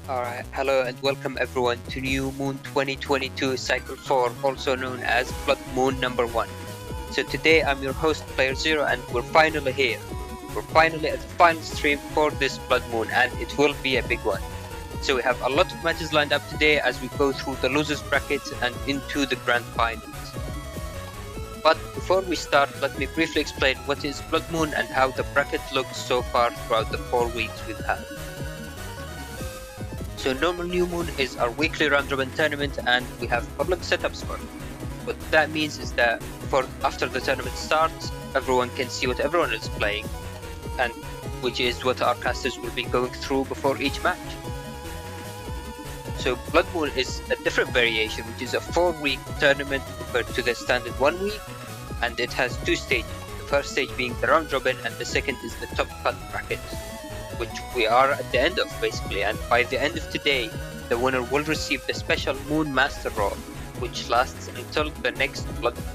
Alright, hello and welcome everyone to New Moon 2022 Cycle 4, also known as Blood Moon number 1. So today I'm your host playerzero and we're finally here. We're finally at the final stream for this Blood Moon and it will be a big one. So we have a lot of matches lined up today as we go through the losers bracket and into the grand finals. But before we start, let me briefly explain what is Blood Moon and how the bracket looks so far throughout the 4 weeks we've had. So normal New Moon is our weekly round robin tournament and we have public setups for it. What that means is that after the tournament starts, everyone can see what everyone is playing, and which is what our casters will be going through before each match. So Blood Moon is a different variation, which is a 4-week tournament compared to the standard 1 week, and it has 2 stages. The first stage being the round robin and the second is the top cut bracket, which we are at the end of basically, and by the end of today the winner will receive the special Moon Master role, which lasts until the next Blood Moon.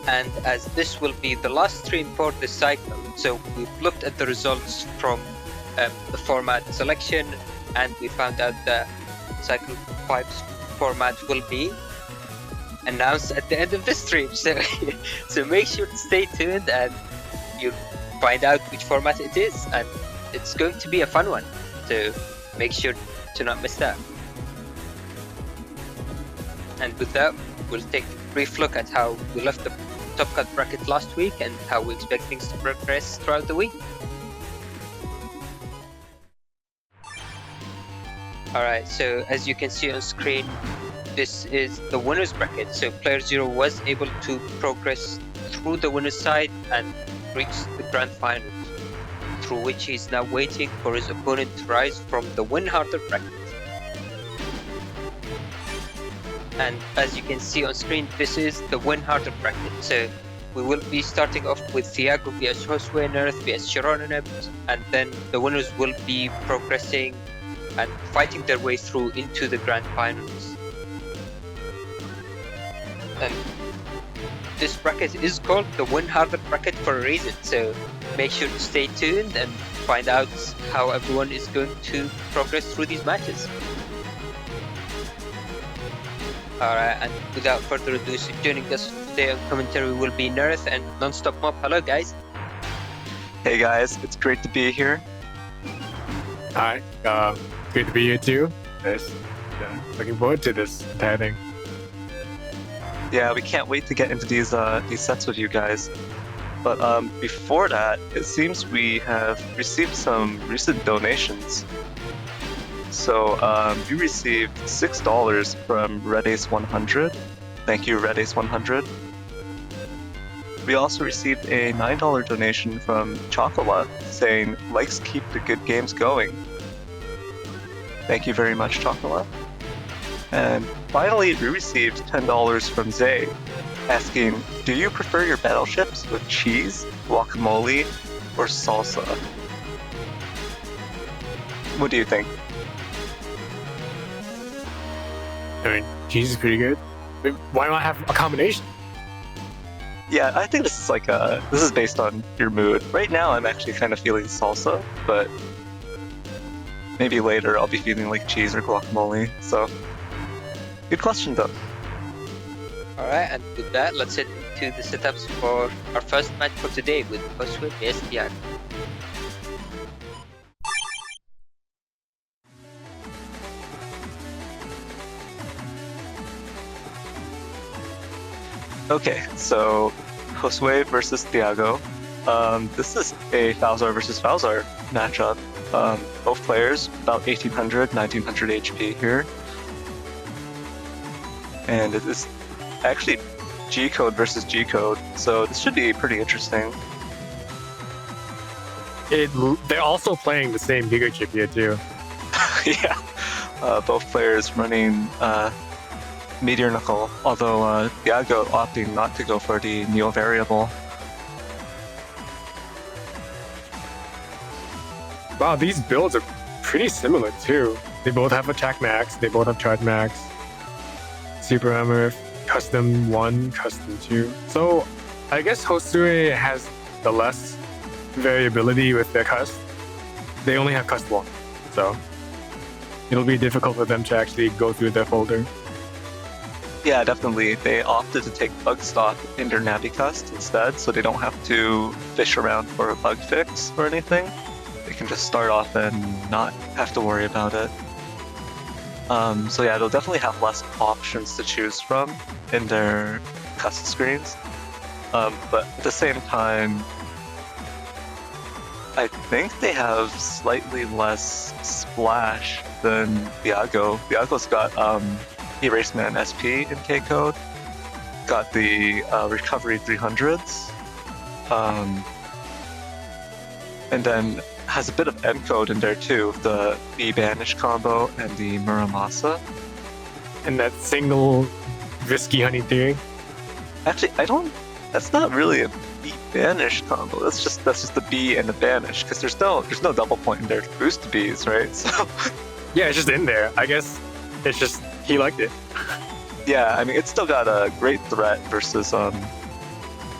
And as this will be the last stream for this cycle, so we've looked at the results from the format selection and we found out that cycle 5's format will be announced at the end of this stream, so make sure to stay tuned and you'll find out which format it is, and it's going to be a fun one, so make sure to not miss that. And with that, we'll take a brief look at how we left the top cut bracket last week and how we expect things to progress throughout the week. Alright, so as you can see on screen, this is the winners bracket. So playerzero was able to progress through the winners side and reach the grand finals, through which he is now waiting for his opponent to rise from the win harder bracket. And as you can see on screen, this is the win harder bracket. So we will be starting off with Thiago vs Josue, Neryth vs ShironaNep, and then the winners will be progressing and fighting their way through into the grand finals. And this bracket is called the Win Harder bracket for a reason, so make sure to stay tuned and find out how everyone is going to progress through these matches. Alright, and without further ado, so joining us today on commentary will be Neryth and Nonstopmop. Hello guys. Hey guys, it's great to be here. Hi, good to be here too. Yes, looking forward to this entire thing. Yeah, we can't wait to get into these sets with you guys. But before that, it seems we have received some recent donations. So we received $6 from RedAce100. Thank you, RedAce100. We also received a $9 donation from Chocola saying, "Likes keep the good games going." Thank you very much, Chocola. And finally, we received $10 from Zay, asking, "Do you prefer your battleships with cheese, guacamole, or salsa?" What do you think? I mean, cheese is pretty good. I mean, why not have a combination? Yeah, I think this is based on your mood. Right now, I'm actually kind of feeling salsa, but maybe later I'll be feeling like cheese or guacamole. So, good question though. Alright, and with that, let's head into the setups for our first match for today with Josue vs Thiago. Okay, so Josue versus Thiago. This is a Falzar versus Falzar matchup. Both players about 1800, 1900 HP here. And it is actually G-code versus G-code, so this should be pretty interesting. They're also playing the same Giga chip here too. Yeah, both players running Meteor Knuckle, although Thiago opting not to go for the Neo variable. Wow, these builds are pretty similar too. They both have attack max, they both have charge max. Super Hammer, custom 1, custom 2. So I guess Josue has the less variability with their cust. They only have cust 1, so it'll be difficult for them to actually go through their folder. Yeah, definitely. They opted to take bug stop in their Navicust instead, so they don't have to fish around for a bug fix or anything. They can just start off and not have to worry about it. So yeah, they'll definitely have less options to choose from in their cust screens. But at the same time, I think they have slightly less splash than Thiago. Thiago's got Eraseman SP in K code, got the recovery 300s, and then has a bit of N code in there too, the B banish combo and the Muramasa. And that single Risky Honey theory. Actually, that's not really a B banish combo. That's just the B and the banish, because there's no double point in there to boost the Bs, right? So yeah, it's just in there. I guess it's just he liked it. Yeah, I mean, it's still got a great threat versus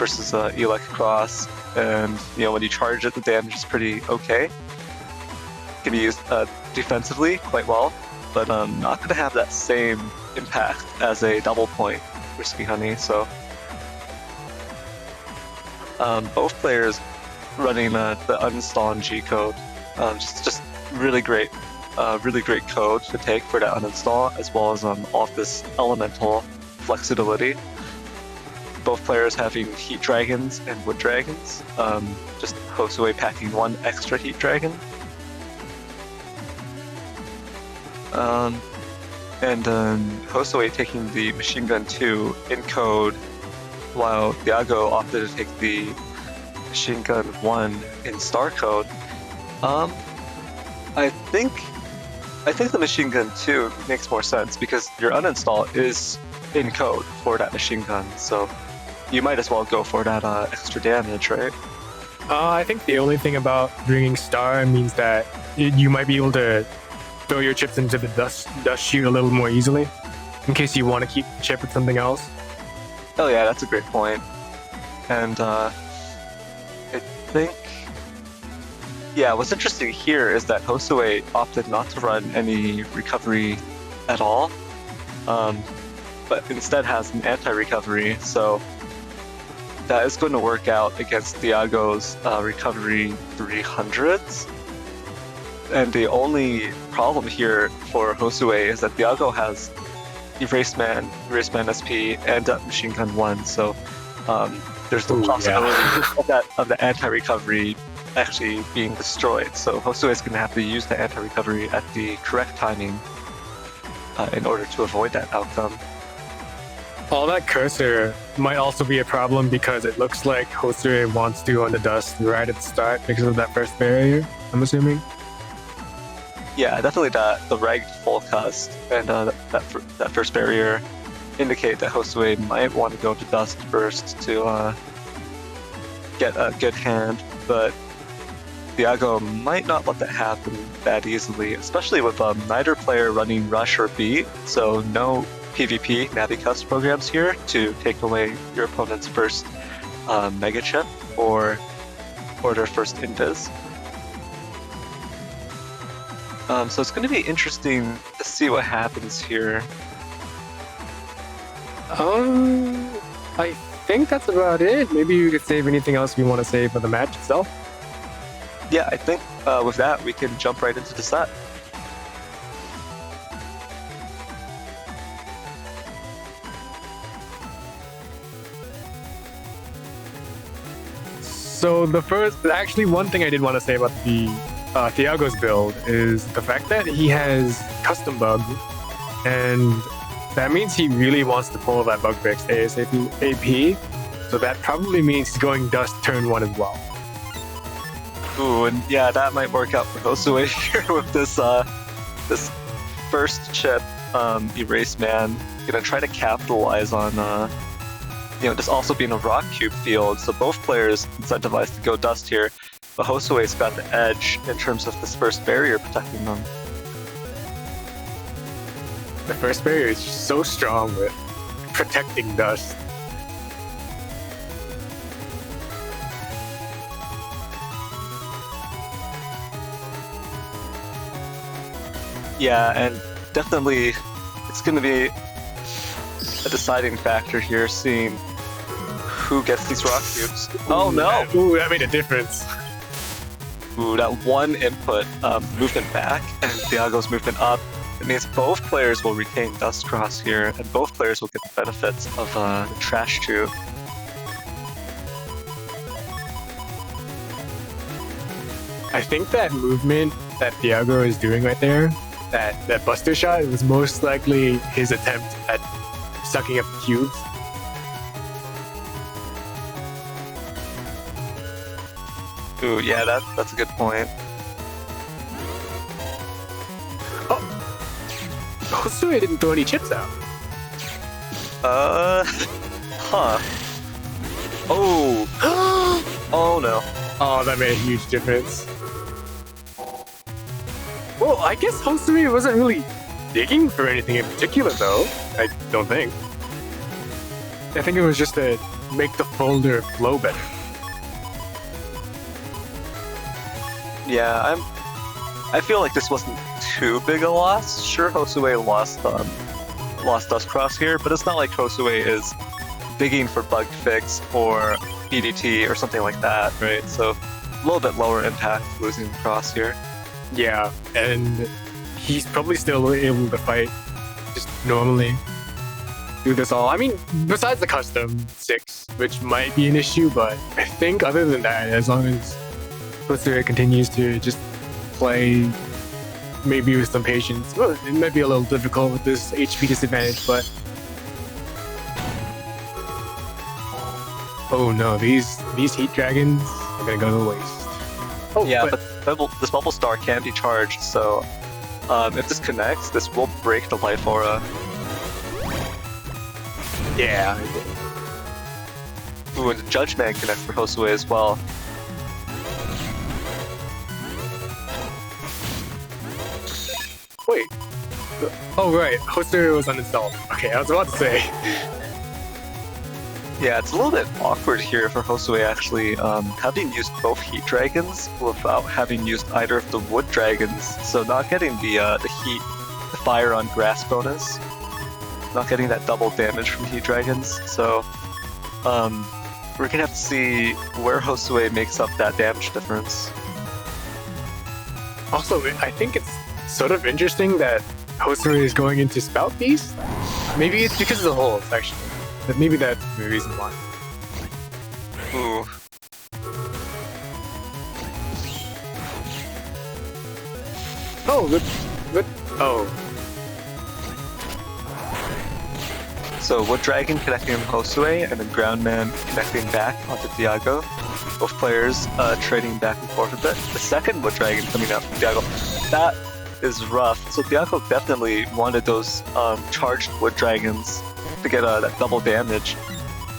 SoulXCross, and when you charge it, the damage is pretty okay. Can be used defensively quite well, but not going to have that same impact as a double point Risky Honey. So both players running the uninstall and G code, just really great code to take for that uninstall, as well as Office Elemental flexibility. Both players having Heat Dragons and Wood Dragons, just Josue packing 1 extra Heat Dragon. And then Josue taking the Machine Gun 2 in code, while Thiago opted to take the Machine Gun 1 in star code. I think the Machine Gun 2 makes more sense because your uninstall is in code for that machine gun, so you might as well go for that extra damage, right? I think the only thing about bringing star means that you might be able to throw your chips into the dust chute a little more easily, in case you want to keep the chip with something else. Oh yeah, that's a great point. And I think, yeah, what's interesting here is that Josue opted not to run any recovery at all, but instead has an anti-recovery, so that is going to work out against Thiago's recovery 300s. And the only problem here for Josue is that Thiago has Eraseman SP, and Machine Gun 1, so there's the possibility of the anti-recovery actually being destroyed. So Josue is going to have to use the anti-recovery at the correct timing in order to avoid that outcome. All that cursor might also be a problem because it looks like Josue wants to go on the dust right at the start because of that first barrier, I'm assuming. Yeah, definitely the ragged full cast and that first barrier indicate that Josue might want to go to dust first to get a good hand, but Thiago might not let that happen that easily, especially with neither player running rush or beat, so no PvP Navicust programs here to take away your opponent's first mega chip or their first invis. So it's going to be interesting to see what happens here. I think that's about it. Maybe you could save anything else you want to say for the match itself. Yeah, I think with that we can jump right into the set. So actually one thing I did want to say about the Thiago's build is the fact that he has custom bugs, and that means he really wants to pull that bug fix ASAP. So that probably means he's going dust turn 1 as well. Ooh, and yeah, that might work out for Josue here with this first chip, Eraseman. Gonna try to capitalize on this also being a rock cube field, so both players incentivized to go dust here. But Josue's got the edge in terms of this first barrier protecting them. The first barrier is so strong with protecting dust. Yeah, and definitely it's going to be a deciding factor here, seeing who gets these rock cubes. Oh no! Ooh, that made a difference. Ooh, that one input movement back and Thiago's movement up. It means both players will retain SoulXCross here, and both players will get the benefits of the trash tube. I think that movement that Thiago is doing right there, that buster shot, was most likely his attempt at sucking up the cubes. Ooh, yeah, that's a good point. Josue didn't throw any chips out. Huh. Oh! Oh no. Oh, that made a huge difference. Well, I guess Josue wasn't really digging for anything in particular, though. I don't think. I think it was just to make the folder flow better. Yeah, I feel like this wasn't too big a loss. Sure, Josue lost SoulXCross here, but it's not like Josue is digging for bug fix or EDT or something like that, right? So a little bit lower impact losing the cross here. Yeah, and he's probably still able to fight just normally through this all. I mean, besides the custom 6, which might be an issue, but I think other than that, as long as Josue continues to just play maybe with some patience, well, it might be a little difficult with this HP disadvantage, but oh no, these heat dragons are gonna go to waste. Oh yeah, but this bubble star can be charged, so if this connects, this will break the life aura. Yeah. Ooh, and the Judgment connects for Josue as well. Wait. Oh right, Josue was uninstalled. Okay, I was about to say. Yeah, it's a little bit awkward here for Josue actually, having used both Heat Dragons without having used either of the Wood Dragons, so not getting the Heat, the Fire on Grass bonus, not getting that double damage from Heat Dragons, so we're gonna have to see where Josue makes up that damage difference. Also, I think it's sort of interesting that Josue is going into Spout Beast. Maybe it's because of the holes, actually. But maybe that's the reason why. Ooh. Oh, oh. So Wood Dragon connecting on Josue, and then Groundman connecting back onto Thiago. Both players trading back and forth a bit. The second Wood Dragon coming out from Thiago. That is rough. So Thiago definitely wanted those charged Wood Dragons to get that double damage,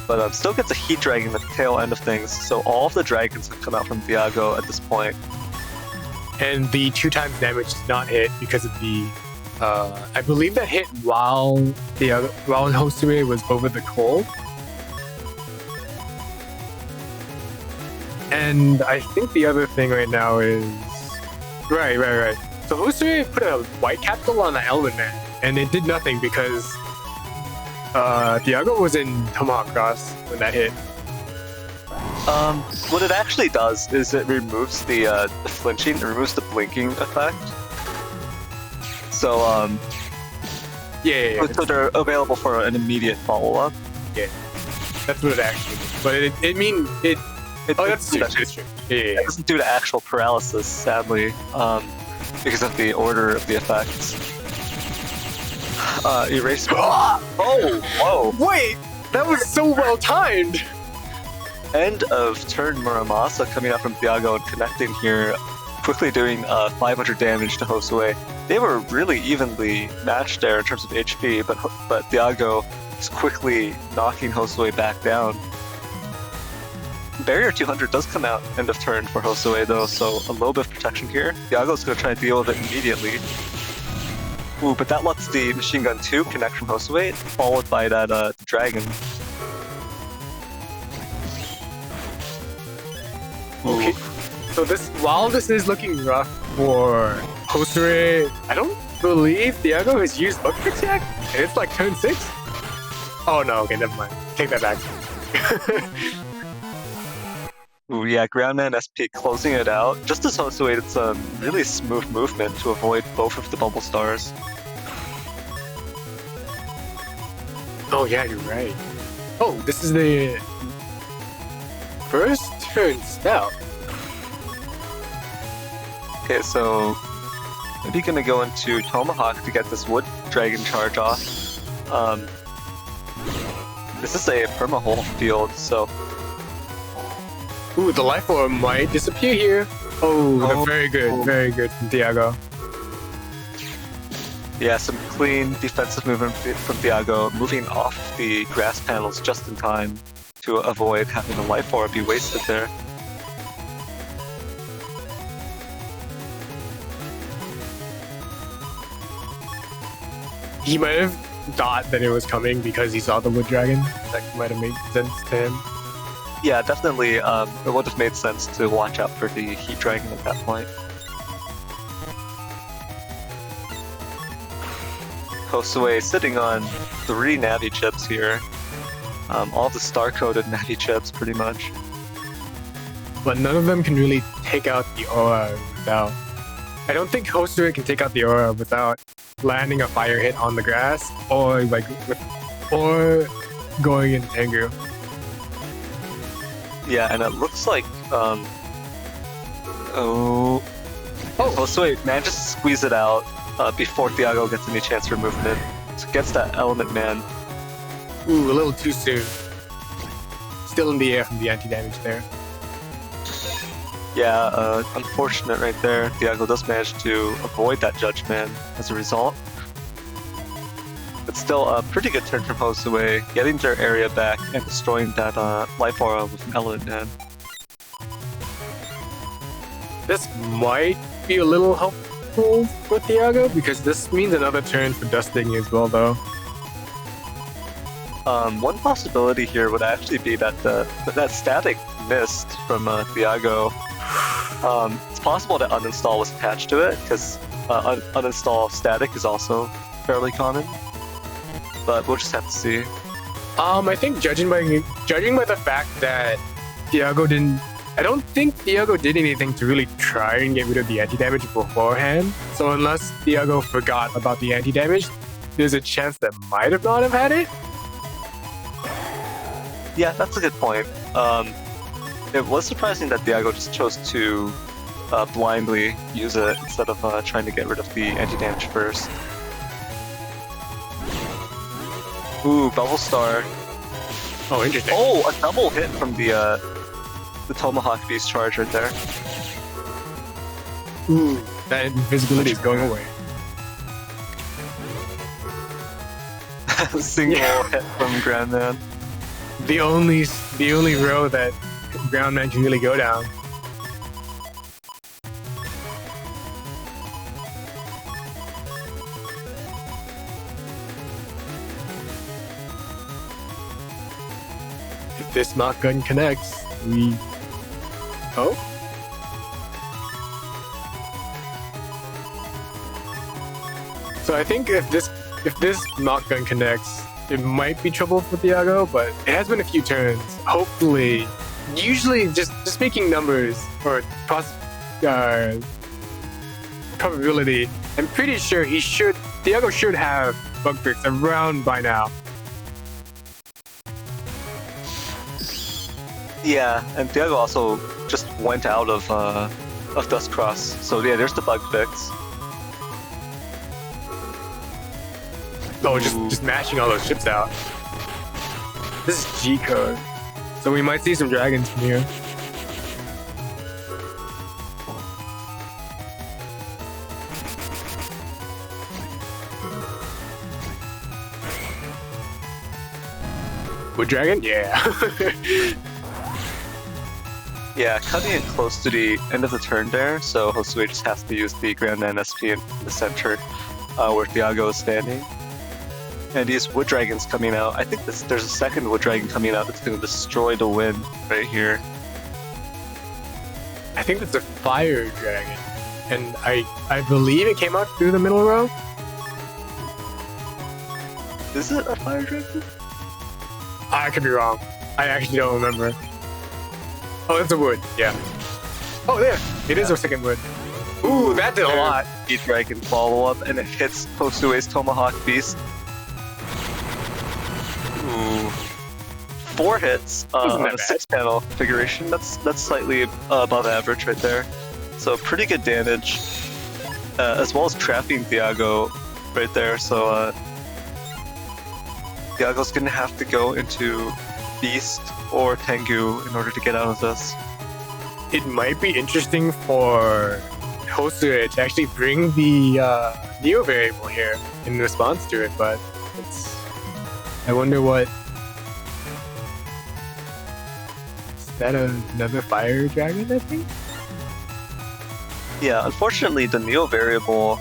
but still gets a Heat Dragon at the tail end of things, so all of the dragons have come out from Thiago at this point. And the 2x damage did not hit because of the I believe that hit while Josue was over the coal. And I think the other thing right now is right. So Josue put a white capsule on the Elven Man, and it did nothing because Thiago was in Tomahawk Cross when that hit. What it actually does is it removes the flinching, it removes the blinking effect. So, Yeah. So they're available for an immediate follow-up. Yeah. That's what it actually means. But oh, that's true. It's true. Yeah. It doesn't do the actual paralysis, sadly, because of the order of the effects. Erase. Oh! Whoa! Wait! That was so well timed! End of turn Muramasa coming out from Thiago and connecting here, quickly doing 500 damage to Josue. They were really evenly matched there in terms of HP, but Thiago is quickly knocking Josue back down. Barrier 200 does come out end of turn for Josue though, so a little bit of protection here. Thiago's going to try and deal with it immediately. Ooh, but that lets the Machine Gun 2 connect from Josue, followed by that dragon. Okay, so while this is looking rough for Josue, I don't believe Thiago has used Bug Fix yet, and it's like turn 6. Oh no, okay, never mind. Take that back. Ooh, yeah, Groundman SP closing it out. Just as Josue, it's a really smooth movement to avoid both of the bubble stars. Oh yeah, you're right. Oh, this is the first turn spell. Okay, so maybe gonna go into Tomahawk to get this Wood Dragon charge off. This is a perma-hole field, so... Ooh, the life orb might disappear here. Oh, very good from Thiago. Yeah, some clean defensive movement from Thiago, moving off the grass panels just in time to avoid having the life orb be wasted there. He might have thought that it was coming because he saw the Wood Dragon. That might have made sense to him. Yeah, definitely, it would have made sense to watch out for the Heat Dragon at that point. Josue sitting on 3 Navi chips here. All the star-coded Navi chips, pretty much. But none of them can really take out the aura without... I don't think Josue can take out the aura without landing a fire hit on the grass or or going in Tengu. Yeah, and it looks like, Josue manages to squeeze it out before Thiago gets any chance for movement. So gets that Element Man. Ooh, a little too soon. Still in the air from the anti-damage there. Yeah, unfortunate right there. Thiago does manage to avoid that Judge Man as a result. But still, a pretty good turn from Josue, getting their area back and destroying that life aura with an Element Man. This might be a little helpful for Thiago because this means another turn for dusting as well, though. One possibility here would actually be that that static missed from Thiago. It's possible that uninstall was attached to it because uninstall static is also fairly common. But we'll just have to see. I think judging by the fact that Thiago didn't, I don't think Thiago did anything to really try and get rid of the anti-damage beforehand. So unless Thiago forgot about the anti-damage, there's a chance that might have not have had it. Yeah, that's a good point. It was surprising that Thiago just chose to blindly use it instead of trying to get rid of the anti-damage first. Ooh, Bubble Star. Oh, interesting. Oh, a double hit from the Tomahawk Beast charge right there. Ooh, that invisibility is going away. Single hit from Groundman. The only row that Groundman can really go down. If this knock gun connects, we... Oh? So I think if this knock gun connects, it might be trouble for Thiago, but it has been a few turns. Hopefully, usually just speaking numbers or probability, I'm pretty sure Thiago should have Bug Fix around by now. Yeah, and Thiago also just went out of Dust Cross. So yeah, there's the Bug Fix. Oh, just mashing all those ships out. This is G code, so we might see some dragons from here. Wood dragon? Yeah. Yeah, cutting it close to the end of the turn there, so Josue just has to use the Groundman SP in the center where Thiago is standing. And these Wood Dragons coming out, I think there's a second Wood Dragon coming out that's going to destroy the wind right here. I think that's a fire dragon, and I believe it came out through the middle row. Is it a fire dragon? I could be wrong. I actually don't remember. Oh, it's a wood. Yeah. Oh, there. It is our second wood. Ooh, that did a lot. The dragon follow up, and it hits Josue's Tomahawk Beast. Ooh. 4 hits on a 6-panel configuration. That's slightly above average right there. So pretty good damage, as well as trapping Thiago right there. So Thiago's gonna have to go into Beast or Tengu in order to get out of this. It might be interesting for Josue to actually bring the Neo variable here in response to it, but I wonder what. Is that another fire dragon, I think? Yeah, unfortunately, the Neo variable,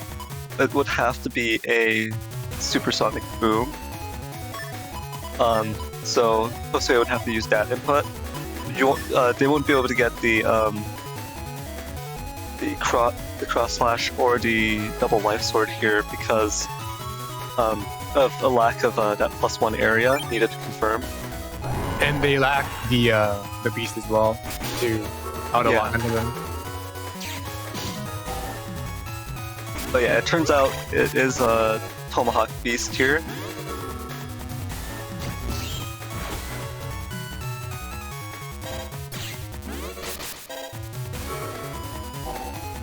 it would have to be a supersonic boom. So Josue would have to use that input. They won't be able to get the cross slash or the double life sword here because of a lack of that +1 area needed to confirm. And they lack the beast as well to auto lock into them. But yeah, it turns out it is a Tomahawk Beast here.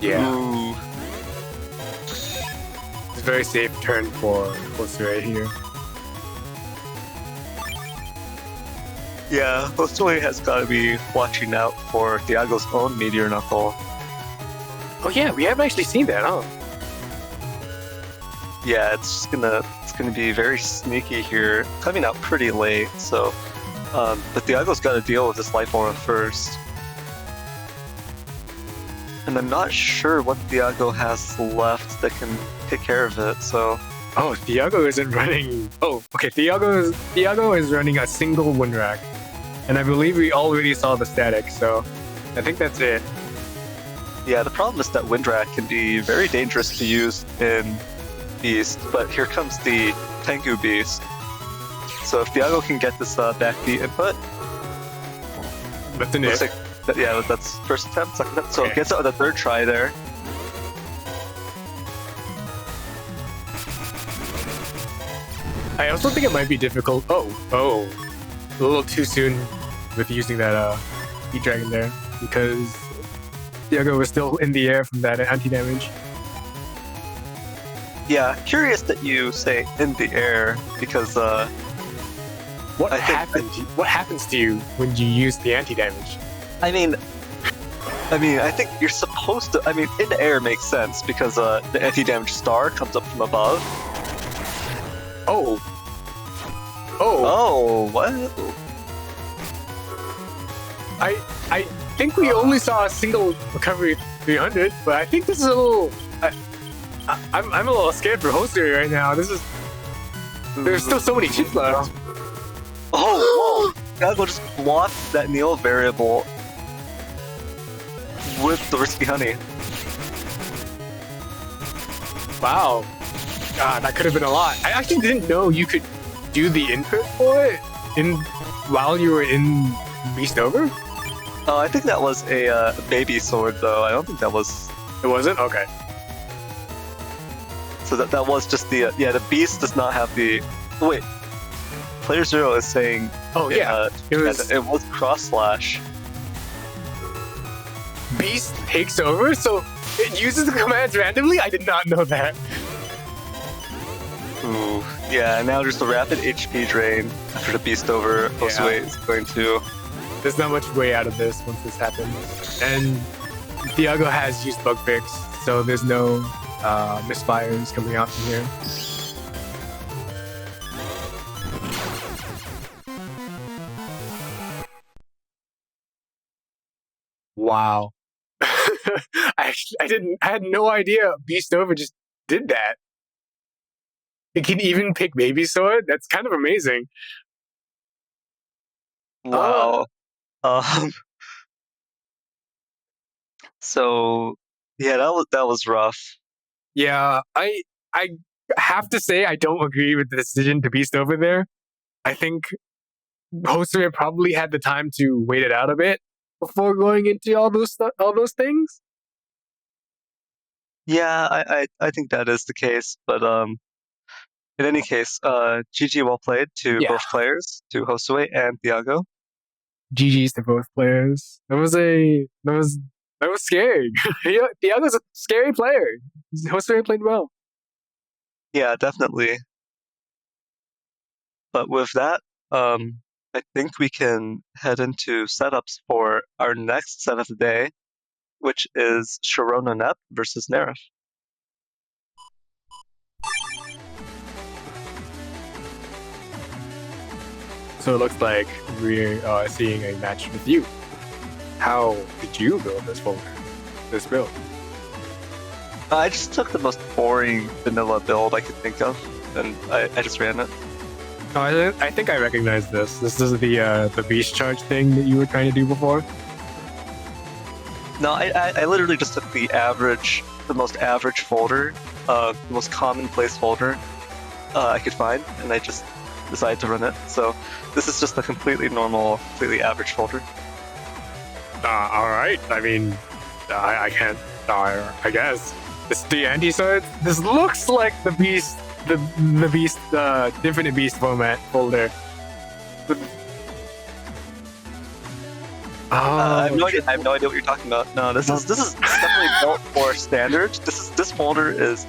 Yeah. Ooh. It's a very safe turn for Josue here. Yeah, Josue has got to be watching out for Thiago's own Meteor Knuckle. Oh yeah, we haven't actually seen that, huh? Yeah, it's gonna be very sneaky here, coming out pretty late. So, but Thiago's got to deal with this life aura first, and I'm not sure what Thiago has left that can take care of it. So, oh, Thiago isn't running. Oh, okay. Thiago is running a single wind rack, and I believe we already saw the static. So, I think that's it. Yeah, the problem is that wind rack can be very dangerous to use in Beast, but here comes the Tengu Beast. So if Thiago can get this backbeat input, that's an it. Yeah, that's first attempt, second attempt. So Okay. it gets it on the third try there. I also think it might be difficult. Oh, a little too soon with using that Heat Dragon there because Thiago was still in the air from that anti-damage. Yeah, curious that you say in the air because What happens to you when you use the anti-damage? I mean, I think you're supposed to. I mean, in the air makes sense because the anti-damage star comes up from above. Oh, What? I think we only saw a single recovery 300, but I think this is a little. I'm a little scared for Josue right now. There's still so many chips left. Oh, whoa! Thiago just blocked that Neo variable with the risky honey. Wow. God, that could have been a lot. I actually didn't know you could do the input for it while you were in Beast Over. Oh, I think that was a baby sword, though. I don't think that was. It wasn't? Okay. So that was just the the beast does not have the. Wait, playerzero is saying. Oh yeah, it was cross slash. Beast takes over, so it uses the commands randomly. I did not know that. Ooh, yeah. Now there's the rapid HP drain after the beast over. Josue is going to. There's not much way out of this once this happens, and Thiago has used bug fix, so there's no misfires coming out from here. Wow. I had no idea Beast Over just did that. It can even pick Baby Sword? That's kind of amazing. Wow. So yeah, that was rough. Yeah, I have to say I don't agree with the decision to beast over there. I think Josue probably had the time to wait it out a bit before going into all those things. Yeah, I think that is the case, but in any case, GG well played to Yeah. both players, to Josue and Thiago. GG's to both players. That was scary. Thiago's a scary player. Josue played well. Yeah, definitely. But with that, I think we can head into setups for our next set of the day, which is ShironaNep versus Neryth. So it looks like we're seeing a match with you. How did you build this build? I just took the most boring vanilla build I could think of, and I just ran it. Oh, I think I recognize this. This is the beast charge thing that you were trying to do before. No, I literally just took the most average folder, the most commonplace folder I could find, and I just decided to run it. So this is just a completely normal, completely average folder. All right. I mean, I can't. I guess it's the anti-sword. This looks like the beast, the beast, infinite beast format folder. I have no idea what you're talking about. No, this is definitely built for standard. This folder is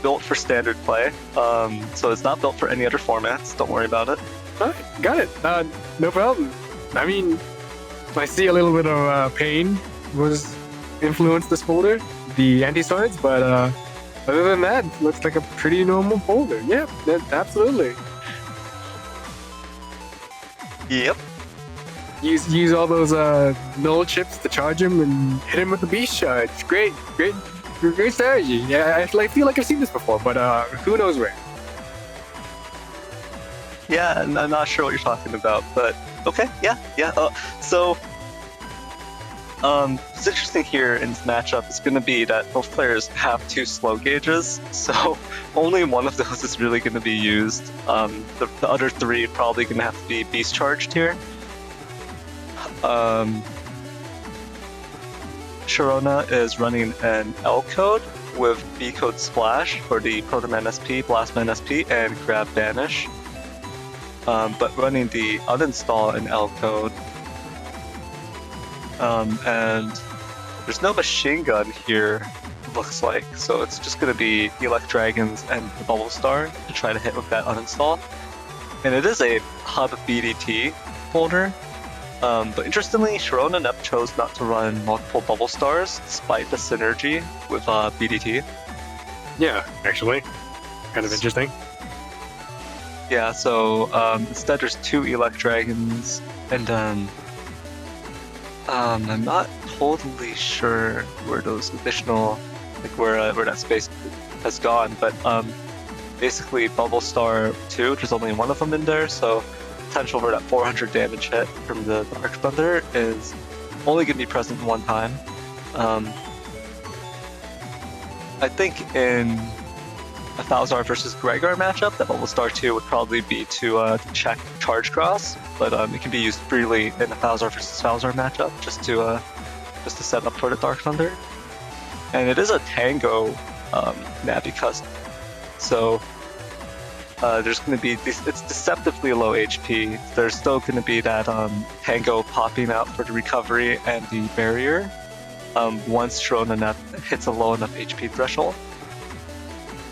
built for standard play. So it's not built for any other formats. Don't worry about it. All right, got it. No problem. I mean, I see a little bit of pain was influenced this folder, the anti-swords, but other than that, looks like a pretty normal folder. Yeah, absolutely. Yep. Use all those null chips to charge him and hit him with the beast charge. Great strategy. Yeah, I feel like I've seen this before, but who knows where. Yeah, and I'm not sure what you're talking about, but okay, yeah. So, what's interesting here in this matchup is going to be that both players have 2 slow gauges, so only one of those is really going to be used. The other 3 probably going to have to be beast charged here. Shirona is running an L code with B code splash for the Protoman SP, Blastman SP, and Grab Banish. But running the uninstall in L code. And there's no machine gun here, looks like, so it's just going to be Elect Dragons and the Bubble Star to try to hit with that uninstall. And it is a hub BDT folder. But interestingly, ShironaNep chose not to run multiple Bubble Stars despite the synergy with BDT. Yeah, actually. Kind of interesting. Yeah, so instead there's 2 Elect Dragons, and I'm not totally sure where those additional, where that space has gone, but basically Bubble Star 2, there's only one of them in there, so potential for that 400 damage hit from the Dark Thunder is only going to be present one time. I think in a Thalzar versus Gregar matchup, that Bubble Star 2 would probably be to check Charge Cross, but it can be used freely in a Thalzar versus Thalzar matchup just to set up for the Dark Thunder. And it is a Tango Navi custom, so there's going to be it's deceptively low HP. There's still going to be that Tango popping out for the recovery and the barrier once ShironaNep hits a low enough HP threshold.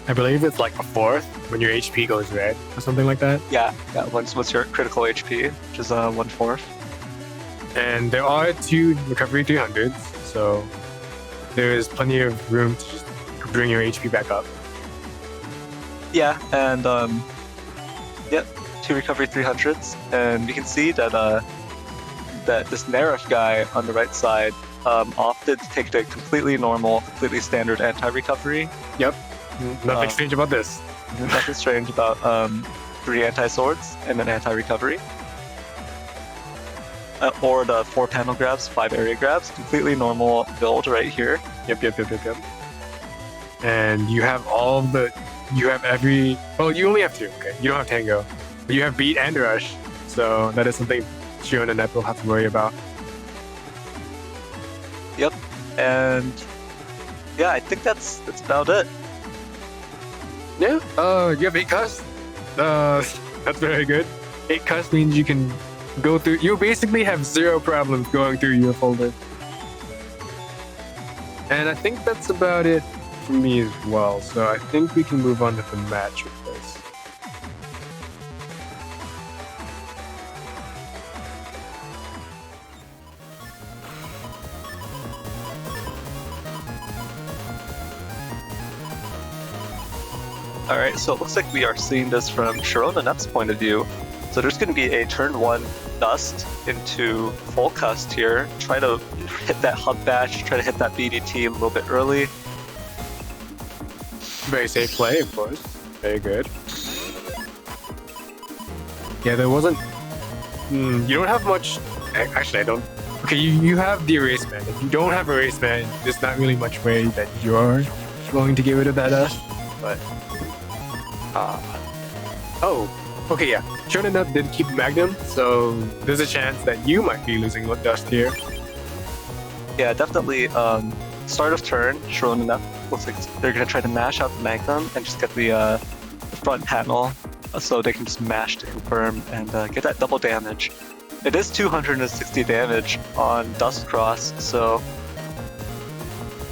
I believe it's like a 4th when your HP goes red or something like that. Yeah. Once your critical HP, which is 1/4. And there are 2 recovery 300s, so there is plenty of room to just bring your HP back up. Yeah, and 2 recovery 300s, and we can see that that this Neryth guy on the right side opted to take the completely normal, completely standard anti-recovery. Yep. Nothing strange about this. Nothing strange about 3 anti-swords and an anti-recovery. Or the 4 panel grabs, 5 area grabs. Completely normal build right here. Yep. And you have all the you have every. Well, you only have 2. Okay, you don't have Tango, but you have Beat and Rush, so that is something ShironaNep will have to worry about. Yep, and yeah, I think that's about it. Yeah. You have 8 cuss. That's very good. 8 cuss means you can go through. You basically have 0 problems going through your folder. And I think that's about it for me as well. So I think we can move on to the match with this. Alright, so it looks like we are seeing this from ShironaNep's point of view. So there's going to be a turn 1 dust into full cust here. Try to hit that hub bash, try to hit that BDT a little bit early. Very safe play, of course. Very good. Yeah, there wasn't... you don't have much... Actually, I don't... Okay, you have the Erase Man. If you don't have Erase Man, there's not really much way that you're going to get rid of that dust. But... oh, okay, yeah. ShironaNep did keep Magnum, so there's a chance that you might be losing dust here. Yeah, definitely. Start of turn, ShironaNep looks like they're going to try to mash out the Magnum and just get the front panel so they can just mash to confirm and get that double damage. It is 260 damage on SoulXCross, so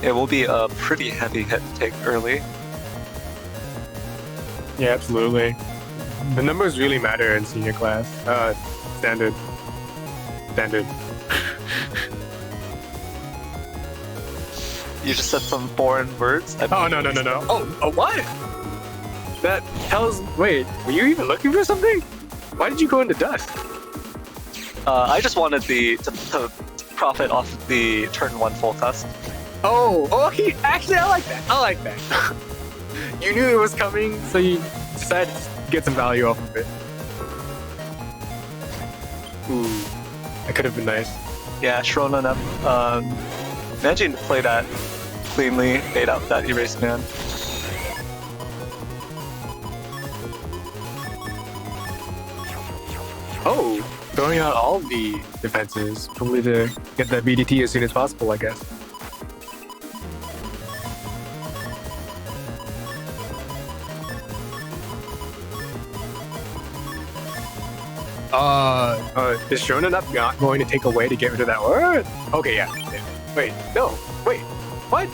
it will be a pretty heavy hit to take early. Yeah, absolutely. The numbers really matter in senior class. Standard. You just said some foreign words? Oh, no. Oh, what? That tells... Wait, were you even looking for something? Why did you go into dust? I just wanted to profit off of the turn 1 full cust. Oh, okay. Actually, I like that. You knew it was coming, so you decided to get some value off of it. Ooh, that could have been nice. Yeah, ShironaNep, managing to play that cleanly, bait out that Erase Man. Oh, throwing out all the defenses, probably to get that BDT as soon as possible, I guess. Is ShironaNep not going to take away to get rid of that word? Okay, yeah. Wait, no. Wait, what?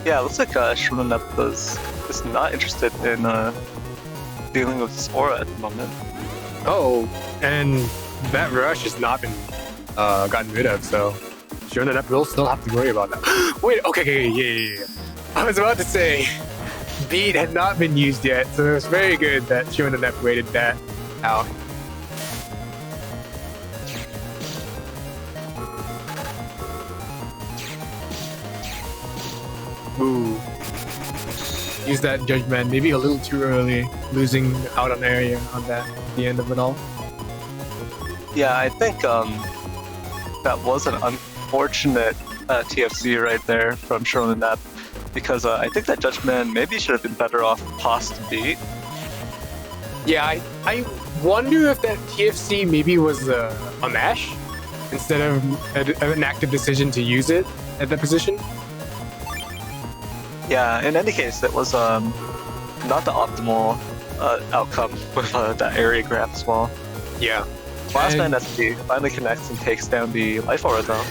Yeah, it looks like ShironaNep is not interested in dealing with this aura at the moment. Oh, and that rush has not been gotten rid of, so ShironaNep will still have to worry about that. Wait, okay, yeah. I was about to say, Beat had not been used yet, so it was very good that ShironaNep waited that out. Ooh. Use that judgment maybe a little too early, losing out on area on that at the end of it all. Yeah, I think that was an unfortunate TFC right there from ShironaNep, because I think that Judgment maybe should have been better off past beat. Yeah, I wonder if that TFC maybe was a mash instead of an active decision to use it at that position. Yeah, in any case, it was not the optimal outcome with that area grab as well. Yeah. Last man SP finally connects and takes down the life aura though.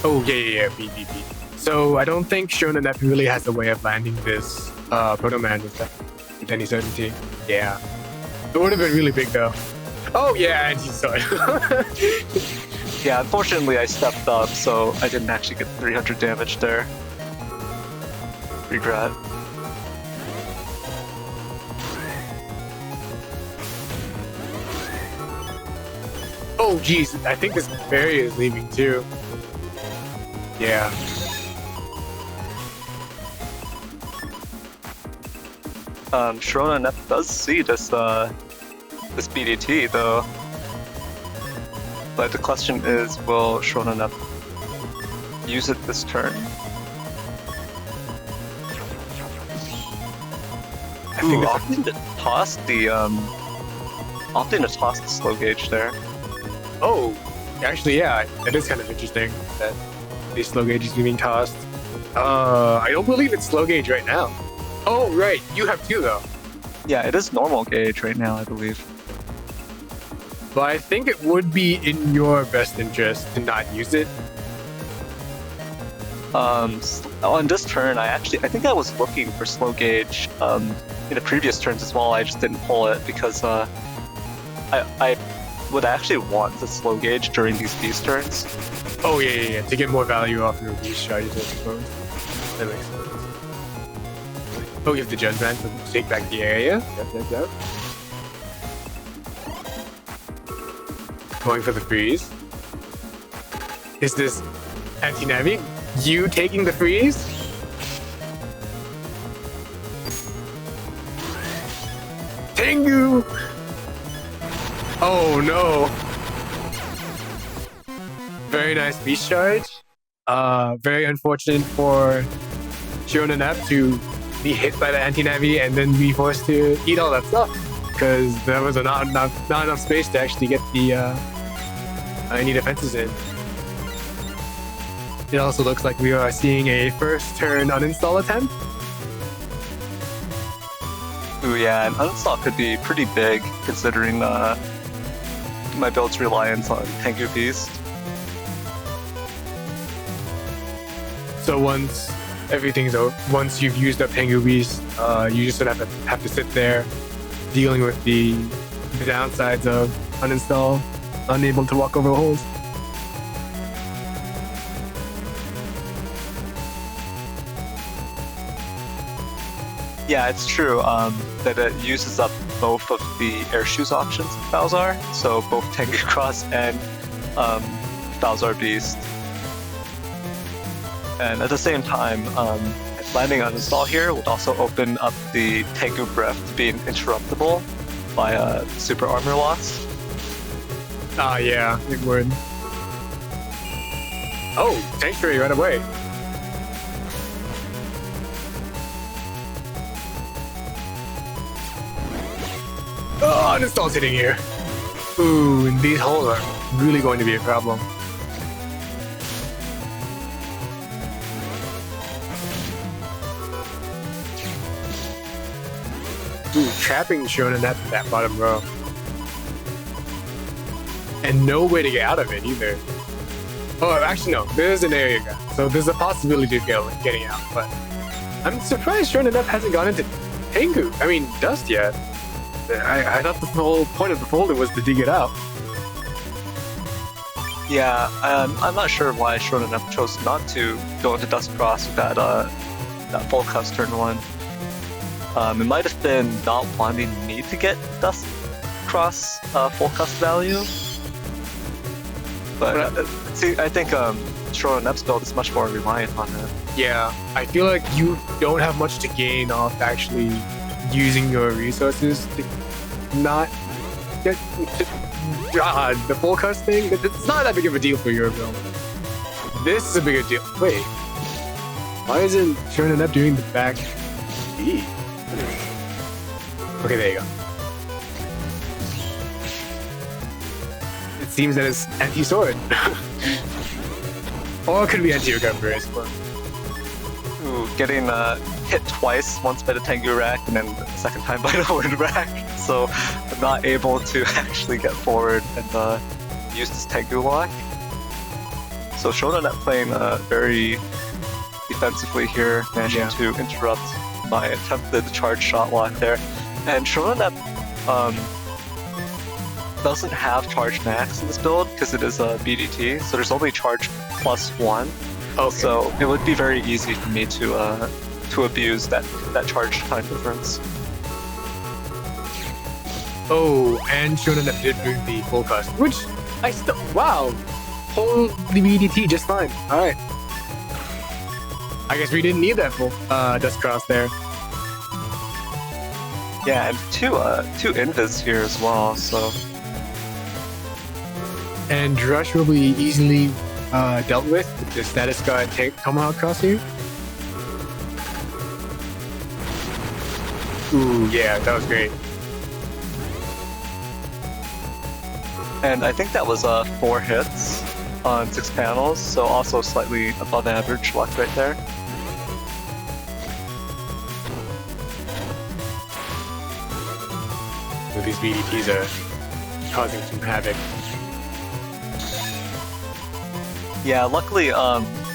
Oh, yeah, beat. So I don't think ShironaNep really has a way of landing this Proto Man with any certainty. Yeah. It would have been really big though. Oh yeah, and he saw it. Yeah, unfortunately I stepped up, so I didn't actually get 300 damage there. Regret. Oh jeez, I think this berry is leaving too. Yeah. ShironaNep does see this this BDT though. But the question is, will ShironaNep use it this turn? think that's opting to toss the slow gauge there. Oh, actually, yeah, it is kind of interesting that the slow gauge is being tossed. I don't believe it's slow gauge right now. Oh, right, you have two though. Yeah, it is normal gauge right now, I believe. But I think it would be in your best interest to not use it. On this turn, I think I was looking for slow gauge in the previous turns as well. I just didn't pull it because I would actually want the slow gauge during these beast turns. Oh yeah, to get more value off your beast charges, I suppose. That makes sense. Oh, you have the Judgment to take back the area. Yep. Going for the freeze. Is this anti-navi? You taking the freeze? Tengu! Oh no! Very nice beast charge. Very unfortunate for ShironaNep to be hit by the anti-navi and then be forced to eat all that stuff, because there was not enough space to actually get the any defenses in. It also looks like we are seeing a first turn uninstall attempt. Ooh, yeah, an uninstall could be pretty big considering my build's reliance on Tengu Beast. So once everything's over, once you've used up Tengu Beast, you just sort of have to sit there dealing with the downsides of uninstall, unable to walk over holes. Yeah, it's true that it uses up both of the air shoes options in Balzar, so both Tengu Cross and Balzar Beast. And at the same time, landing uninstall here would also open up the Tengu Breath to being interruptible by super armor loss. Ah, yeah, it would. Oh, Sanctuary right away. Oh, uninstall's hitting here. Ooh, and these holes are really going to be a problem. Ooh, trapping ShironaNep in that bottom row. And no way to get out of it either. Oh, actually no, there's an area gap, so there's a possibility of getting out, but I'm surprised ShironaNep hasn't gone into Tengu, Dust yet. I thought the whole point of the folder was to dig it out. Yeah, I'm not sure why ShironaNep chose not to go into Dust Cross with that full cust turn one. It might have been not wanting me to get Dust Cross full cust value. But see, I think ShironaNep's build is much more reliant on it. Yeah, I feel like you don't have much to gain off actually using your resources to not get the full cust thing. It's not that big of a deal for your build. This is a bigger deal. Wait, why isn't ShironaNep doing the back B? Okay, there you go. It seems that it's anti-sword. Or it could be anti-recovery, I suppose. Ooh, getting hit twice, once by the Tengu rack and then the second time by the wind rack. So I'm not able to actually get forward and use this Tengu lock. So ShironaNep playing very defensively here, managing to interrupt my attempted charge shot lock there. And ShironaNep doesn't have charge max in this build because it is a BDT, so there's only charge +1. Okay. So it would be very easy for me to abuse that charge time difference. Oh, and ShironaNep did bring the full cust, which I still hold the BDT just fine. All right. I guess we didn't need that full Dust Cross there. Yeah, and two invis here as well. So. And Rush will be easily dealt with the status guard Tomahawk Cross here. Ooh, yeah, that was great. And I think that was 4 hits on 6 panels, so also slightly above average luck right there. So these BDTs are causing some havoc. Yeah, luckily,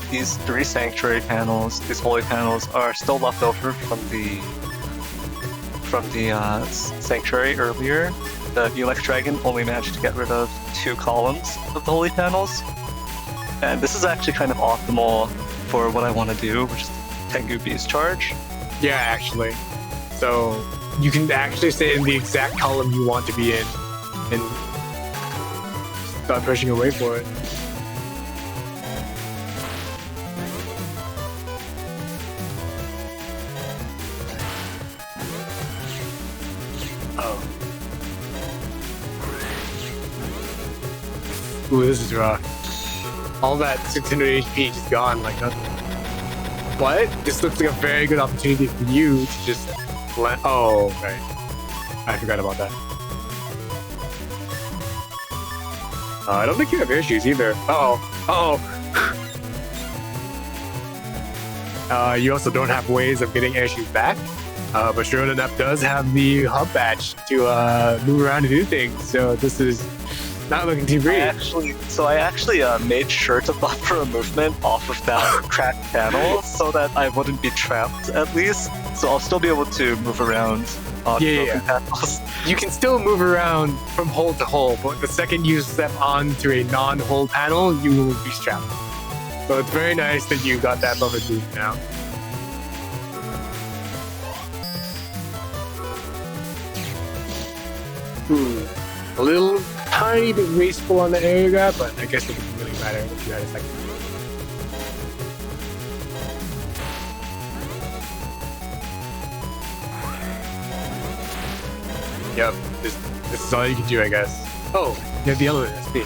these 3 sanctuary panels, these holy panels, are still left over from the sanctuary earlier. The Elect Dragon only managed to get rid of 2 columns of the holy panels, and this is actually kind of optimal for what I want to do, which is Tengu Beast Charge. Yeah, actually. So you can actually stay in the exact column you want to be in and start pushing away for it. Oh. Ooh, this is rough. All that 600 HP just gone like nothing. What? This looks like a very good opportunity for you to just let. Oh, right. I forgot about that. I don't think you have issues either. You also don't have ways of getting issues back. But ShironaNep does have the hub badge to move around and do things. So this is not looking too great. I actually made sure to buffer a movement off of that cracked panel so that I wouldn't be trapped at least. So I'll still be able to move around on broken panels. You can still move around from hole to hole, but the second you step onto a non-hole panel, you will be trapped. So it's very nice that you got that buffer boost now. A little tiny bit wasteful on the area grab, but I guess it doesn't really matter if you had a second. Yep, this is all you can do, I guess. Oh, you have the element SP.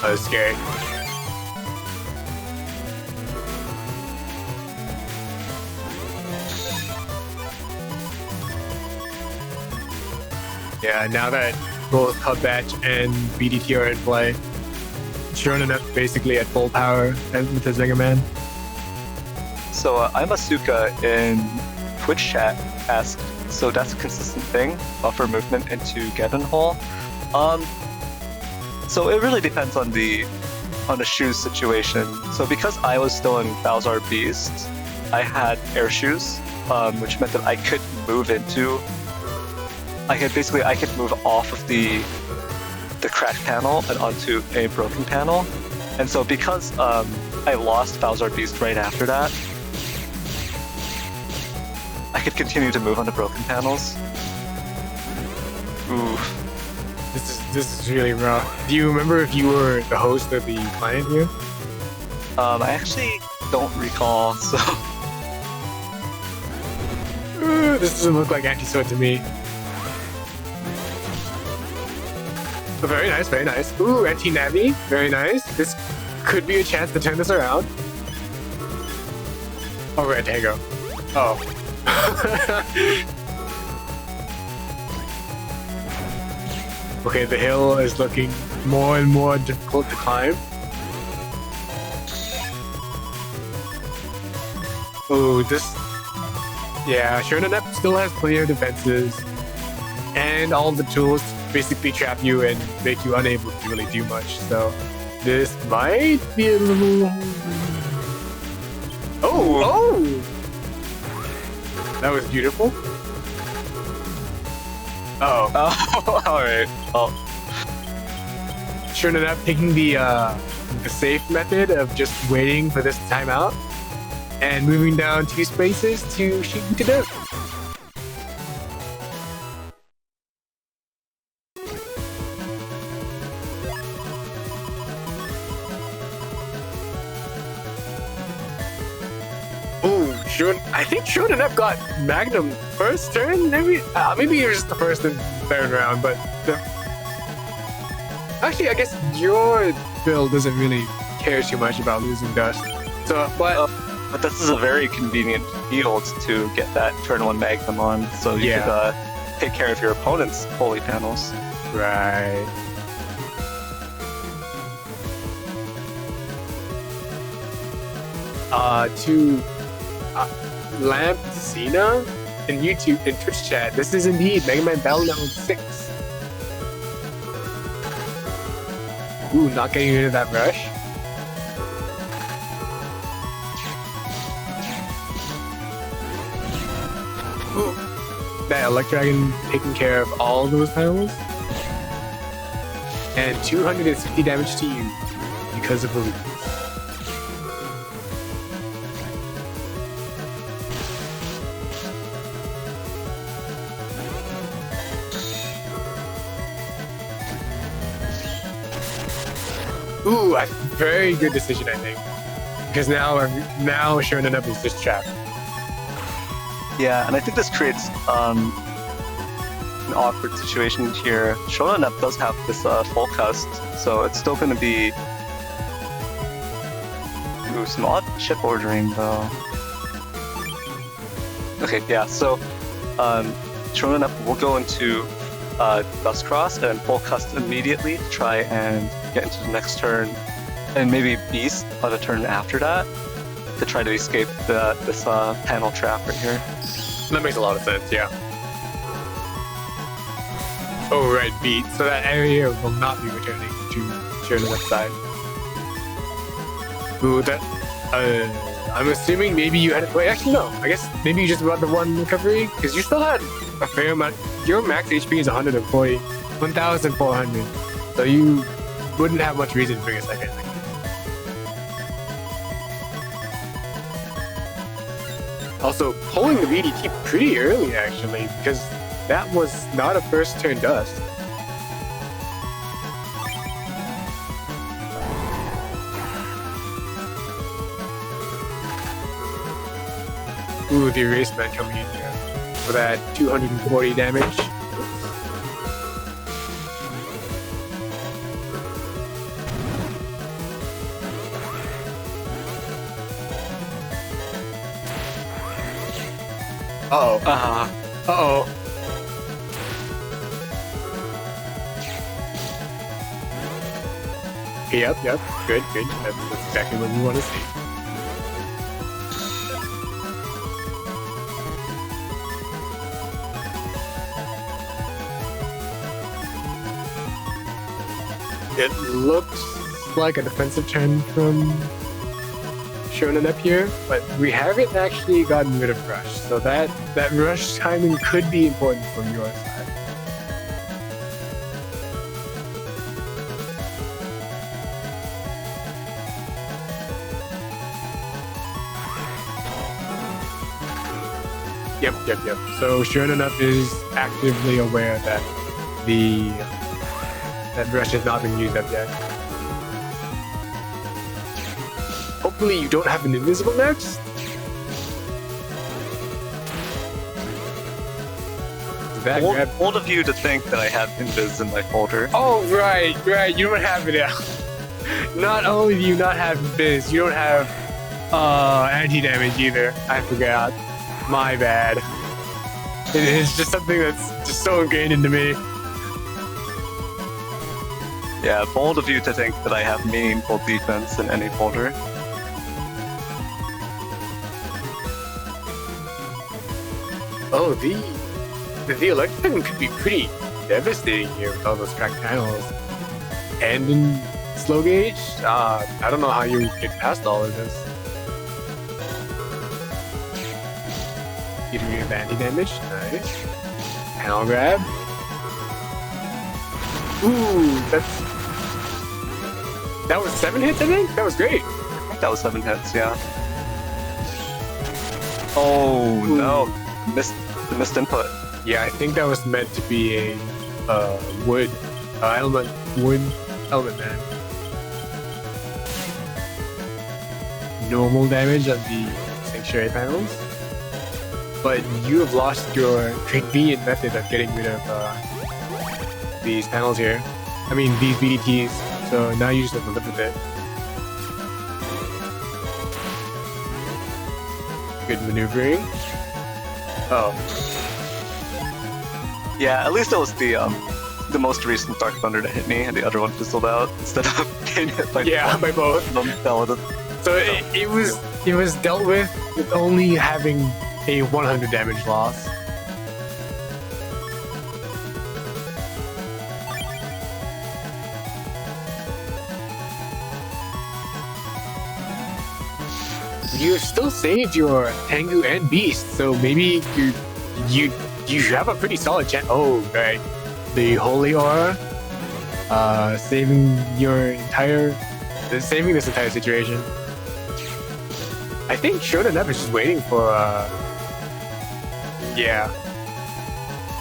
Oh, that's scary. Yeah, now that both Hub Batch and BDT are in play, ShironaNep basically at full power with his Mega Man. So I'm Asuka in Twitch chat asked, so that's a consistent thing, buffer movement into get in hole. So it really depends on the shoes situation. So because I was still in Bowser Beast, I had air shoes, which meant that I could move into. I could move off of the cracked panel and onto a broken panel. And so because I lost Bowser Beast right after that, I could continue to move on the broken panels. Ooh. This is really rough. Do you remember if you were the host of the client here? I actually don't recall, so... This doesn't look like anti-sword to me. Oh, very nice, very nice. Ooh, anti-Navi, very nice. This could be a chance to turn this around. Oh, red Thiago. Oh. Okay, the hill is looking more and more difficult to climb. Oh, this... Yeah, ShironaNep still has clear defenses and all the tools to basically trap you and make you unable to really do much, so this might be a little... Oh! That was beautiful. Oh. Alright. Well. ShironaNep taking the safe method of just waiting for this timeout and moving down 2 spaces to shoot you to death. I think ShironaNep got Magnum first turn, maybe it was just the first and third round, but actually I guess your build doesn't really care too much about losing dust. So, but But this is a very convenient field to get that turn 1 Magnum on, so you could take care of your opponent's holy panels. Right. To Lamp Cena in YouTube, in Twitch chat, this is indeed Mega Man Battle Network 6. Ooh, not getting rid of that rush. Ooh, that Electragon taking care of all those panels. And 260 damage to you because of the lead. Ooh, a very good decision, I think. Because now ShironaNep is just trapped. Yeah, and I think this creates an awkward situation here. ShironaNep does have this full cast, so it's still going to be some odd chip ordering though. Okay, yeah, so ShironaNep will go into SoulXCross and full cast immediately to try and get into the next turn, and maybe Beast on a turn after that to try to escape this panel trap right here. That makes a lot of sense, yeah. Oh, right, beat. So that area will not be returning to ShironaNep's side. Ooh, that... I'm assuming maybe you had it... Wait, actually, no. I guess maybe you just brought the one recovery, because you still had a fair amount... Your max HP is 140. 1,400. So you wouldn't have much reason to bring a second. Also, pulling the VDT pretty early, actually, because that was not a first turn dust. Ooh, the erase man coming in here for that 240 damage. Uh-oh. Uh-oh. Yep. Good. That's exactly what we want to see. It looks like a defensive turn from ShironaNep here, but we haven't actually gotten rid of rush, so that rush timing could be important from your side. Yep. So ShironaNep is actively aware that that rush has not been used up yet. Hopefully you don't have an invisible next. Bold of you to think that I have invis in my folder. Oh, right. You don't have it now. Not only do you not have invis, you don't have anti-damage either. I forgot. My bad. It is just something that's just so ingrained into me. Yeah, bold of you to think that I have meaningful defense in any folder. Oh, the electric could be pretty devastating here with all those cracked panels. And in slow gauge, I don't know how you get past all of this. Getting rid of anti-damage, nice. Panel grab. Ooh, that was 7 hits, I think? That was great. I think that was 7 hits, yeah. Oh, ooh. No. Missed input. Yeah, I think that was meant to be a wood element man. Normal damage on the sanctuary panels. But you have lost your convenient method of getting rid of these panels here. I mean, these BDTs. So now you just have to live with it. Good maneuvering. Oh. Yeah, at least it was the most recent Dark Thunder to hit me, and the other one fizzled out instead of getting hit by by both. So it was dealt with only having a 100 damage loss. You still saved your Tengu and Beast, so maybe you have a pretty solid chance. Oh, right. The Holy Aura, saving this entire situation. I think ShironaNep is just waiting for,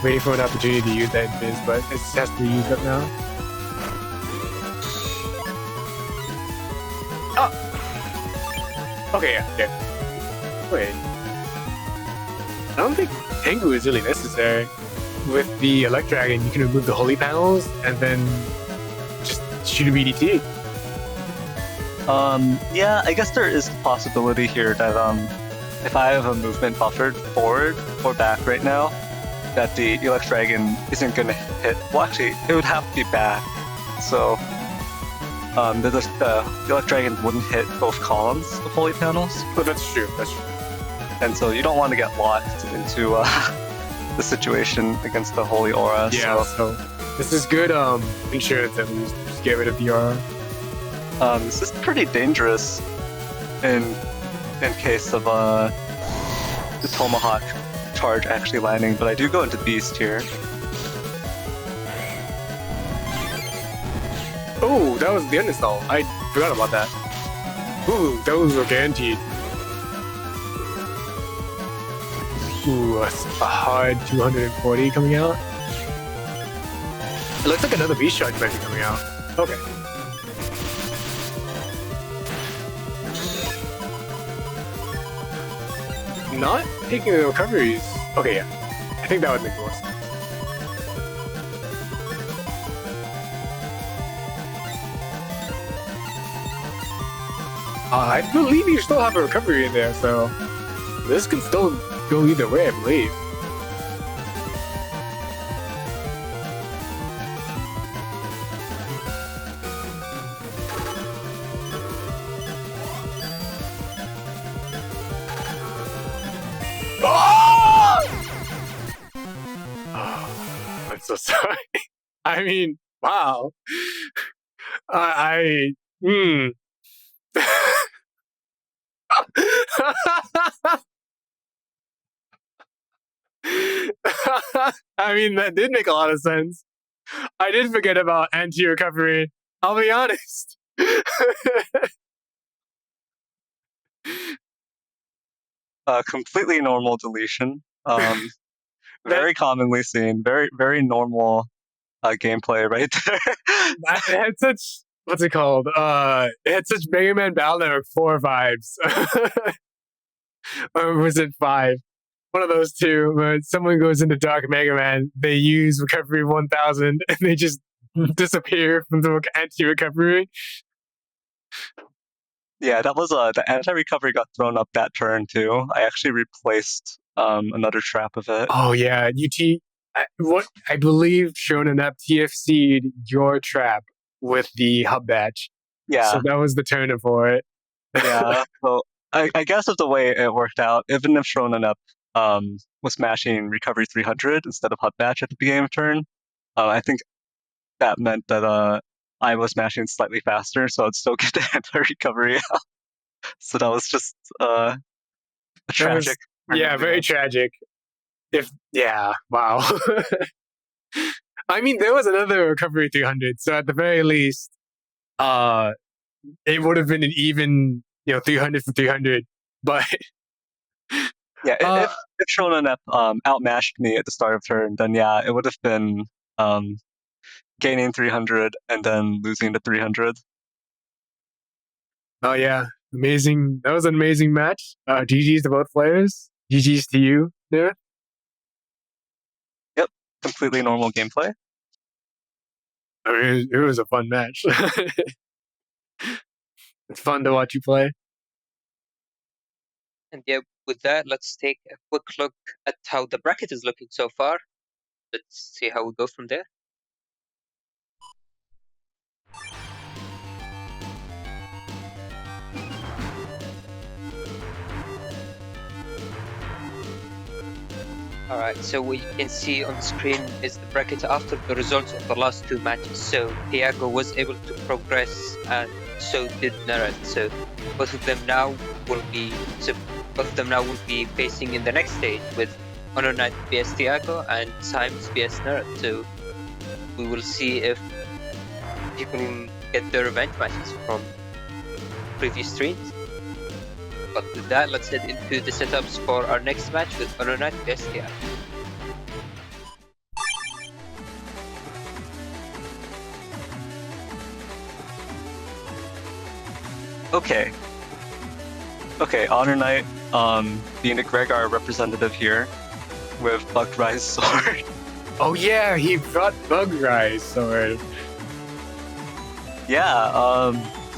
waiting for an opportunity to use that biz, but it just has to be used up now. Oh! Okay, yeah. Wait. I don't think Tengu is really necessary. With the Electragon, you can remove the holy panels and then just shoot a BDT. Yeah, I guess there is the possibility here that if I have a movement buffered forward or back right now, that the Electragon isn't going to hit. Well, actually, it would have to be back. So the Electragon wouldn't hit both columns of holy panels. But that's true. And so you don't want to get locked into the situation against the Holy Aura. Yeah, so this is good insurance at least. Just get rid of the aura. This is pretty dangerous in case of the Tomahawk charge actually landing, but I do go into Beast here. Oh, that was the uninstall. I forgot about that. Ooh, those were guaranteed. Ooh, a hard 240 coming out. It looks like another Beast Charge might be coming out. Okay. Not taking the recoveries. Okay, yeah. I think that would make more sense. I believe you still have a recovery in there, so this can still go either way, I believe. Oh, I'm so sorry. I mean, wow. I mean, that did make a lot of sense. I did forget about anti-recovery. I'll be honest. Completely normal deletion. Very commonly seen. Very, very normal gameplay right there. It had such, what's it called? It had such Mega Man Battle Network 4 vibes. Or was it 5? One of those two, where someone goes into Dark Mega Man, they use Recovery 1000, and they just disappear from the anti-recovery. Yeah, that was the anti-recovery got thrown up that turn too. I actually replaced another trap of it. Oh yeah, I believe ShironaNep TFC'd your trap with the hub batch. Yeah. So that was the turn for it. Yeah. So I guess of the way it worked out, even if ShironaNep was smashing recovery 300 instead of hub batch at the beginning of turn, I think that meant that I was smashing slightly faster, so I'd still get the anti-recovery out. So that was just tragic. Yeah, very tragic. Wow. I mean, there was another recovery 300, so at the very least, it would have been an even, 300 for 300. But yeah, if ShironaNep outmatched me at the start of turn, then yeah, it would have been gaining 300 and then losing to 300. Oh yeah, amazing! That was an amazing match. GG's to both players. GG's to you, Neryth. Yep, completely normal gameplay. I mean, it was a fun match. It's fun to watch you play. And yeah, with that, let's take a quick look at how the bracket is looking so far. Let's see how we go from there. Alright, so what you can see on the screen is the bracket after the results of the last two matches. So Thiago was able to progress, and so did Neryth. So both of them now will be facing in the next stage with HonorNite vs Thiago and Symes vs Neryth. So we will see if people get their revenge matches from previous streams. But with that, let's head into the setups for our next match with HonorNite vs Thiago. Okay, HonorNite, being a Gregar representative here with Bugrise Sword. Oh yeah, he brought Bugrise Sword. Yeah,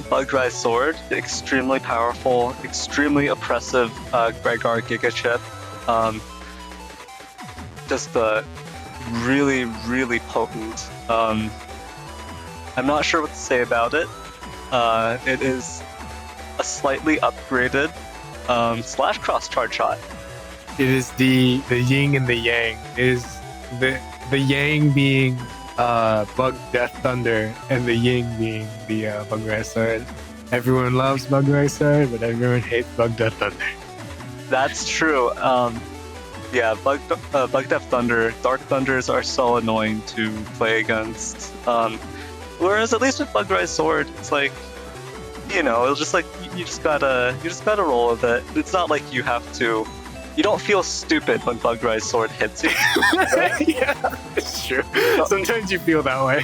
Bugrise Sword, extremely powerful, extremely oppressive Gregar Giga Chip. Just really, really potent. I'm not sure what to say about it. It is a slightly upgraded /cross charge shot. It is the yin and the yang. It is the yang being Bug Death Thunder and the yin being the Bugrise Sword. Everyone loves Bugrise Sword, but everyone hates Bug Death Thunder. That's true. Yeah, Bug Death Thunder, Dark Thunders are so annoying to play against. Whereas at least with Bugrise Sword, it's like, you know, it's just like you just gotta roll with it. It's not like you don't feel stupid when Bugrise Sword hits you. Right? Yeah, it's true. Sometimes you feel that way.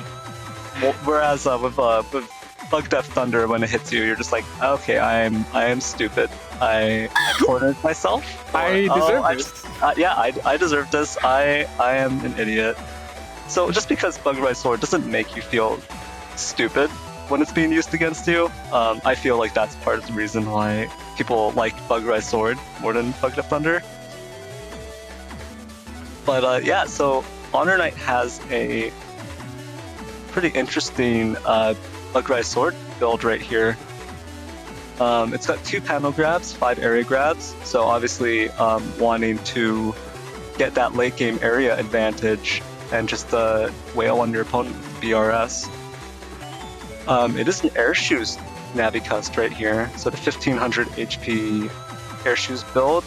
Whereas with Bug Death Thunder, when it hits you, you're just like, okay, I am stupid. I cornered myself. I deserve this. I deserve this. I am an idiot. So just because Bugrise Sword doesn't make you feel stupid when it's being used against you, I feel like that's part of the reason why people like Bugrise Sword more than Bug Death Thunder. But yeah, so HonorNite has a pretty interesting Bugrise Sword build right here. It's got 2 panel grabs, 5 area grabs, so obviously wanting to get that late game area advantage and just wail on your opponent with BRS. It is an Air Shoes Navicust right here, so the 1500 HP Air Shoes build.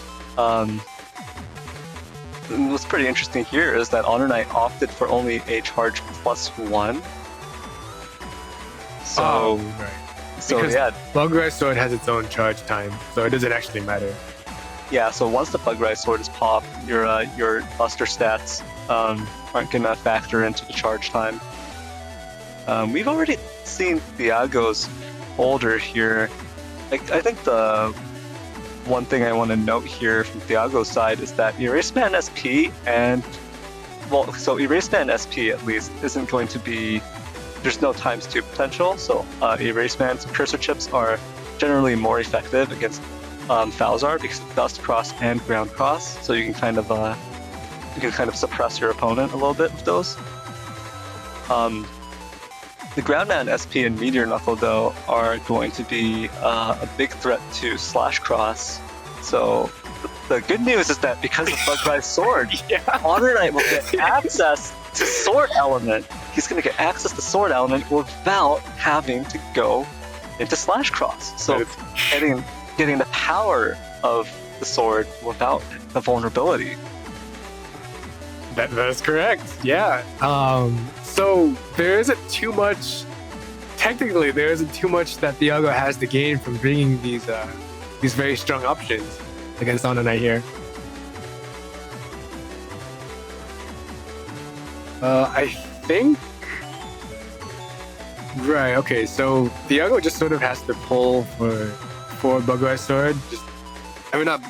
What's pretty interesting here is that HonorNite opted for only a charge +1. So, right. So because yeah, Bugrise Sword has its own charge time, so it doesn't actually matter. yeah. So once the Bugrise Sword is popped, your Buster stats aren't gonna factor into the charge time. We've already seen Thiago's folder here. I think the one thing I want to note here from Thiago's side is that Eraseman SP Eraseman SP at least isn't going to be. There's no ×2 potential, so Eraseman's cursor chips are generally more effective against Falzar because of Dust Cross and Ground Cross. So you can kind of suppress your opponent a little bit with those. The Groundman SP and Meteor Knuckle, though, are going to be a big threat to /cross. So the good news is that because of Bugrise Sword, HonorNite will get access to Sword Element. He's going to get access to Sword Element without having to go into /cross. So getting the power of the sword without the vulnerability. That is correct. Yeah. So there isn't too much. Technically, there isn't too much that Thiago has to gain from bringing these very strong options against HonorNite here. I think. Right. Okay. So Thiago just sort of has to pull for Bugrise Sword. Not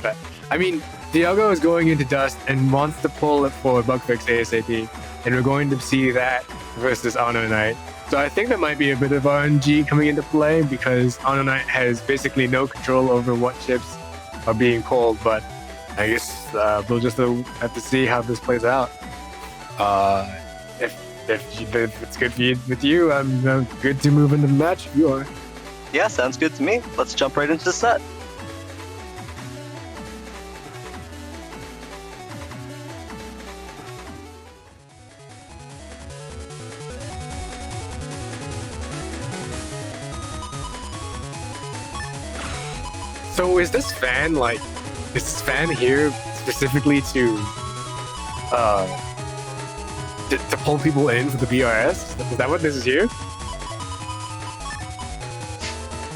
that. I mean, Thiago is going into Dust and wants to pull it for bug fix ASAP, and we're going to see that versus HonorNite. So I think there might be a bit of RNG coming into play because HonorNite has basically no control over what chips are being pulled, but I guess we'll just have to see how this plays out. If it's good with you, I'm good to move into the match if you are. Yeah, sounds good to me. Let's jump right into the set. So is this fan here specifically to pull people in for the BRS? Is that what this is here?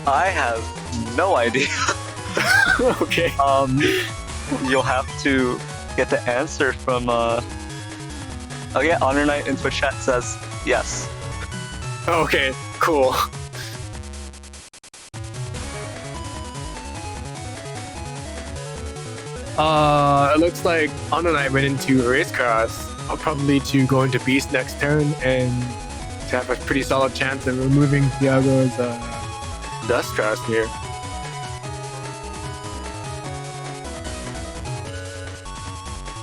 I have no idea. Okay. You'll have to get the answer from oh yeah, HonorNite in Twitch chat says yes. Okay, cool. It looks like HonorNite went into SoulXCross, probably to go into Beast next turn and to have a pretty solid chance of removing Thiago's Dust Cross here.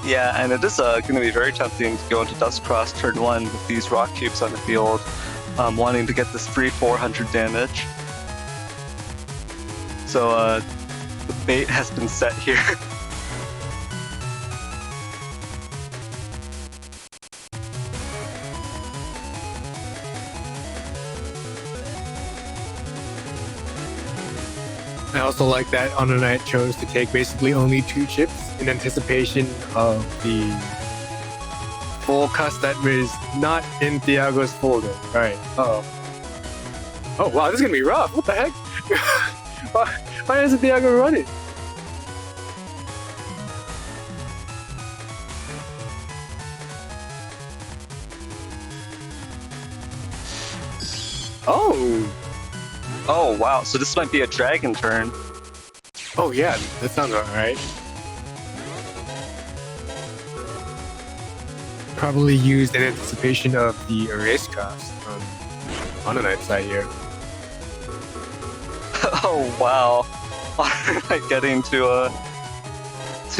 Yeah, and it is going to be very tempting to go into Dust Cross turn 1 with these rock cubes on the field, wanting to get this free 400 damage. So the bait has been set here. I also like that HonorNite chose to take basically only 2 chips in anticipation of the full cuss that was not in Thiago's folder. Alright, oh wow, this is gonna be rough. What the heck? Why doesn't Thiago run it? Oh wow, so this might be a dragon turn. Oh yeah, that sounds alright. Probably used in anticipation of the SoulXCross on the HonorNite side here. Oh wow, like getting to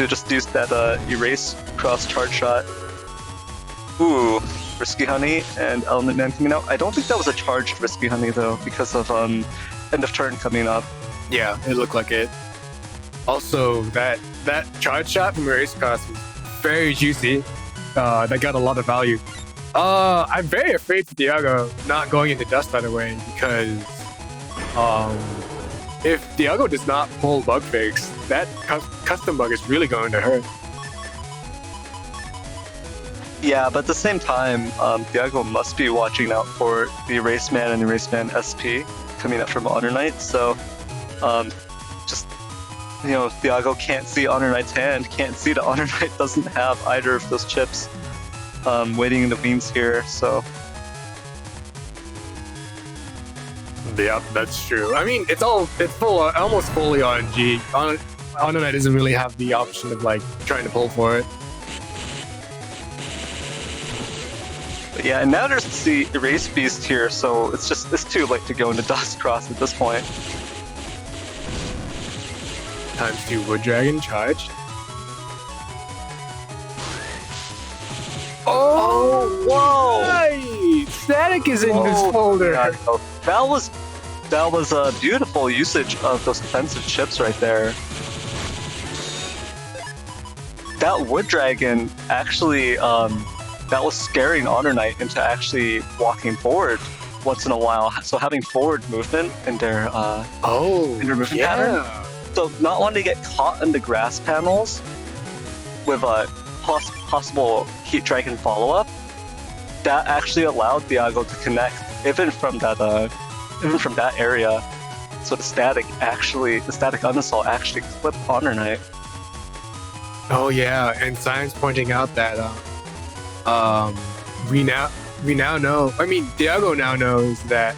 just use that erase cross charge shot. Ooh, Risky Honey and Element Man coming out. I don't think that was a charged Risky Honey though, because of end of turn coming up. Yeah, it looked like it. Also, that charge shot from SoulXCross was very juicy. That got a lot of value. I'm very afraid for Thiago not going into Dust right away, because if Thiago does not pull Bug Fix, that custom bug is really going to hurt. Yeah, but at the same time, Thiago must be watching out for the Erase Man and Erase Man SP coming up from HonorNite, so just, you know, Thiago can't see HonorNite's hand, can't see that HonorNite doesn't have either of those chips waiting in the wings here, so... Yeah, that's true. I mean, it's almost fully RNG. HonorNite doesn't really have the option of like trying to pull for it. But yeah, and now there's the Erase Beast here, so it's too late to go into Dust Cross at this point. ×2 Wood Dragon charged. Oh, whoa! Right. Static is in this folder. God, no. That was a beautiful usage of those defensive chips right there. That Wood Dragon actually, that was scaring HonorNite into actually walking forward once in a while. So having forward movement in their movement pattern. So not wanting to get caught in the grass panels with a possible Heat Dragon follow-up, that actually allowed Thiago to connect even from that area. So the static unassault actually clipped HonorNite. Oh yeah, and Symes pointing out that we now know. I mean, Thiago now knows that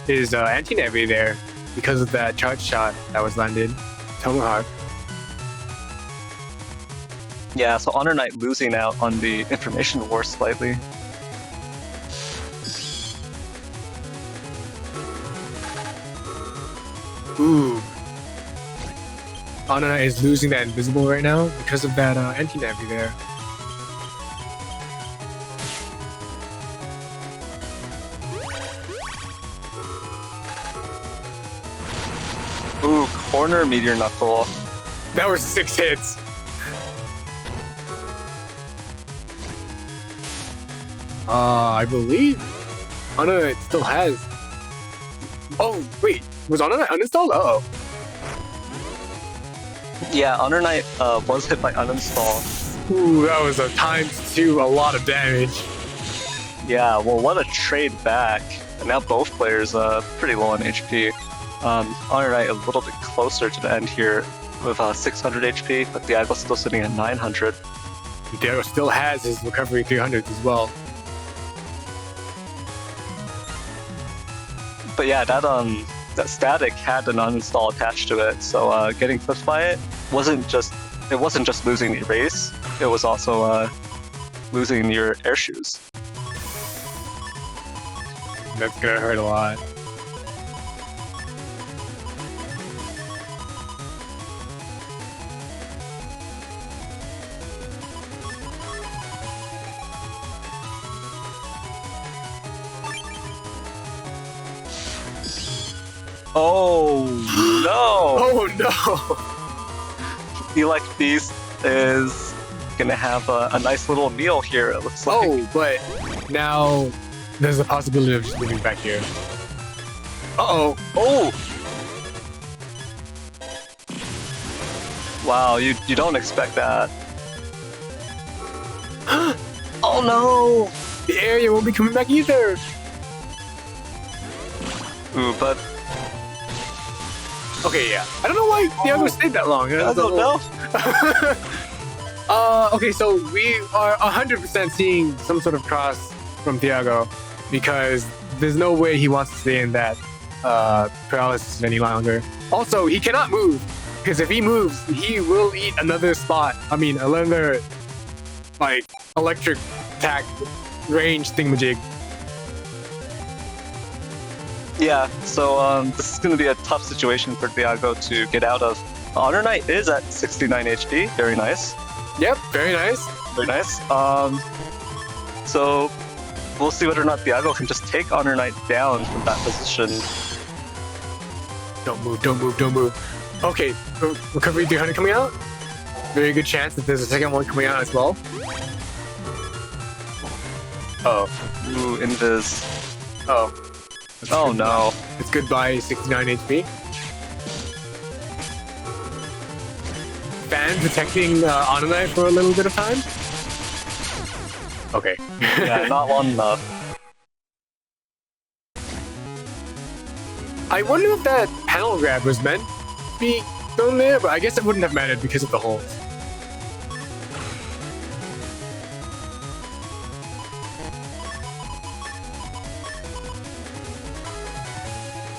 is anti-navy there because of that charge shot that was landed. Tomahawk. Yeah, so HonorNite losing out on the information war slightly. Ooh. HonorNite is losing that invisible right now because of that anti-navi there. Ooh, corner meteor knuckle. That was 6 hits. I believe HonorNite still has. Oh wait, was HonorNite uninstalled? Uh-oh. Yeah, HonorNite was hit by uninstall. Ooh, that was a ×2, a lot of damage. Yeah, well, what a trade back. And now both players pretty low on HP. HonorNite a little bit closer to the end here with 600 HP, but Thiago's still sitting at 900. Thiago still has his recovery 300s as well. But yeah, that static had an uninstall attached to it, so getting clipped by it wasn't just losing the race, it was also losing your air shoes. That's gonna hurt a lot. Oh no! Oh no! Elect Beast is gonna have a nice little meal here, it looks like. Oh, but now there's a possibility of just moving back here. Uh-oh. Oh! Wow, you don't expect that. Oh no! The area won't be coming back either! Ooh, but Okay, yeah. I don't know why Thiago stayed that long. I don't know. Okay, so we are 100% seeing some sort of cross from Thiago because there's no way he wants to stay in that paralysis any longer. Also, he cannot move because if he moves, he will eat another spot. I mean, another like electric attack range thingamajig. Yeah, so this is going to be a tough situation for Thiago to get out of. HonorNite is at 69 HP, very nice. Yep, very nice. Very nice. So we'll see whether or not Thiago can just take HonorNite down from that position. Don't move, don't move, don't move. Okay, recovery 300 coming out. Very good chance that there's a second one coming out as well. Oh. Ooh, invis. Oh. Oh no. It's goodbye 69 HP. Fan protecting HonorNite for a little bit of time. Okay. Yeah, not long enough. I wonder if that panel grab was meant to be thrown there, but I guess it wouldn't have mattered because of the holes.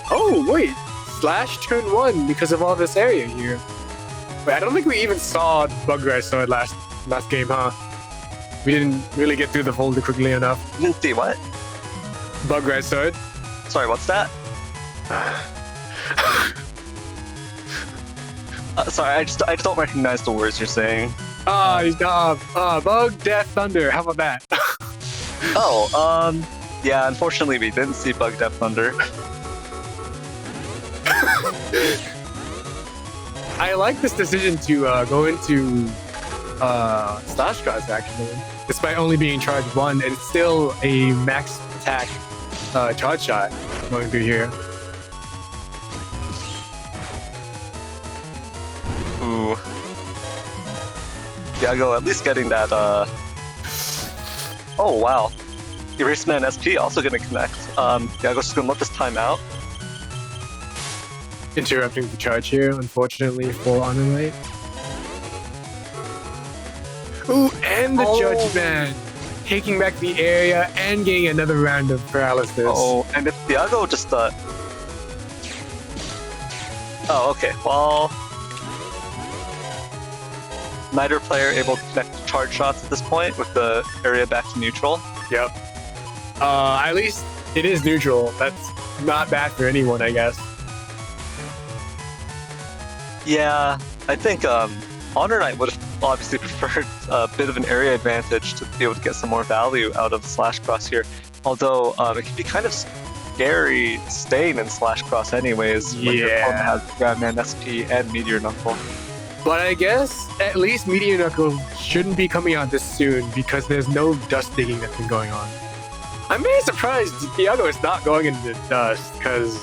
Oh, wait. Slash turn 1 because of all this area here. Wait, I don't think we even saw Bug Red Sword last game, huh? We didn't really get through the folder quickly enough. You didn't see what? Bug Red Sword. Sorry, what's that? Sorry, I just don't recognize the words you're saying. Bug, Death, Thunder. How about that? Oh, yeah, unfortunately we didn't see Bug Death Thunder. I like this decision to go into SoulXCross actually, despite only being charged 1, and it's still a max attack charge shot going through here. Ooh. Thiago at least getting that, Oh, wow. Eraseman SP also gonna connect. Thiago's just gonna let this time out. Interrupting the charge here, unfortunately, for HonorNite. Ooh, and the Judge Man taking back the area and getting another round of paralysis. Oh, and if Thiago just, Oh, okay, well... Neither player able to connect charge shots at this point with the area back to neutral. Yep. At least it is neutral. That's not bad for anyone, I guess. Yeah, I think HonorNite would have obviously preferred a bit of an area advantage to be able to get some more value out of SoulXCross here. Although it can be kind of scary staying in SoulXCross anyways when your opponent has Groundman SP and Meteor Knuckle. But I guess at least Meteor Knuckle shouldn't be coming out this soon because there's no dust digging that's been going on. I'm very surprised Thiago is not going into dust because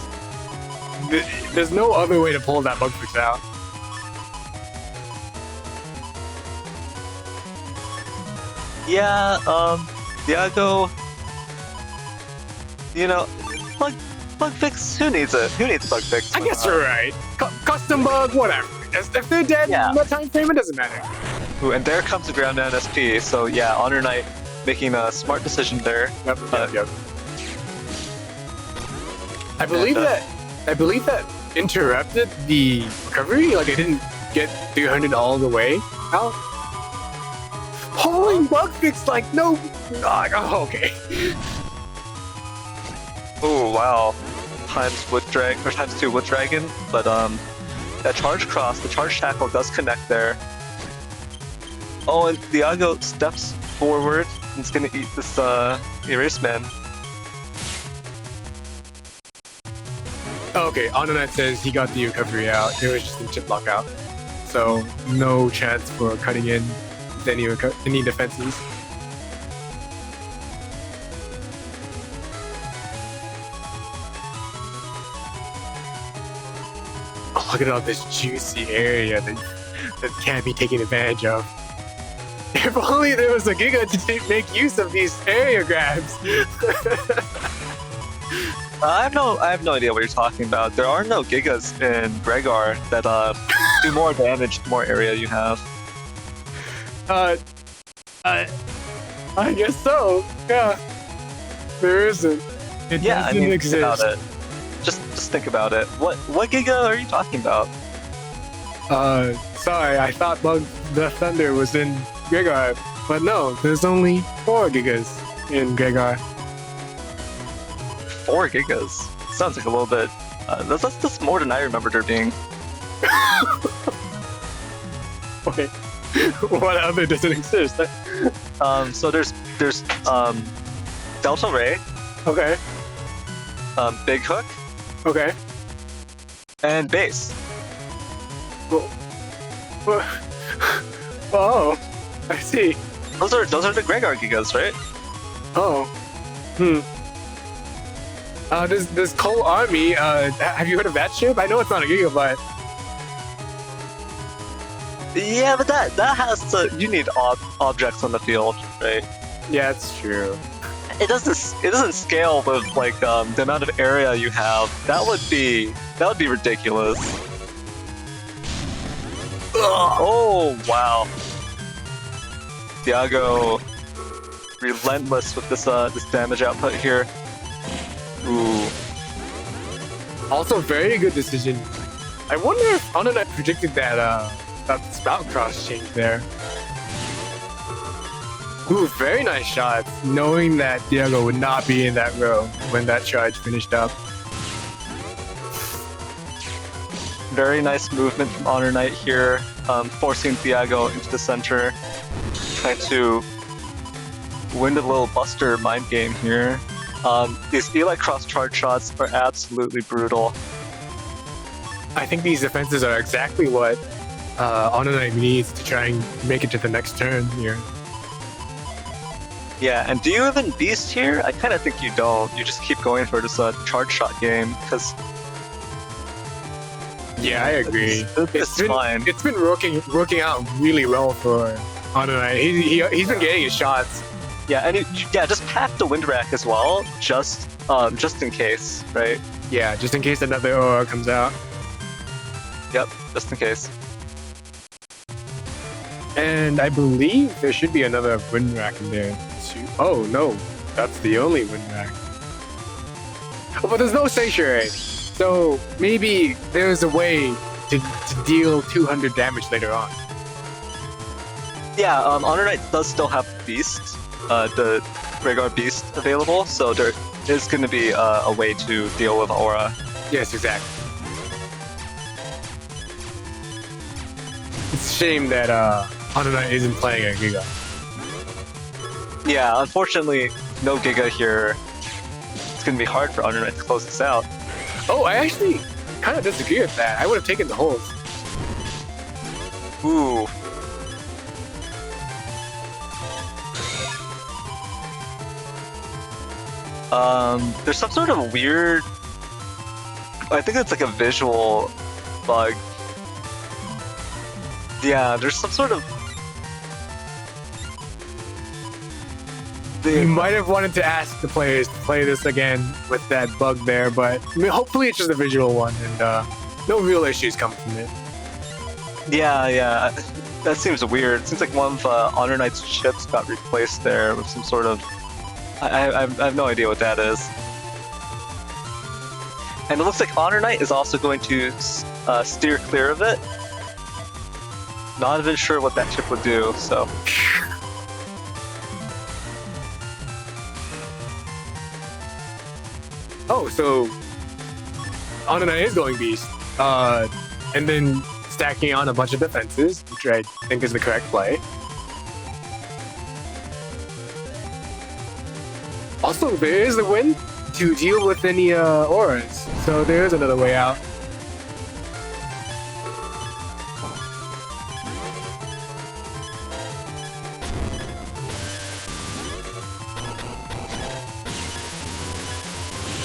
there's no other way to pull that bug fix out. Yeah, Thiago, you know, bug fix, who needs it? Who needs bug fix? I guess you're right. Custom bug, whatever. If they're dead in that time frame, it doesn't matter. Ooh, and there comes the Groundman SP, so yeah, HonorNite making a smart decision there. Yep. I believe that interrupted the recovery. Like I didn't get 300 all the way out. Holy bug fix! Like no. Oh, okay. Oh wow, times times 2 Wood Dragon, but that charge cross, the charge tackle does connect there. Oh, and Thiago steps forward and is gonna eat this Erase Man. Okay, HonorNite says he got the recovery out. It was just a chip lockout, so no chance for cutting in with any defenses. Oh, look at all this juicy area that can't be taken advantage of. If only there was a Giga to make use of these area grabs. I have no idea what you're talking about. There are no Gigas in Gregar that do more damage the more area you have. I guess so. Yeah, there isn't. It doesn't exist. Think about it. Just think about it. What Giga are you talking about? Sorry, I thought the Thunder was in Gregar, but no, there's only 4 Gigas in Gregar. 4 Gigas? Sounds like a little bit. That's more than I remember there being. Okay. What other doesn't exist? So there's Delta Ray. Okay. Big Hook. Okay. And Base. Oh, I see. Those are the Gregar Gigas, right? Oh. This Coal Army, have you heard of that ship? I know it's not a Giga, but... Yeah, but that has to... You need objects on the field, right? Yeah, it's true. It doesn't scale with like the amount of area you have. That would be ridiculous. Ugh. Oh wow. Thiago relentless with this damage output here. Ooh. Also, very good decision. I wonder if HonorNite predicted that spout cross change there. Ooh, very nice shots, knowing that Thiago would not be in that row when that charge finished up. Very nice movement from HonorNite here, forcing Thiago into the center, trying to win the little buster mind game here. These Eli cross charge shots are absolutely brutal. I think these defenses are exactly what HonorNite needs to try and make it to the next turn here. Yeah, and do you even beast here? I kind of think you don't. You just keep going for this charge shot game, because... Yeah, I agree. It's fine. It's been working out really well for HonorNite. He's been getting his shots. Yeah, and just pack the wind rack as well, just in case, right? Yeah, just in case another OR comes out. Yep, just in case. And I believe there should be another wind rack in there too. Oh no, that's the only wind rack. Oh, but there's no sanctuary, so maybe there's a way to deal 200 damage later on. Yeah, HonorNite does still have Beast, the Gregar Beast available, so there is going to be a way to deal with Aura. Yes, exactly. It's a shame that HonorNite isn't playing a Giga. Yeah, unfortunately, no Giga here. It's gonna be hard for HonorNite to close this out. Oh, I actually kind of disagree with that. I would have taken the holes. Ooh. There's some sort of weird... I think it's like a visual bug. Yeah, there's some sort of... You might have wanted to ask the players to play this again with that bug there, but I mean, hopefully it's just a visual one and no real issues come from it. Yeah, that seems weird. It seems like one of HonorNite's chips got replaced there with some sort of... I have no idea what that is. And it looks like HonorNite is also going to steer clear of it. Not even sure what that chip would do, so... Oh, so HonorNite is going beast, and then stacking on a bunch of defenses, which I think is the correct play. Also, there is the win to deal with any auras, so there is another way out.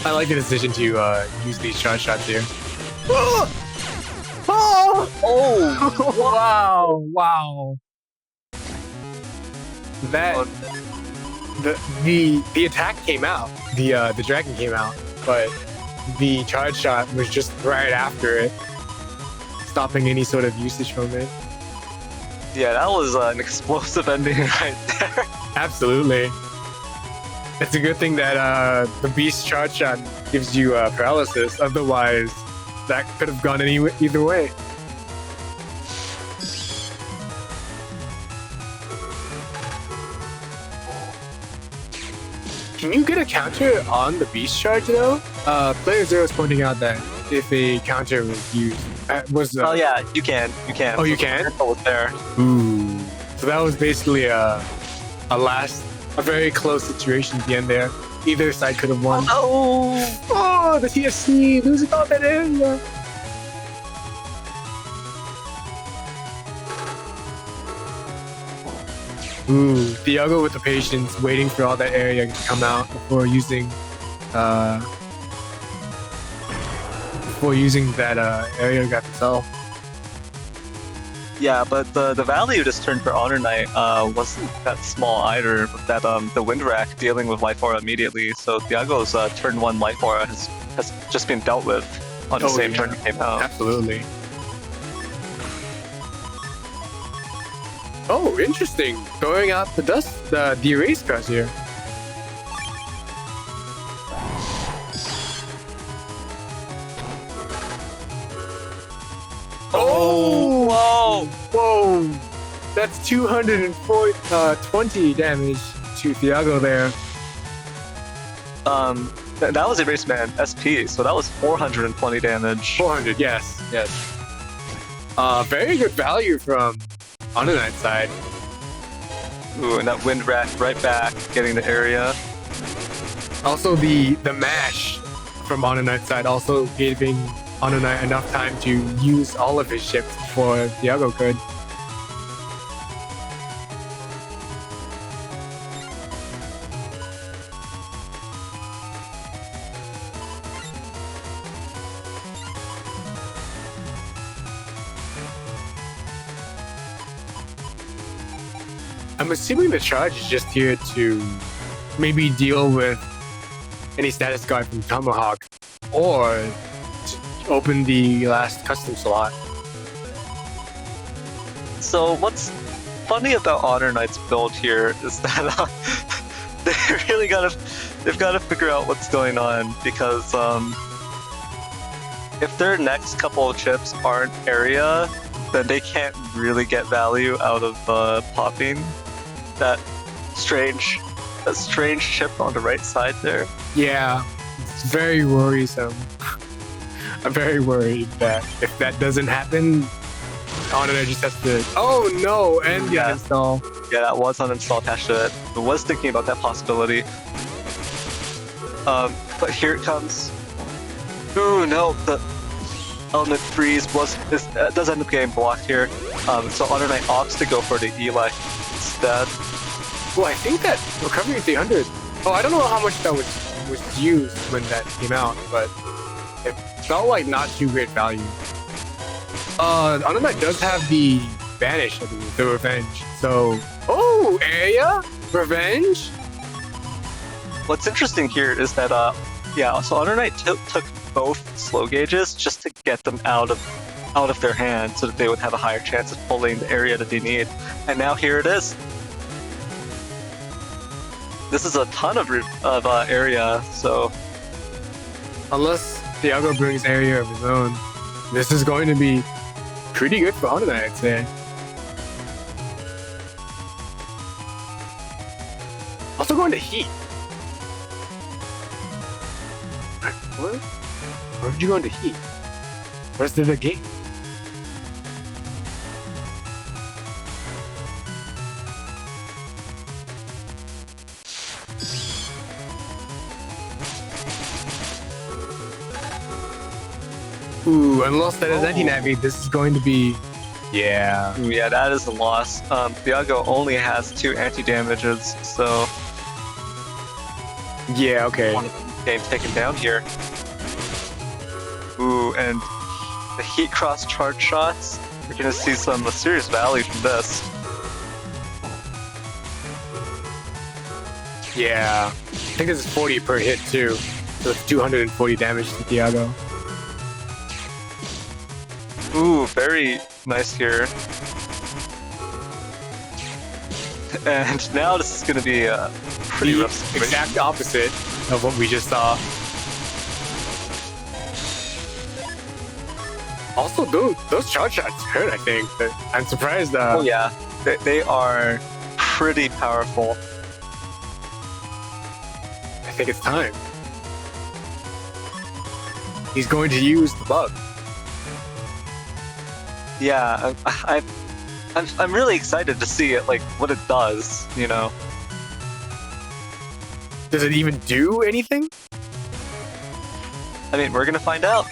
I like the decision to use these charge shots here. Oh! Oh! Wow! That the attack came out, the dragon came out, but the charge shot was just right after it, stopping any sort of usage from it. Yeah, that was an explosive ending right there. Absolutely. It's a good thing that the beast charge shot gives you paralysis. Otherwise, that could have gone either way. Can you get a counter on the beast charge though? playerzero is pointing out that if a counter was used, oh yeah, you can. Oh, you can? It was there. Ooh. So that was basically a very close situation at the end there. Either side could have won. Oh, the TFC losing all that area. Ooh, Thiago with the patience, waiting for all that area to come out before using that area to grab himself. Yeah, but the value this turn for HonorNite wasn't that small either, with that the Wind Rack dealing with Life Aura immediately, so Thiago's turn 1 Life Aura has just been dealt with on the same turn it came out. Absolutely. Oh, interesting. Throwing out the dust, the erase cards here. Oh! Whoa! That's 220 damage to Thiago there. That was Erase Man SP, so that was 420 damage. 400, yes. Very good value from HonorNite's side. Ooh, and that Wind Rack right back, getting the area. Also, the mash from HonorNite's side also giving HonorNite enough time to use all of his ships before Thiago could. I'm assuming the charge is just here to maybe deal with any status guard from Tomahawk, or to open the last custom slot. So what's funny about HonorNite's build here is that they've got to figure out what's going on, because if their next couple of chips aren't area, then they can't really get value out of popping that strange chip on the right side there. Yeah, it's very worrisome. I'm very worried that if that doesn't happen, HonorNite just has to. Oh no! And the Yeah. uninstall. Yeah, that was uninstall attached to it. I was thinking about that possibility. But here it comes. Ooh, no, the element freeze does end up getting blocked here. So HonorNite opts to go for the Eli instead. Well, I think that recovery 300. Oh, I don't know how much that was used when that came out, but it felt like not too great value. HonorNite does have the banish, I believe, the revenge. So, area revenge. What's interesting here is that so HonorNite took both slow gauges just to get them out of their hand so that they would have a higher chance of pulling the area that they need. And now here it is. This is a ton of area, so Unless Thiago brings area of his own, this is going to be pretty good for HonorNite, I'd say. Also going to heat. What? Where did you go into heat? Where's the game? Ooh, unless that is anti-navi, this is going to be... Yeah. Ooh, yeah, that is a loss. Thiago only has 2 anti-damages, so Yeah, okay. one of them getting taken down here. Ooh, and the heat cross charge shots, we're gonna see some serious value from this. Yeah. I think this is 40 per hit too. So it's 240 damage to Thiago. Ooh, very nice here. And now this is gonna be a pretty The rough situation. exact opposite of what we just saw. Also, those charge shots hurt, I think. But I'm surprised. Oh yeah, they are pretty powerful. I think it's time. He's going to use the bug. Yeah, I'm really excited to see it, like what it does. You know. Does it even do anything? I mean, we're gonna find out.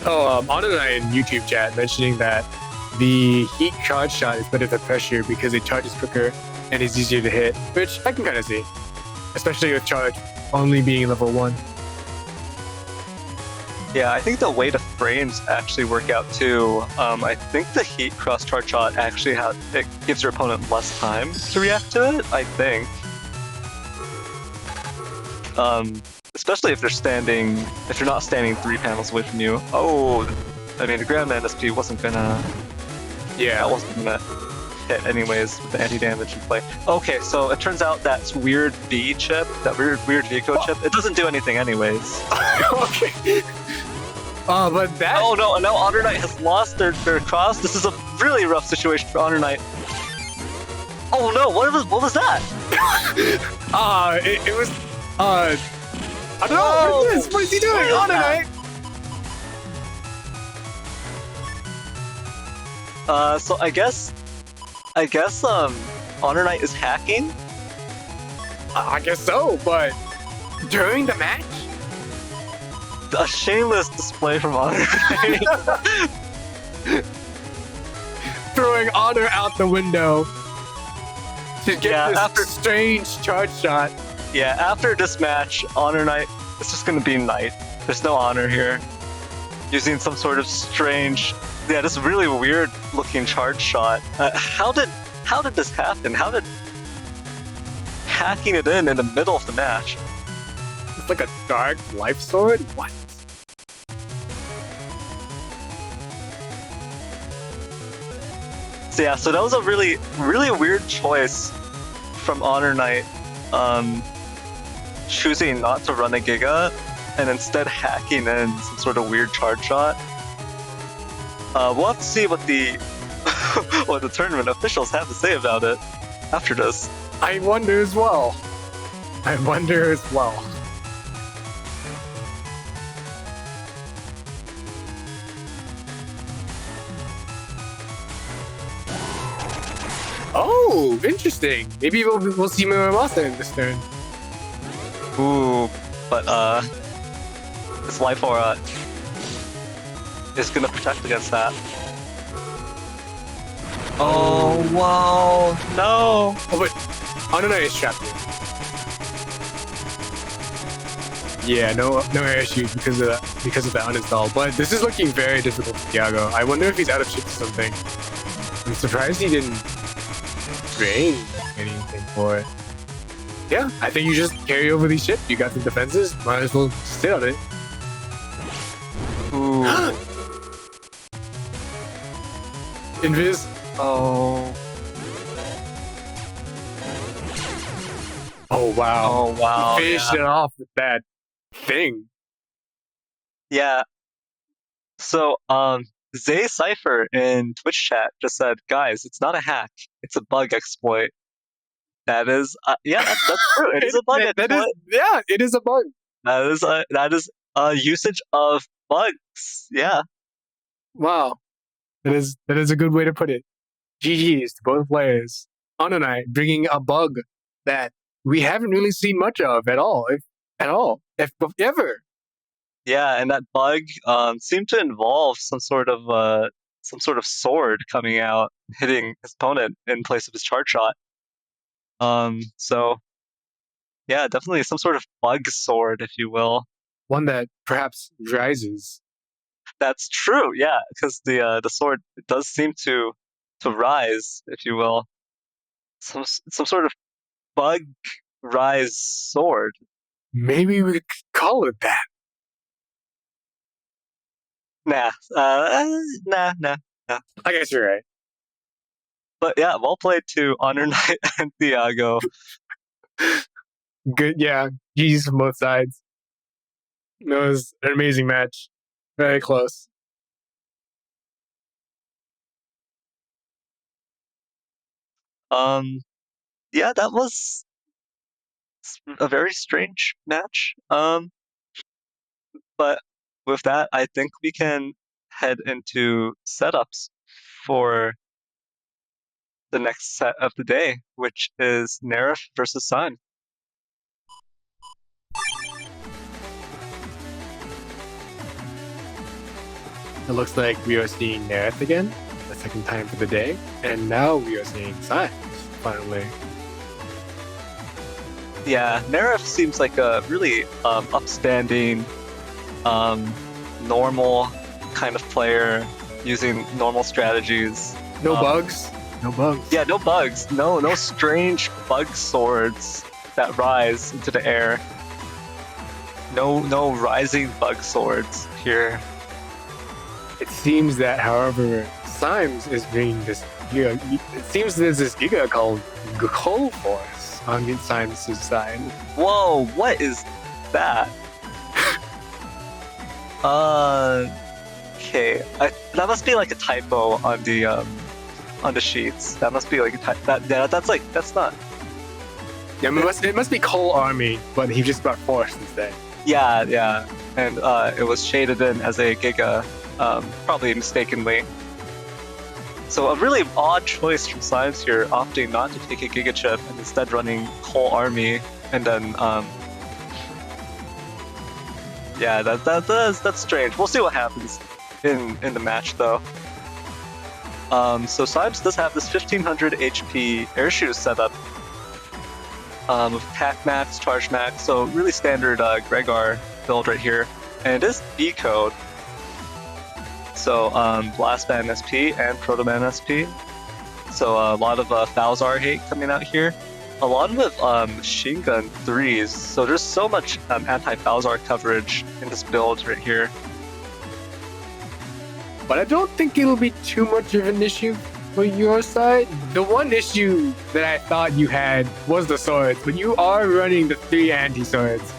Oh, HonorNite in YouTube chat mentioning that the heat charge shot is better than pressure because it charges quicker and is easier to hit, which I can kind of see, especially with charge only being level 1. Yeah, I think the way the frames actually work out too. I think the heat cross charge shot actually it gives your opponent less time to react to it. I think. Especially if you're not standing 3 panels away from you. Oh, I mean the ground SP wasn't gonna. Yeah, that wasn't gonna hit anyways with the anti-damage in play. Okay, so it turns out that weird V chip, that weird Vico chip, it doesn't do anything anyways. Okay. But that. Oh no, and now HonorNite has lost their cross. This is a really rough situation for HonorNite. Oh no, what was that? It was. I don't know. What is this? What is he doing? HonorNite. So I guess HonorNite is hacking. I guess so, but during the match. A shameless display from HonorNite. Throwing honor out the window to get this strange charge shot. Yeah, after this match, HonorNite is just gonna be Knight. There's no honor here. Using some sort of strange, this really weird looking charge shot. How did this happen? How did hacking it in the middle of the match? It's like a dark life sword? What? So yeah, so that was a really, really weird choice from HonorNite, choosing not to run a Giga and instead hacking in some sort of weird charge shot. We'll have to see what the tournament officials have to say about it after this. I wonder as well. I wonder as well. Oh, interesting. Maybe we'll see Muramasa in this turn. Ooh, but this life aura is gonna protect against that. Oh wow, no! Oh, but HonorNite is trapped here. Yeah, no air issues because of that uninstall. But this is looking very difficult for Thiago. I wonder if he's out of ship or something. I'm surprised he didn't drain anything for it. Yeah, I think you just carry over these ships. You got the defenses, might as well sit on it. Ooh. Invis. Oh. Oh wow. Oh wow. He finished it off with that thing. Yeah. So Zay Cypher in Twitch chat just said, guys, it's not a hack, it's a bug exploit. That is yeah, that's true. It is a bug exploit. It is a bug. That is a usage of bugs. Yeah. Wow. That is a good way to put it. GG's to both players. HonorNite bringing a bug that we haven't really seen much of at all, if ever. Yeah, and that bug seemed to involve some sort of sword coming out, hitting his opponent in place of his charge shot. So yeah, definitely some sort of bug sword, if you will. One that perhaps rises. That's true, yeah, because the sword does seem to rise, if you will. Some sort of bug rise sword. Maybe we could call it that. Nah. I guess you're right. But yeah, well played to HonorNite and Thiago. Good, yeah. GG's from both sides. It was an amazing match. Very close. Yeah, that was a very strange match. But with that, I think we can head into setups for the next set of the day, which is Neryth versus Symes. It looks like we are seeing Neryth again, the second time for the day, and now we are seeing Symes, finally. Yeah, Neryth seems like a really upstanding, normal kind of player, using normal strategies. No bugs? No bugs. Yeah, no bugs. No strange bug swords that rise into the air. No rising bug swords here. It seems that, however, Symes is bringing this Giga. It seems there's this Giga called Coal Force on Symes' side. Whoa, what is that? Okay, that must be like a typo on the sheets. That must be like a that's not. Yeah, it must be Coal Army, but he just brought Force instead. Yeah, and it was shaded in as a Giga, probably mistakenly. So a really odd choice from Symes here, opting not to take a Giga chip and instead running Coal Army, and then yeah, that's strange. We'll see what happens in the match though. So Symes does have this 1500 HP air shoes setup with attack max, charge max, so really standard Gregar build right here, and it is B code. So Blast Band SP and Proto Man SP. So a lot of Falzar hate coming out here. A lot of machine gun 3s. So there's so much anti-Falzar coverage in this build right here. But I don't think it'll be too much of an issue for your side. The one issue that I thought you had was the swords, but you are running the 3 anti-swords.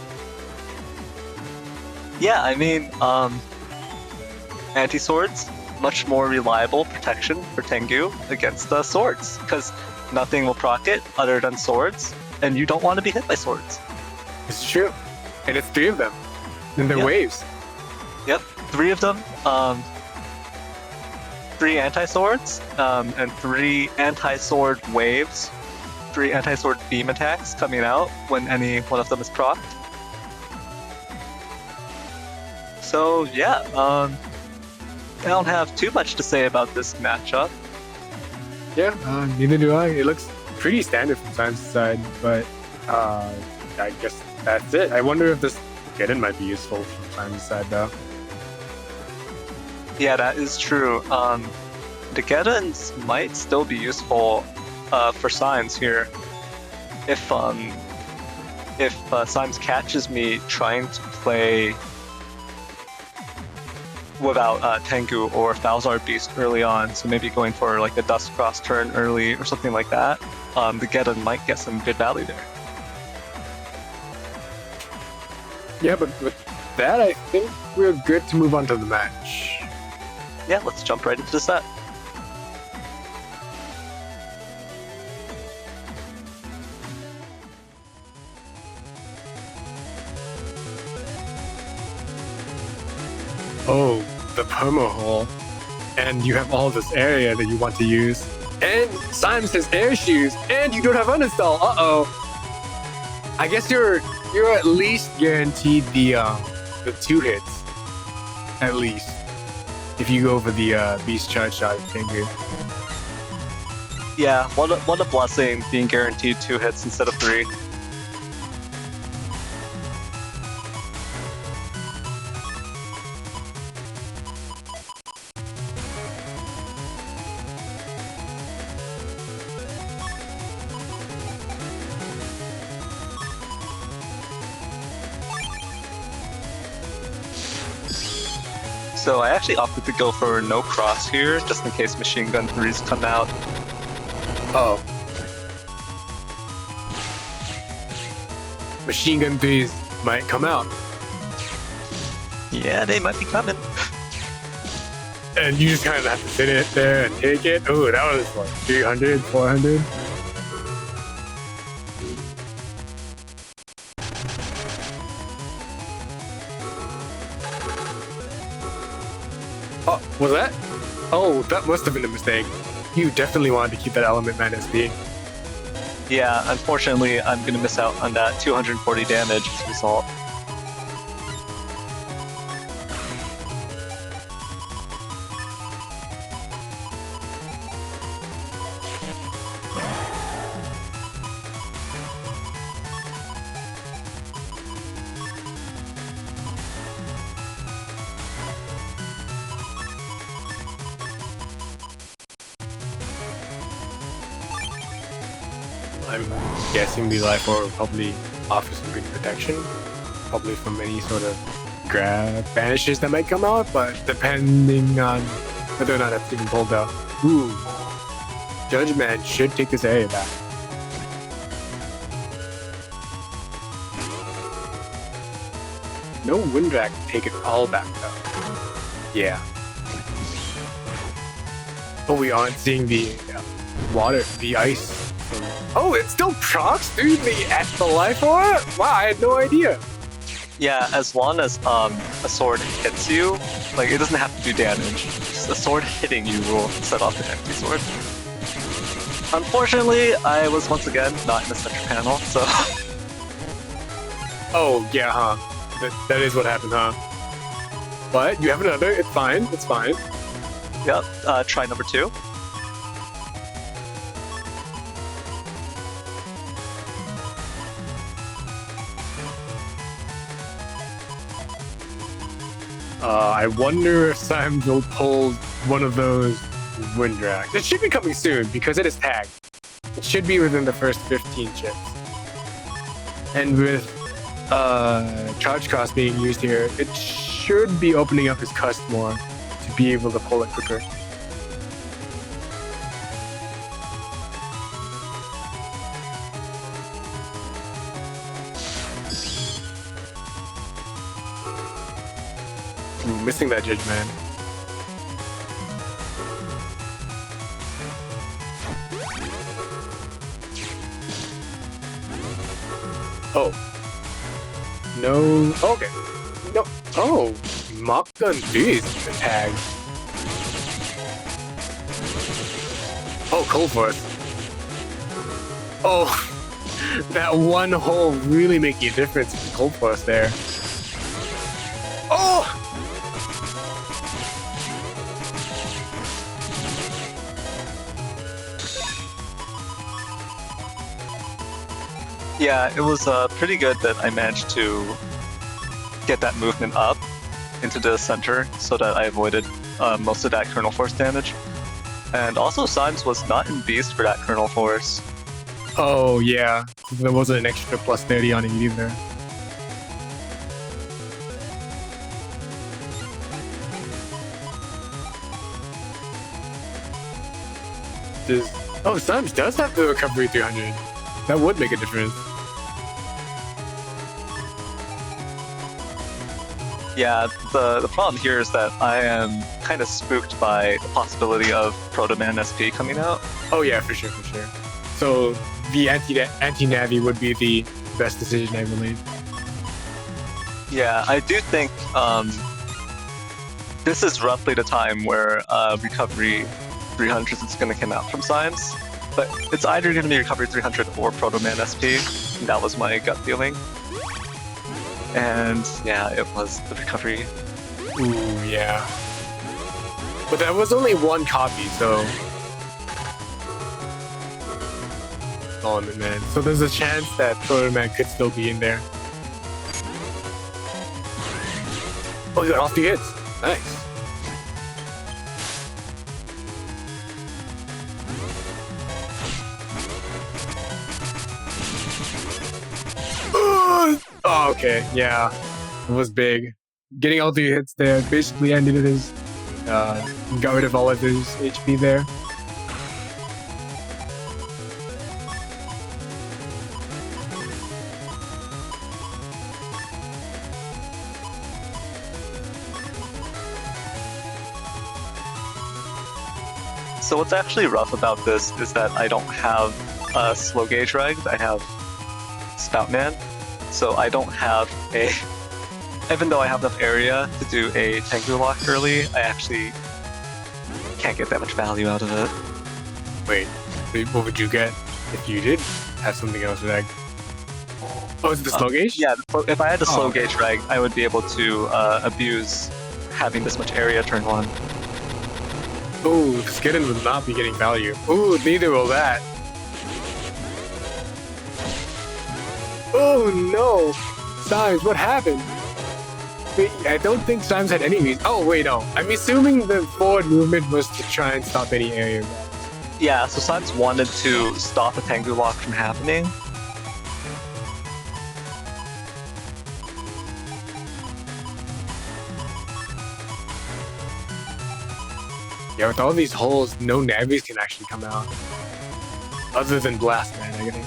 Yeah, I mean, anti-swords, much more reliable protection for Tengu against swords, because nothing will proc it other than swords, and you don't want to be hit by swords. It's true. And it's 3 of them. And they're Yep. waves. Yep, 3 of them. 3 anti-swords, and 3 anti-sword waves. 3 anti-sword beam attacks coming out when any one of them is procced. So yeah, I don't have too much to say about this matchup. Yeah, neither do I. It looks pretty standard from Symes' side, but I guess that's it. I wonder if this Geddon might be useful from Symes' side, though. Yeah, that is true. The Geddons might still be useful for Symes here. If Symes catches me trying to play without Tengu or Falzar Beast early on, so maybe going for like a Dust Cross turn early or something like that, the Geddon might get some good value there. Yeah, but with that, I think we're good to move on to the match. Yeah, let's jump right into the set. Oh, the perma hole. And you have all this area that you want to use. And Symes has air shoes, and you don't have uninstall. Uh-oh. I guess you're at least guaranteed the 2 hits. At least. If you go for the beast charge shot finger. Yeah, what a blessing being guaranteed 2 hits instead of 3. So I actually opted to go for no cross here, just in case machine gun 3s come out. Oh. Machine gun 3s might come out. Yeah, they might be coming. And you just kind of have to sit it there and take it. Oh, that was like 300, 400. Oh, was that? Oh, that must have been a mistake. You definitely wanted to keep that element man SP. Yeah, unfortunately, I'm gonna miss out on that 240 damage as a result. I'm guessing the Life Orb will probably offer some good protection, probably from any sort of grab banishes that might come out, but depending on whether or not that's even pulled out. Ooh, Judgment should take this area back. No Windrak to take it all back though. Yeah. But we aren't seeing the water, the ice. Oh, it still procs through the Life Orb? Wow, I had no idea. Yeah, as long as a sword hits you, like it doesn't have to do damage. Just a sword hitting you will set off the empty sword. Unfortunately, I was once again not in the center panel, so. Oh, yeah, huh. That is what happened, huh? But you have another, it's fine, it's fine. Yep, try number 2. I wonder if Symes will pull one of those Windraks. It should be coming soon because it is tagged. It should be within the first 15 chips. And with Charge Cross being used here, it should be opening up his cust more to be able to pull it quicker. Missing that Judgment. Oh. no. Okay. No. Oh, Mop Gun 3 is the tag. Oh, Cold Force. Oh, that one hole really making a difference with Cold Force there. Oh! Yeah, it was pretty good that I managed to get that movement up into the center so that I avoided most of that Kernel Force damage. And also Symes was not in Beast for that Kernel Force. Oh, yeah. There wasn't an extra plus 30 on it either. Oh, Symes does have the recovery 300. That would make a difference. Yeah, the problem here is that I am kind of spooked by the possibility of Proto Man SP coming out. Oh yeah, for sure. So the anti-Navi would be the best decision I believe. Yeah, I do think this is roughly the time where Recovery 300 is going to come out from Symes. But it's either going to be Recovery 300 or Proto Man SP. That was my gut feeling. And yeah, it was the Recovery. Ooh, yeah. But that was only one copy, so... Oh, man. So there's a chance that Proto Man could still be in there. Oh, he got off the hits. Nice. Oh, okay, yeah. It was big. Getting all the hits there basically ended his... got rid of all of his HP there. So what's actually rough about this is that I don't have a slow gauge reg, I have Spoutman. So I don't have a... Even though I have enough area to do a Tengu lock early, I actually can't get that much value out of it. Wait, what would you get if you did have something else reg? Oh, is it the slow gauge? Yeah, if I had the slow gauge reg, I would be able to abuse having this much area turn 1. Ooh, Skidden would not be getting value. Ooh, neither will that. Oh no! Symes, what happened? Wait, I don't think Symes had any reason. Oh, wait, no. I'm assuming the forward movement was to try and stop any area attacks. Yeah, so Symes wanted to stop a Tengu lock from happening. Yeah, with all these holes, no Navis can actually come out. Other than Blast Man, I think.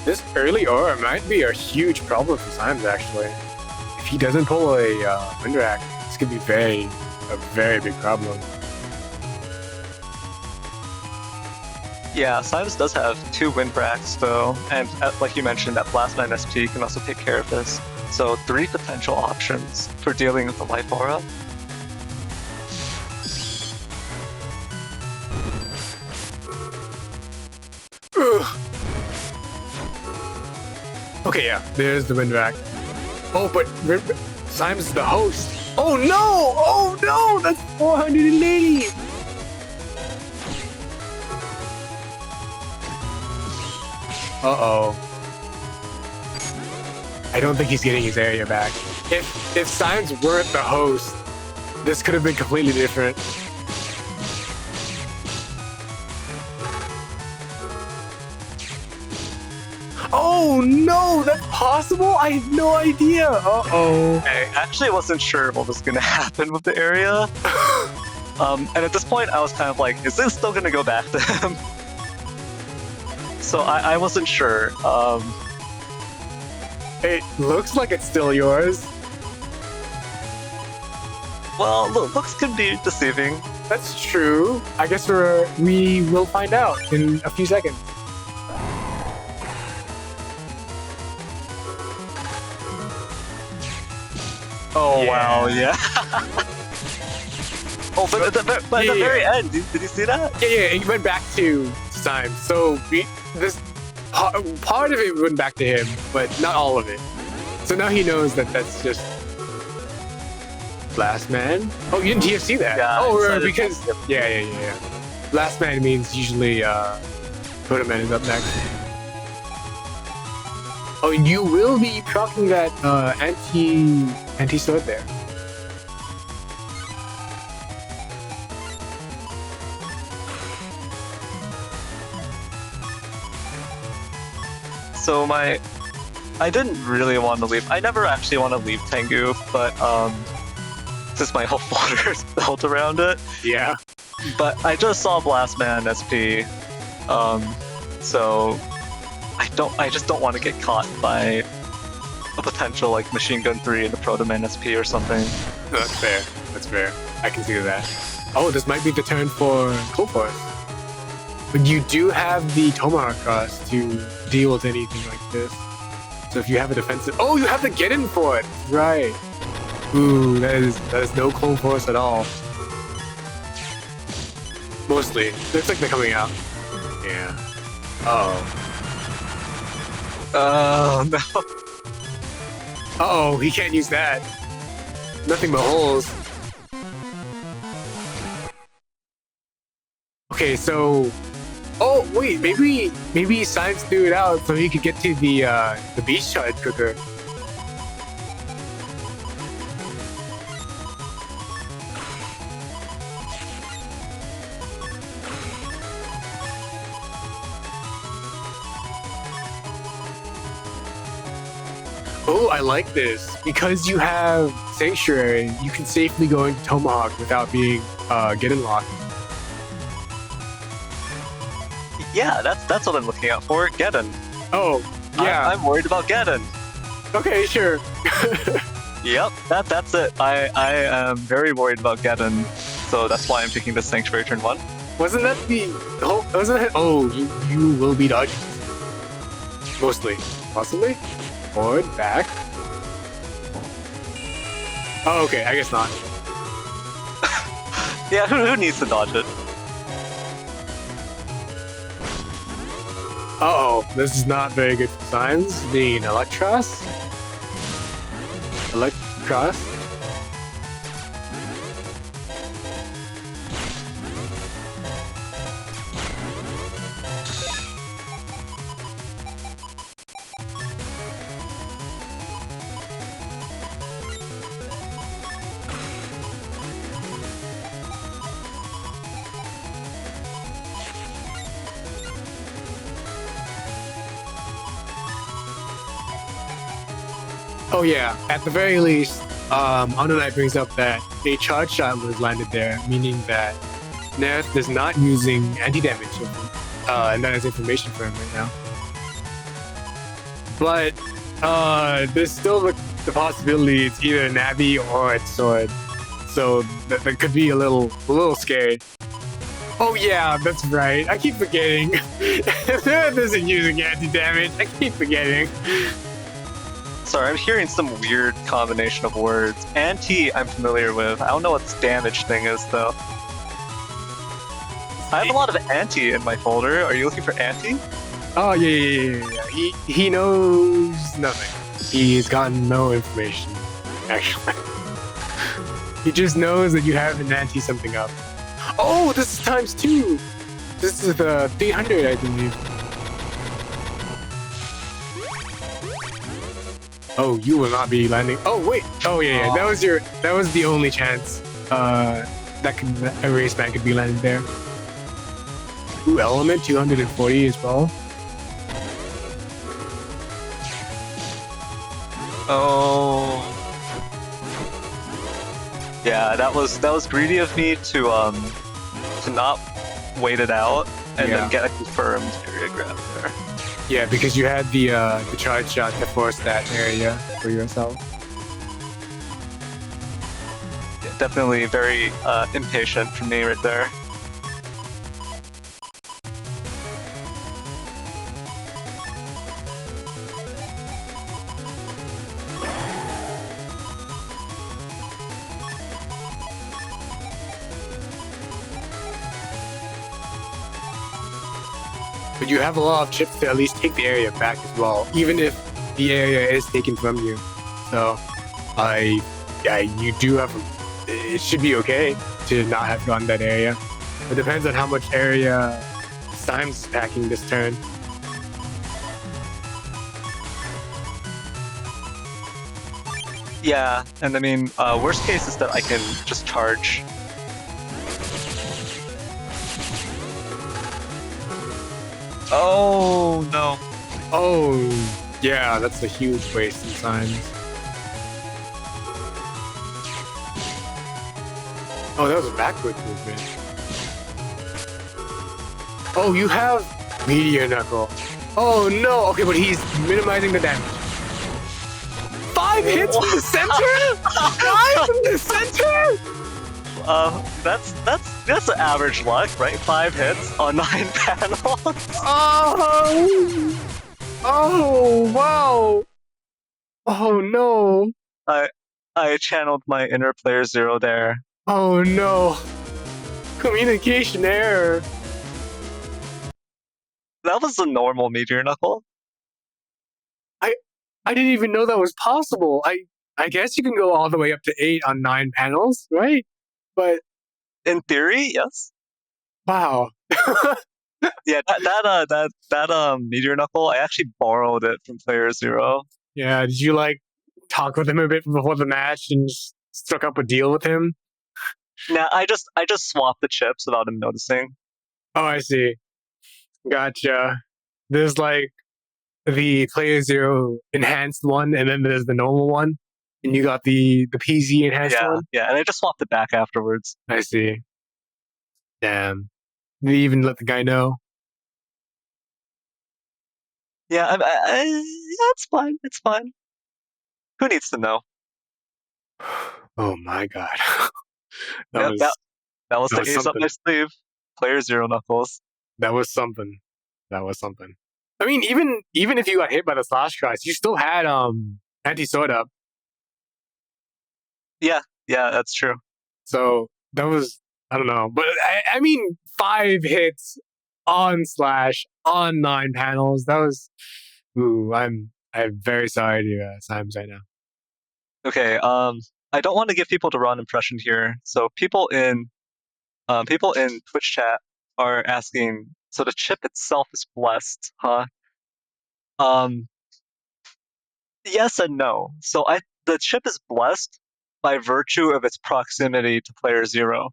This early aura might be a huge problem for Symes, actually. If he doesn't pull a wind rack, this could be a very big problem. Yeah, Symes does have 2 wind racks though, and like you mentioned, that Blastman SP can also take care of this. So 3 potential options for dealing with the life aura. Ugh. Okay, yeah, there's the wind rack. Oh, but Symes is the host. Oh no! Oh no! That's 480! Uh-oh. I don't think he's getting his area back. If Symes weren't the host, this could have been completely different. Oh no, that's possible? I had no idea. Uh-oh. I actually wasn't sure what was going to happen with the area. And at this point, I was kind of like, is this still going to go back to him? So I wasn't sure. It looks like it's still yours. Well, looks can be deceiving. That's true. I guess we will find out in a few seconds. Oh Yeah. wow, yeah. Oh, but at the very end, did you see that? Yeah, it went back to Symes. So this part of it went back to him, but not all of it. So now he knows that that's just last man. Oh, you didn't TFC that? Yeah, Oh, because yeah. Last man means usually Totem Man is up next. Oh, and you will be proccing that anti sword there. So I didn't really want to leave. I never actually want to leave Tengu, but since my whole folder is built around it. Yeah. But I just saw Blast Man SP, so I just don't want to get caught by a potential like Machine Gun 3 in the Proto Man SP or something. No, that's fair. That's fair. I can see that. Oh, this might be the turn for Cold Force. But you do have the Tomahawk Cross to deal with anything like this. So if you have a defensive... Oh, you have the get-in for it! Right. Ooh, that is no Cold Force at all. Mostly. Looks like they're coming out. Yeah. Uh-oh. Oh, no. Uh-oh, he can't use that. Nothing but holes. Okay, so... Oh, wait, maybe Symes threw it out so he could get to the beast charge quicker. Oh, I like this. Because you have Sanctuary, you can safely go into Tomahawk without being getting locked. Yeah, that's what I'm looking out for. Geddon. Oh, yeah. I'm worried about Geddon. Okay, sure. Yep, that's it. I am very worried about Geddon, so that's why I'm picking the Sanctuary turn 1. Wasn't that wasn't that? Oh, you will be dodging. Mostly. Possibly? Forward, back. Oh, okay, I guess not. Yeah, who needs to dodge it? Uh-oh, this is not very good for Symes. Being Electros? Electros? Oh yeah, at the very least, HonorNite brings up that a charge shot was landed there, meaning that Neryth is not using anti-damage, and that is information for him right now. But there's still the possibility it's either Navi or it's Sword, so that could be a little scary. Oh yeah, that's right. I keep forgetting. Neryth isn't using anti-damage. I keep forgetting. Sorry, I'm hearing some weird combination of words. Anti, I'm familiar with. I don't know what this damage thing is, though. I have a lot of anti in my folder. Are you looking for anti? Oh yeah. He knows nothing. He's gotten no information, actually. He just knows that you have an anti something up. Oh, this is ×2. This is the 300, I believe. Oh, you will not be landing. Oh wait. Oh yeah. That was the only chance. That erase man could be landed there. Ooh, element 240 as well. Oh. Yeah, that was greedy of me to not wait it out and then get a confirmed period grab there. Yeah, because you had the charge shot to force that area for yourself. definitely very impatient for me right there. But you have a lot of chips to at least take the area back as well, even if the area is taken from you. So, you do have. It should be okay to not have gotten that area. It depends on how much area Symes is packing this turn. Yeah, and I mean, worst case is that I can just charge. Oh no. Oh, yeah, that's a huge waste in Symes. Oh, that was a backward movement. Oh, you have Meteor Knuckle. Oh no, okay, but he's minimizing the damage. 5 hits from the center? 5 from the center? That's an average luck, right? 5 hits on 9 panels. Oh, wow. Oh no. I channeled my inner playerzero there. Oh no. Communication error. That was a normal Meteor Knuckle. I didn't even know that was possible. I guess you can go all the way up to 8 on 9 panels, right? But In theory, yes. wow. Yeah, that Meteor Knuckle, I actually borrowed it from playerzero. Yeah, did you like talk with him a bit before the match and just struck up a deal with him? Nah, I just swapped the chips without him noticing. Oh, I see. Gotcha. There's like the playerzero enhanced one, and then there's the normal one, and you got the PZ enhanced one. Yeah, and I just swapped it back afterwards. I see. Damn. Did you even let the guy know? Yeah, yeah, it's fine. It's fine. Who needs to know? Oh my god. That was the ace up my sleeve. playerzero Knuckles. That was something. That was something. I mean, even if you got hit by the SoulXCross, you still had anti-sword up. Yeah, that's true. So that was, I don't know, but I mean 5 hits on Slash on 9 panels. That was, ooh, I'm very sorry to Symes right now. Okay, I don't want to give people the wrong impression here. So people in Twitch chat are asking, so the chip itself is blessed, huh? Yes and no. So the chip is blessed by virtue of its proximity to playerzero.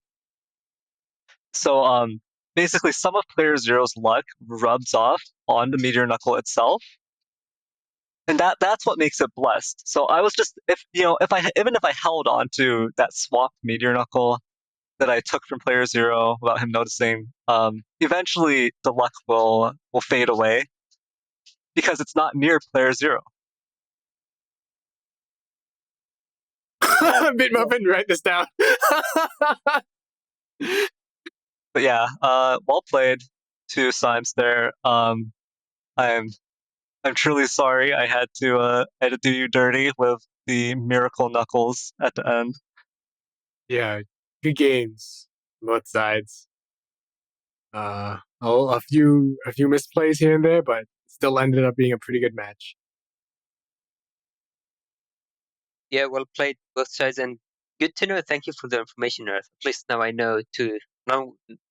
So basically some of playerzero's luck rubs off on the Meteor Knuckle itself. And that's what makes it blessed. So I was just even if I held on to that swapped Meteor Knuckle that I took from playerzero without him noticing, eventually the luck will fade away because it's not near playerzero. Bitmuffin, write this down. But yeah, well played to Symes there. I'm truly sorry I had to do you dirty with the miracle knuckles at the end. Yeah, good games, both sides. A few misplays here and there, but still ended up being a pretty good match. Yeah, well played both sides, and good to know. Thank you for the information, Neryth. At least now I know to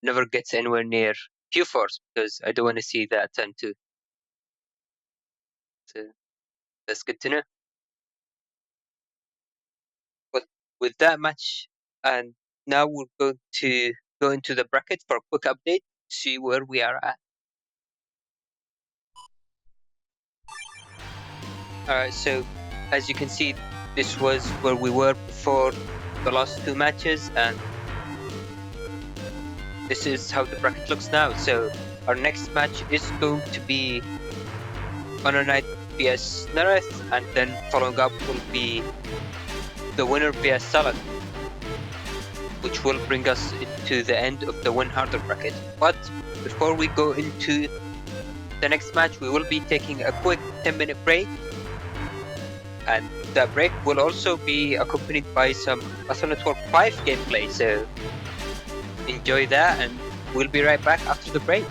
never get anywhere near Q-Force because I don't want to see that turn too. So that's good to know. But with that match, and now we're going to go into the bracket for a quick update, see where we are at. Alright, so as you can see, this was where we were before the last 2 matches, and this is how the bracket looks now. So our next match is going to be HonorNite vs Neryth, and then following up will be the winner vs Salad. which will bring us into the end of the Win Harder bracket. But before we go into the next match, we will be taking a quick 10-minute break, and the break will also be accompanied by some Battle Network 5 gameplay, so enjoy that, and we'll be right back after the break.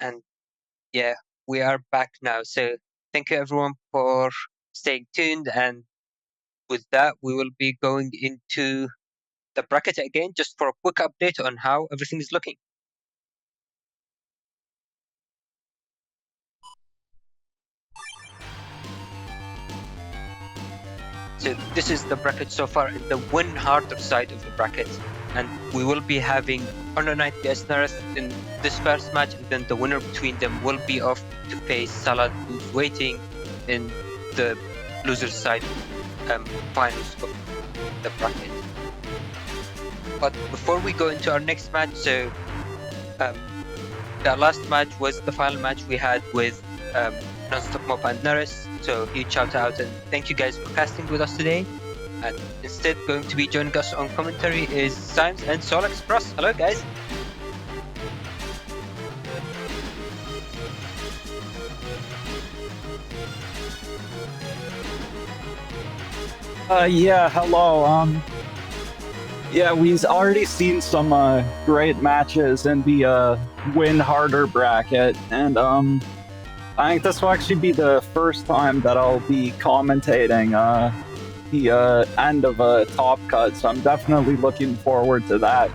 And yeah, we are back now. So thank you everyone for staying tuned. And with that, we will be going into the bracket again, just for a quick update on how everything is looking. So this is the bracket so far in the win harder side of the bracket. And we will be having HonorNite vs Neryth in this first match, and then the winner between them will be off to face Salad, who's waiting in the loser side finals of the bracket. But before we go into our next match, so the last match was the final match we had with Nonstopmop and Neryth. So huge shout out and thank you guys for casting with us today. And instead going to be joining us on commentary is Symes and SoulXCross. Hello guys. Yeah, hello. Yeah, we've already seen some great matches in the win harder bracket, and I think this will actually be the first time that I'll be commentating the end of a top cut, so I'm definitely looking forward to that.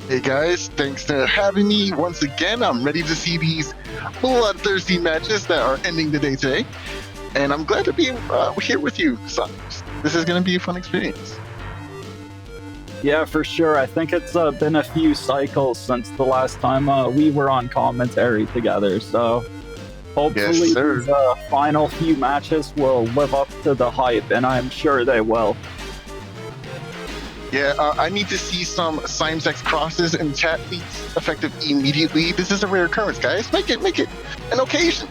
Hey guys, thanks for having me once again. I'm ready to see these bloodthirsty matches that are ending the day today. And I'm glad to be here with you, Symes. This is going to be a fun experience. Yeah, for sure. I think it's been a few cycles since the last time we were on commentary together, so hopefully Yes, sir. these final few matches will live up to the hype, and I'm sure they will. Yeah, I need to see some SoulXCrosses in chat, please. Effective immediately. This is a rare occurrence, guys. Make it an occasion.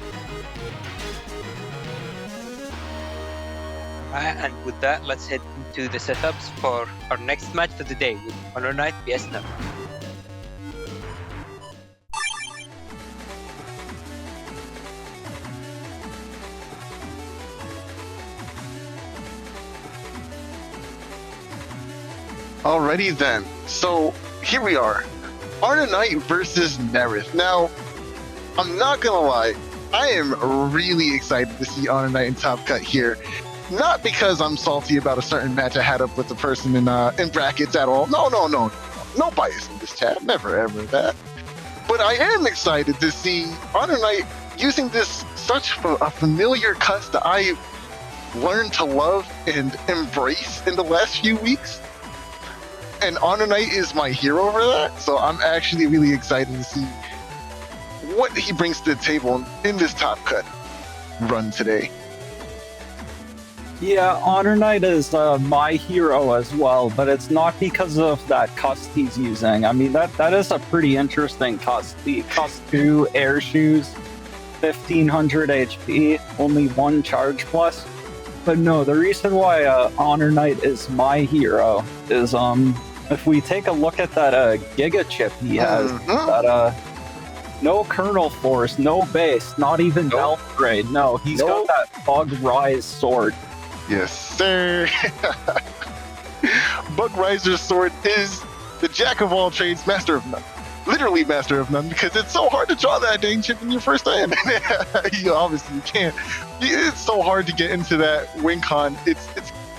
And with that, let's head into the setups for our next match for the day with HonorNite vs Neryth. Alrighty then. So here we are. HonorNite versus Neryth. Now, I'm not gonna lie, I am really excited to see HonorNite in Top Cut here. Not because I'm salty about a certain match I had up with the person in brackets at all. No bias in this chat. Never ever that. But I am excited to see HonorNite using this such a familiar cuss that I learned to love and embrace in the last few weeks. And HonorNite is my hero for that, so I'm actually really excited to see what he brings to the table in this Top Cut run today. Yeah, HonorNite is my hero as well, but it's not because of that cuss he's using. I mean, that is a pretty interesting cuss. The cuss 2 air shoes, 1500 HP, only 1 charge plus. But no, the reason why HonorNite is my hero is if we take a look at that Giga chip he has, that no kernel force, no base, not even health grade. No, he's got that Bug Rise sword. Yes, sir. Bug Riser's sword is the jack of all trades, master of none. Literally master of none, because it's so hard to draw that dang chip in your first hand. You obviously can't. It's so hard to get into that win con. It's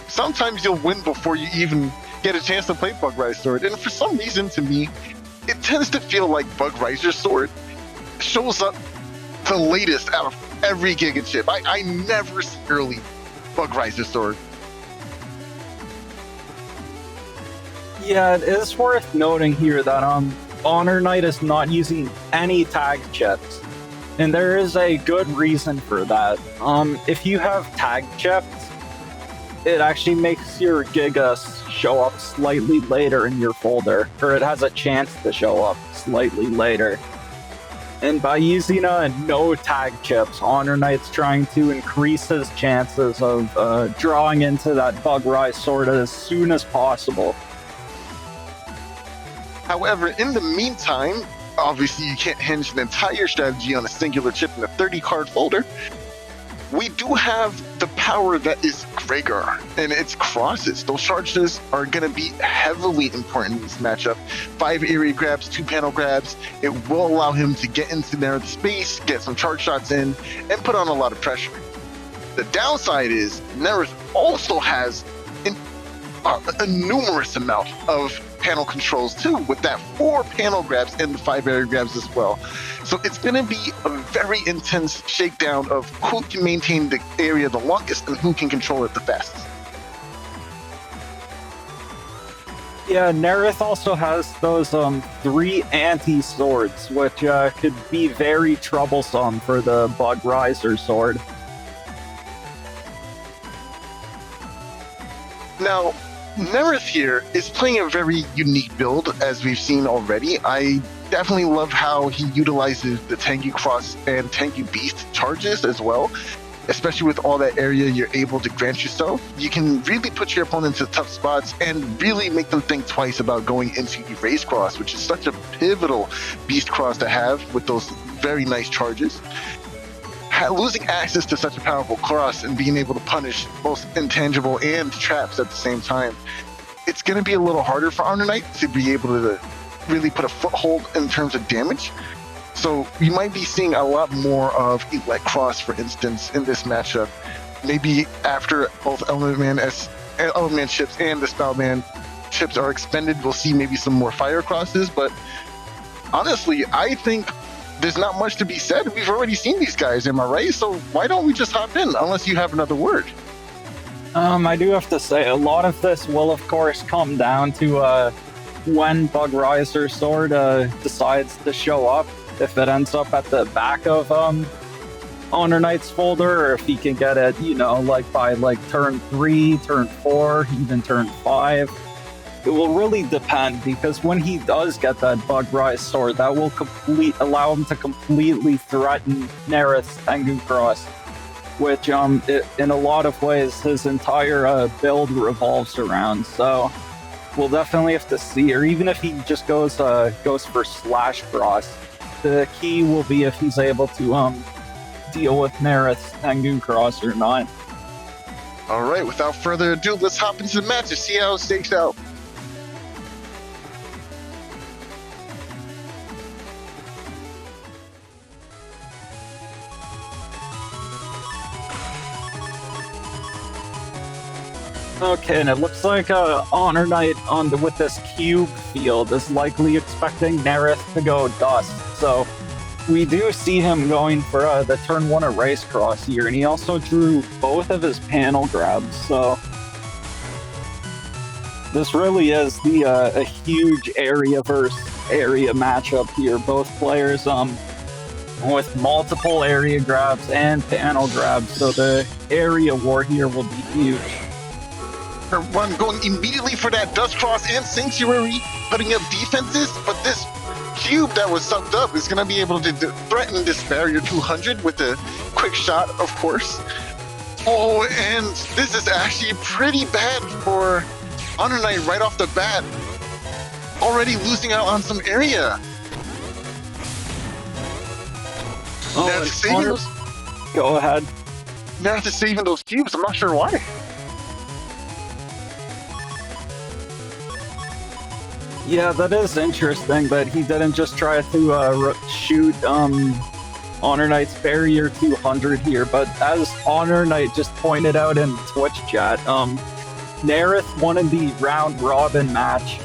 sometimes you'll win before you even get a chance to play Bug Riser's sword. And for some reason, to me, it tends to feel like Bug Riser's sword shows up the latest out of every Giga chip. I never see early Bug Riser's sword. Yeah, it is worth noting here that HonorNite is not using any tag chips, and there is a good reason for that. If you have tag chips, it actually makes your Gigas show up slightly later in your folder, or it has a chance to show up slightly later. And by using no tag chips, HonorNite's trying to increase his chances of drawing into that Bug Rise sword as soon as possible. However, in the meantime, obviously you can't hinge an entire strategy on a singular chip in a 30-card folder. we do have the power that is Gregor and its crosses. Those charges are going to be heavily important in this matchup. 5 area grabs, 2 panel grabs. It will allow him to get into their space, get some charge shots in, and put on a lot of pressure. The downside is Neryth also has a numerous amount of panel controls too, with that 4 panel grabs and the 5 area grabs as well. So it's going to be a very intense shakedown of who can maintain the area the longest and who can control it the fastest. Yeah, Neryth also has those 3 anti-swords, which could be very troublesome for the Bug Riser sword. Now, Neryth here is playing a very unique build, as we've seen already. I definitely love how he utilizes the Tengu Cross and Tengu Beast charges as well. Especially with all that area you're able to grant yourself. You can really put your opponent into tough spots and really make them think twice about going into Erase Cross, which is such a pivotal Beast Cross to have with those very nice charges. Losing access to such a powerful cross and being able to punish both intangible and traps at the same time, it's going to be a little harder for HonorNite to be able to really put a foothold in terms of damage. So you might be seeing a lot more of Elect Cross, for instance, in this matchup. Maybe after both Element Man chips and the Spell Man chips are expended, we'll see maybe some more Fire Crosses. But honestly, I think there's not much to be said. We've already seen these guys, am I right? So why don't we just hop in, unless you have another word? I do have to say, a lot of this will, of course, come down to when Bug Riser Sword decides to show up. If it ends up at the back of HonorNite's folder, or if he can get it, by turn 3, turn 4, even turn 5. It will really depend, because when he does get that Bug Riser Sword, that will allow him to completely threaten Neryth's Tengu Cross, which in a lot of ways his entire build revolves around. So we'll definitely have to see, or even if he just goes for Slash Cross. The key will be if he's able to deal with Neryth's Tengu Cross or not. All right, without further ado, let's hop into the match to see how it stakes out. Okay, and it looks like HonorNite with this cube field is likely expecting Neryth to go Dust. So we do see him going for the turn 1 Erase Cross here, and he also drew both of his panel grabs. So this really is a huge area versus area matchup here. Both players with multiple area grabs and panel grabs, so the area war here will be huge. One going immediately for that Dust Cross and Sanctuary, putting up defenses, but this cube that was sucked up is going to be able to threaten this barrier 200 with a quick shot, of course. Oh, and this is actually pretty bad for HonorNite right off the bat. Already losing out on some area. Go ahead. Neryth is saving those cubes, I'm not sure why. Yeah, that is interesting that he didn't just try to shoot HonorNite's barrier 200 here, but as HonorNite just pointed out in Twitch chat, Neryth won in the round robin match,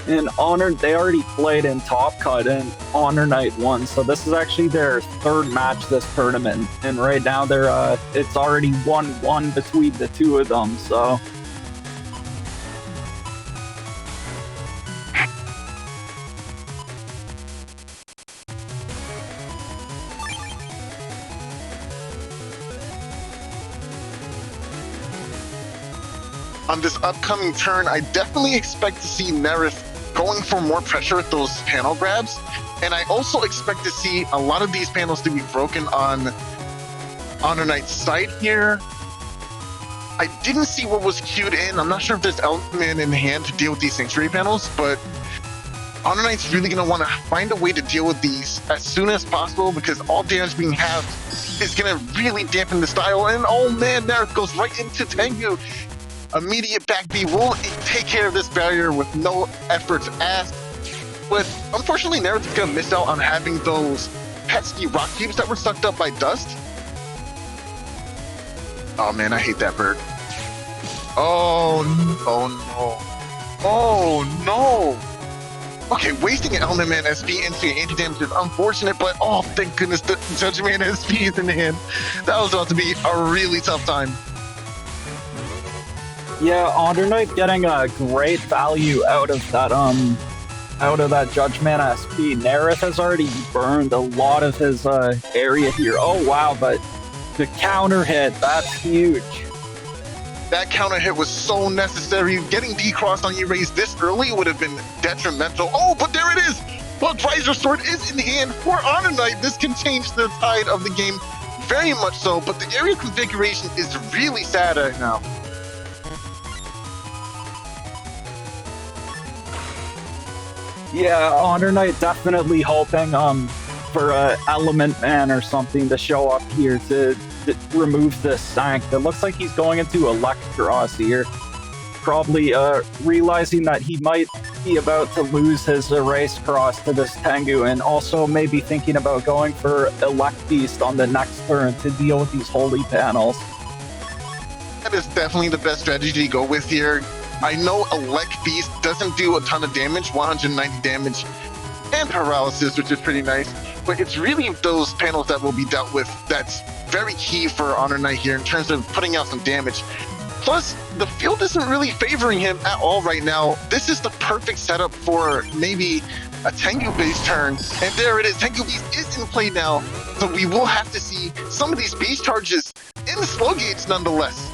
and they already played in Top Cut, and HonorNite won, so this is actually their 3rd match this tournament, and right now it's already 1-1 between the two of them, so... On this upcoming turn, I definitely expect to see Neryth going for more pressure with those panel grabs, and I also expect to see a lot of these panels to be broken on HonorNite's side here. I didn't see what was queued in. I'm not sure if there's Element in hand to deal with these Sanctuary panels, but HonorNite's really going to want to find a way to deal with these as soon as possible because all damage being halved is going to really dampen the style. And oh man, Neryth goes right into Tengu. Immediate back B will take care of this barrier with no efforts asked. But unfortunately, Neryth is going to miss out on having those pesky rock cubes that were sucked up by dust. Oh man, I hate that bird. Oh no. Oh no. Okay, wasting an Element Man SP into anti-damage is unfortunate, but oh, thank goodness the Judgment Man SP is in the hand. That was about to be a really tough time. Yeah, HonorNite getting a great value out of that Judgment SP. Neryth has already burned a lot of his area here. Oh wow, but the counter hit, that's huge. That counter hit was so necessary. Getting decrossed on Erase this early would have been detrimental. Oh, but there it is! Well, Riser Sword is in hand for HonorNite. This can change the tide of the game very much so, but the area configuration is really sad right now. Yeah, HonorNite definitely hoping for a Element Man or something to show up here to remove this stank. It looks like he's going into SoulXCross here. Probably realizing that he might be about to lose his Erase Cross to this Tengu, and also maybe thinking about going for Elect Beast on the next turn to deal with these holy panels. That is definitely the best strategy to go with here. I know Elect Beast doesn't do a ton of damage, 190 damage and paralysis, which is pretty nice, but it's really those panels that will be dealt with that's very key for HonorNite here in terms of putting out some damage. Plus, the field isn't really favoring him at all right now. This is the perfect setup for maybe a Tengu-based turn, and there it is. Tengu Beast is in play now, so we will have to see some of these beast charges in the slow gates nonetheless.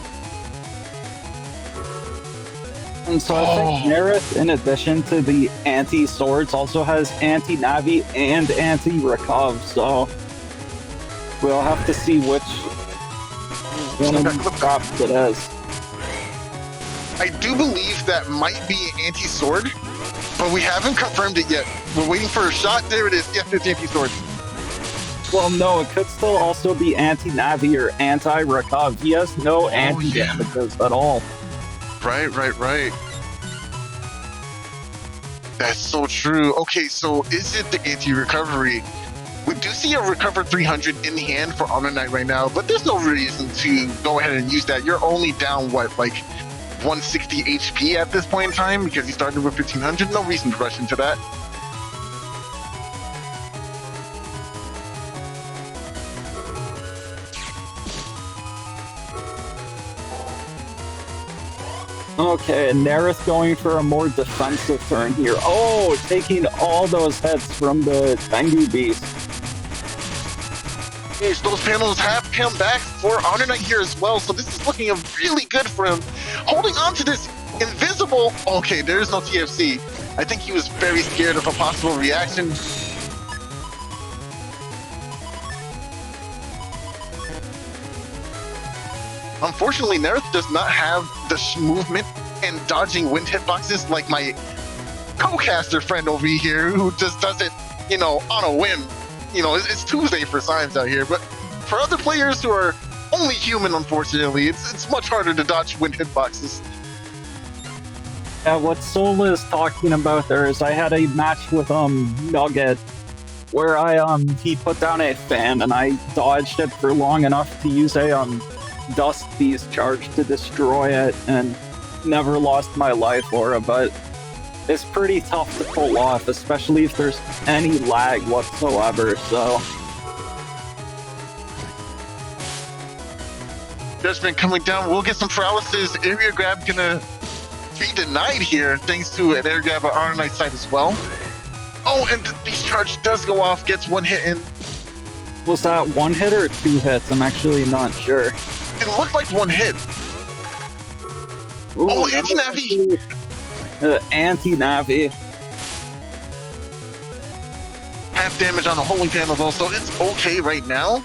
And so I think Neryth, in addition to the anti-swords, also has anti-navi and anti-recuv, so we'll have to see which one of the crops it is. I do believe that might be anti-sword, but we haven't confirmed it yet. We're waiting for a shot. There it is. Yes, it's anti-sword. Well, no, it could still also be anti-navi or anti-recuv. He has no anti-damages at all. Right. That's so true. Okay, so is it the anti-recovery? We do see a Recover 300 in hand for HonorNite right now, but there's no reason to go ahead and use that. You're only down, what, like 160 HP at this point in time because you started with 1500? No reason to rush into that. Okay, Neryth going for a more defensive turn here. Oh, taking all those hits from the Tengu Beast. Yes, those panels have come back for HonorNite here as well, so this is looking really good for him. Holding on to this invisible... Okay, there is no TFC. I think he was very scared of a possible reaction. Unfortunately, Neryth does not have the movement and dodging wind hitboxes like my co-caster friend over here who just does it, on a whim. It's Tuesday for Symes out here, but for other players who are only human, unfortunately, it's much harder to dodge wind hitboxes. Yeah, what Soul is talking about there is I had a match with Nugget where he put down a fan and I dodged it for long enough to use a Dust Beast charge to destroy it and never lost my life for it, but it's pretty tough to pull off, especially if there's any lag whatsoever, so... Judgment coming down, we'll get some paralysis. Area grab gonna be denied here, thanks to an air grab on HonorNite's side as well. Oh, and the beast charge does go off, gets one hit in. Was that one hit or 2 hits? I'm actually not sure. It looked like one hit. Ooh, oh, anti-navi! Anti-navi. Half damage on the holy panels also. It's okay right now.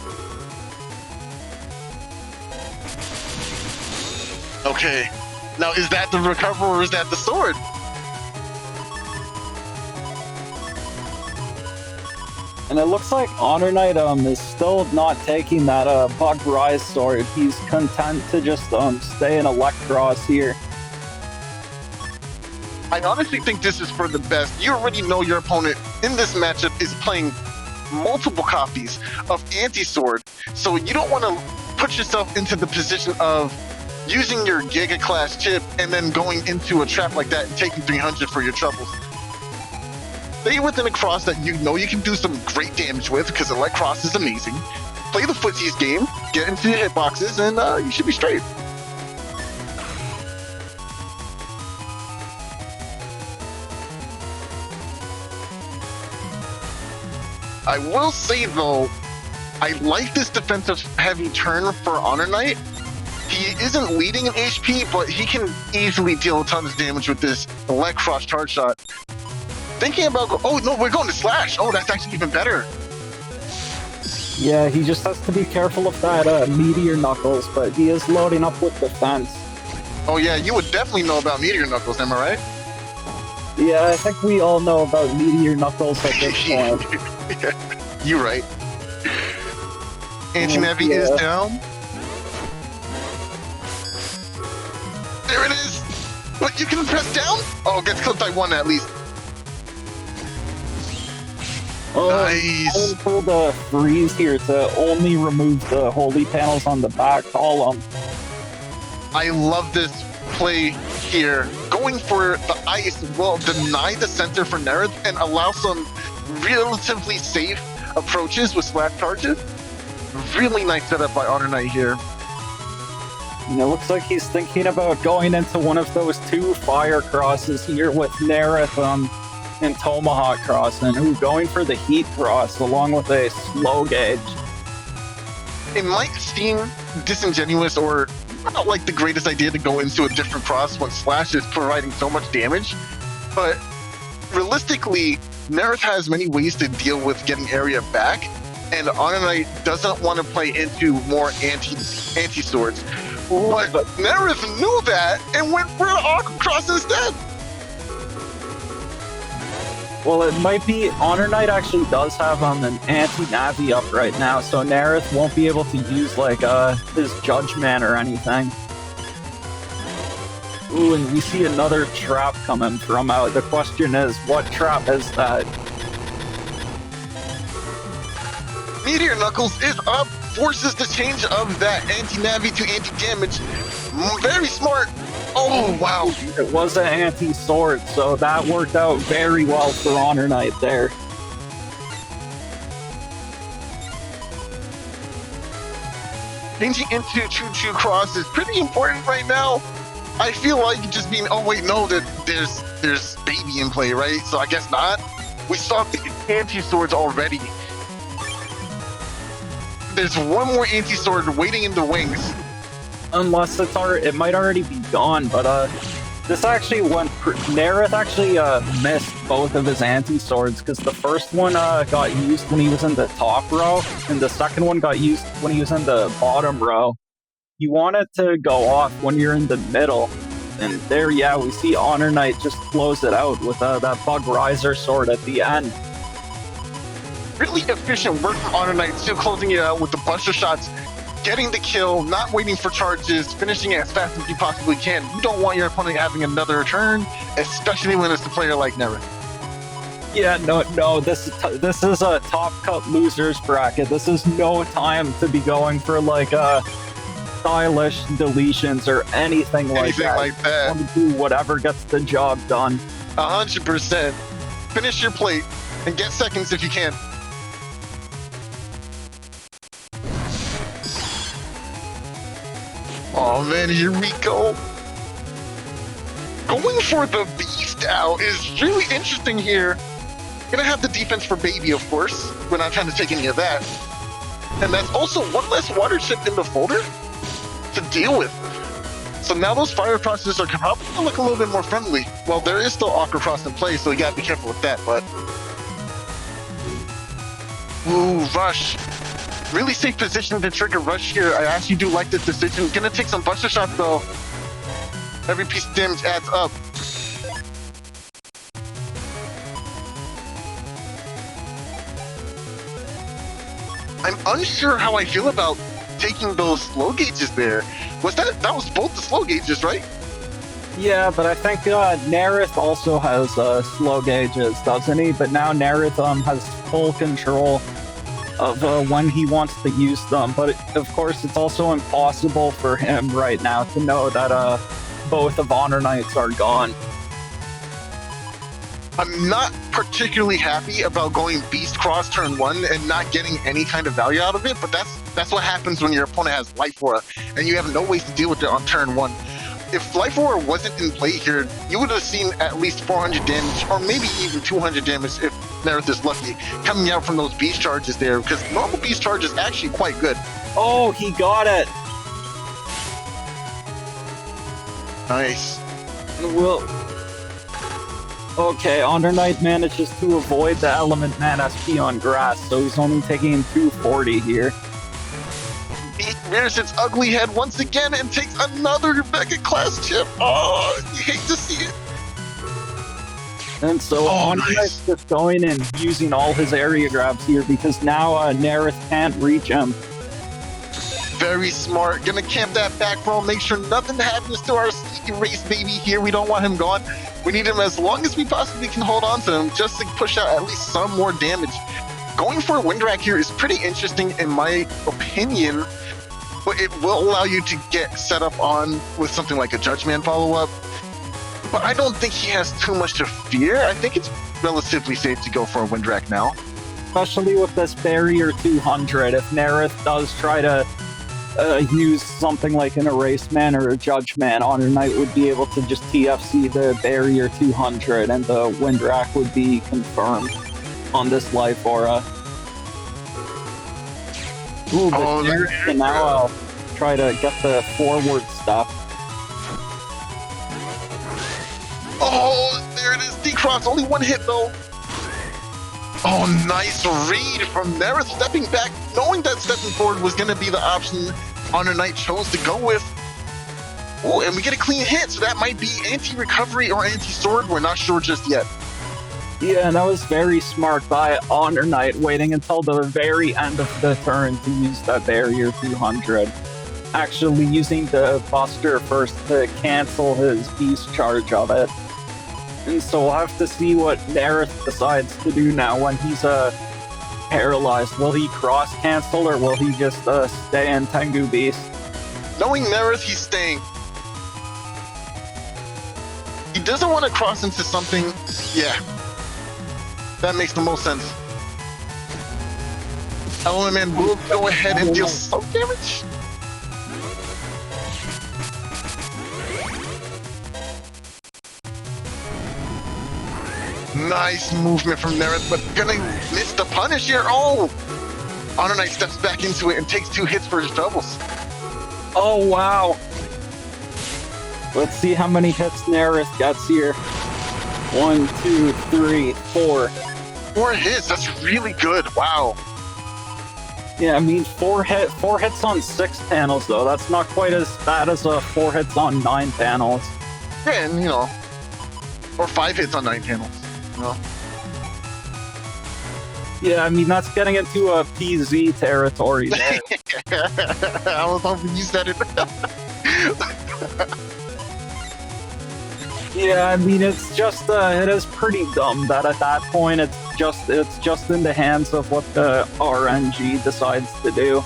Okay. Now, is that the recover or is that the sword? And it looks like HonorNite is still not taking that Bug Rise sword. He's content to just stay in SoulXCross here. I honestly think this is for the best. You already know your opponent in this matchup is playing multiple copies of Anti-Sword, so you don't want to put yourself into the position of using your Giga Class chip and then going into a trap like that and taking 300 for your troubles. Stay within a cross that you know you can do some great damage with, because SoulXCross is amazing. Play the footsies game, get into your hitboxes, and you should be straight. I will say though, I like this defensive heavy turn for HonorNite. He isn't leading in HP, but he can easily deal tons of damage with this SoulXCross charge shot. Thinking about oh no, we're going to slash. Oh, that's actually even better. Yeah, he just has to be careful of that Meteor Knuckles, but he is loading up with defense. Oh yeah, you would definitely know about Meteor Knuckles, am I right? Yeah, I think we all know about Meteor Knuckles at this point. You're right. Anti-Navi is down. There it is! What, you can press down? Oh, gets clipped by one at least. Nice! I pulled a freeze here to only remove the holy panels on the back column. I love this play here. Going for the ice will deny the center for Neryth and allow some relatively safe approaches with slash charges. Really nice setup by HonorNite here. And it looks like he's thinking about going into one of those two fire crosses here with Neryth and Tomahawk cross, and going for the heat cross along with a slow gauge. It might seem disingenuous or not like the greatest idea to go into a different cross when slash is providing so much damage, but realistically, Neryth has many ways to deal with getting area back, and HonorNite doesn't want to play into more anti-swords. But Neryth knew that and went for an Aqua Cross instead. Well, it might be HonorNite actually does have an anti-Navi up right now, so Neryth won't be able to use like his Judgment or anything. Ooh, and we see another trap coming from out. The question is, what trap is that? Meteor Knuckles is up, forces the change of that anti-Navi to anti-damage. Very smart. Oh, wow. It was an anti-sword, so that worked out very well for HonorNite there. Changing into Choo-Choo Cross is pretty important right now. I feel like just being, oh wait, no, there's baby in play, right? So I guess not. We saw the anti-swords already. There's one more anti-sword waiting in the wings. Unless it might already be gone, but this actually went. Neryth actually missed both of his anti-swords, because the first one got used when he was in the top row, and the second one got used when he was in the bottom row. You want it to go off when you're in the middle, and there, yeah, we see HonorNite just close it out with that Bug Riser sword at the end. Really efficient work from HonorNite, still closing it out with the buster shots, getting the kill, not waiting for charges, finishing it as fast as you possibly can. You don't want your opponent having another turn, especially when it's a player like Neryth. Yeah, no, this is a top cut losers bracket. This is no time to be going for like stylish deletions or anything like that. You want to do whatever gets the job done. 100%. Finish your plate and get seconds if you can. Oh man, here we go. Going for the beast out is really interesting here. Gonna have the defense for baby, of course. We're not trying to take any of that. And that's also one less water chip in the folder to deal with. So now those fire crosses are probably gonna look a little bit more friendly. Well, there is still Aqua Cross in play, so you gotta be careful with that, but... Ooh, rush. Really safe position to trigger rush here. I actually do like this decision. Gonna take some buster shots though. Every piece of damage adds up. I'm unsure how I feel about taking those slow gauges there. That was both the slow gauges, right? Yeah, but I think Neryth also has slow gauges, doesn't he? But now Neryth has full control of when he wants to use them. But of course, it's also impossible for him right now to know that both of HonorNites are gone. I'm not particularly happy about going Beast Cross turn 1 and not getting any kind of value out of it, but that's what happens when your opponent has Life Aura and you have no ways to deal with it on turn 1. If Life Aura wasn't in play here, you would have seen at least 400 damage, or maybe even 200 damage if Neryth is lucky, coming out from those beast charges there, because normal beast charge is actually quite good. Oh, he got it! Nice. Well, okay, HonorNite manages to avoid the Element Man SP on grass, so he's only taking 240 here. He rears its ugly head once again and takes another Mega Class chip. Oh, you hate to see it. And so HonorNite's just going and using all his area grabs here because now Neryth can't reach him. Very smart. Gonna camp that back row, make sure nothing happens to our sneaky race baby here. We don't want him gone. We need him as long as we possibly can hold on to him just to push out at least some more damage. Going for a Windrak here is pretty interesting in my opinion, but it will allow you to get set up on with something like a Judgment follow-up. But I don't think he has too much to fear. I think it's relatively safe to go for a Windrak now. Especially with this barrier 200, if Neryth does try to use something like an Erase Man or a Judge Man, HonorNite would be able to just TFC the barrier 200 and the Windrak would be confirmed on this Life Aura. Ooh, but Neryth can now try to get the forward stuff. Oh, there it is, D-Cross, only one hit though. Oh, nice read from Neryth, stepping back, knowing that stepping forward was going to be the option HonorNite chose to go with. Oh, and we get a clean hit, so that might be anti-recovery or anti-sword, we're not sure just yet. Yeah, and that was very smart by HonorNite, waiting until the very end of the turn to use that barrier 200. Actually using the Buster first to cancel his beast charge of it. And so we'll have to see what Neryth decides to do now when he's paralyzed. Will he cross cancel or will he just stay in Tengu Beast? Knowing Neryth, he's staying. He doesn't want to cross into something. Yeah. That makes the most sense. Element Man will go ahead and deal some damage. Nice movement from Neryth, but gonna miss the punish here. Oh! HonorNite steps back into it and takes 2 hits for his troubles. Oh, wow. Let's see how many hits Neryth gets here. 1, 2, 3, 4. 4 hits, that's really good. Wow. Yeah, I mean, 4 hits on 6 panels, though. That's not quite as bad as 4 hits on 9 panels. Yeah, and, or 5 hits on 9 panels. Yeah, I mean, that's getting into a PZ territory there. I was hoping you said it. Yeah, I mean, it's just, it is pretty dumb that at that point it's just in the hands of what the RNG decides to do.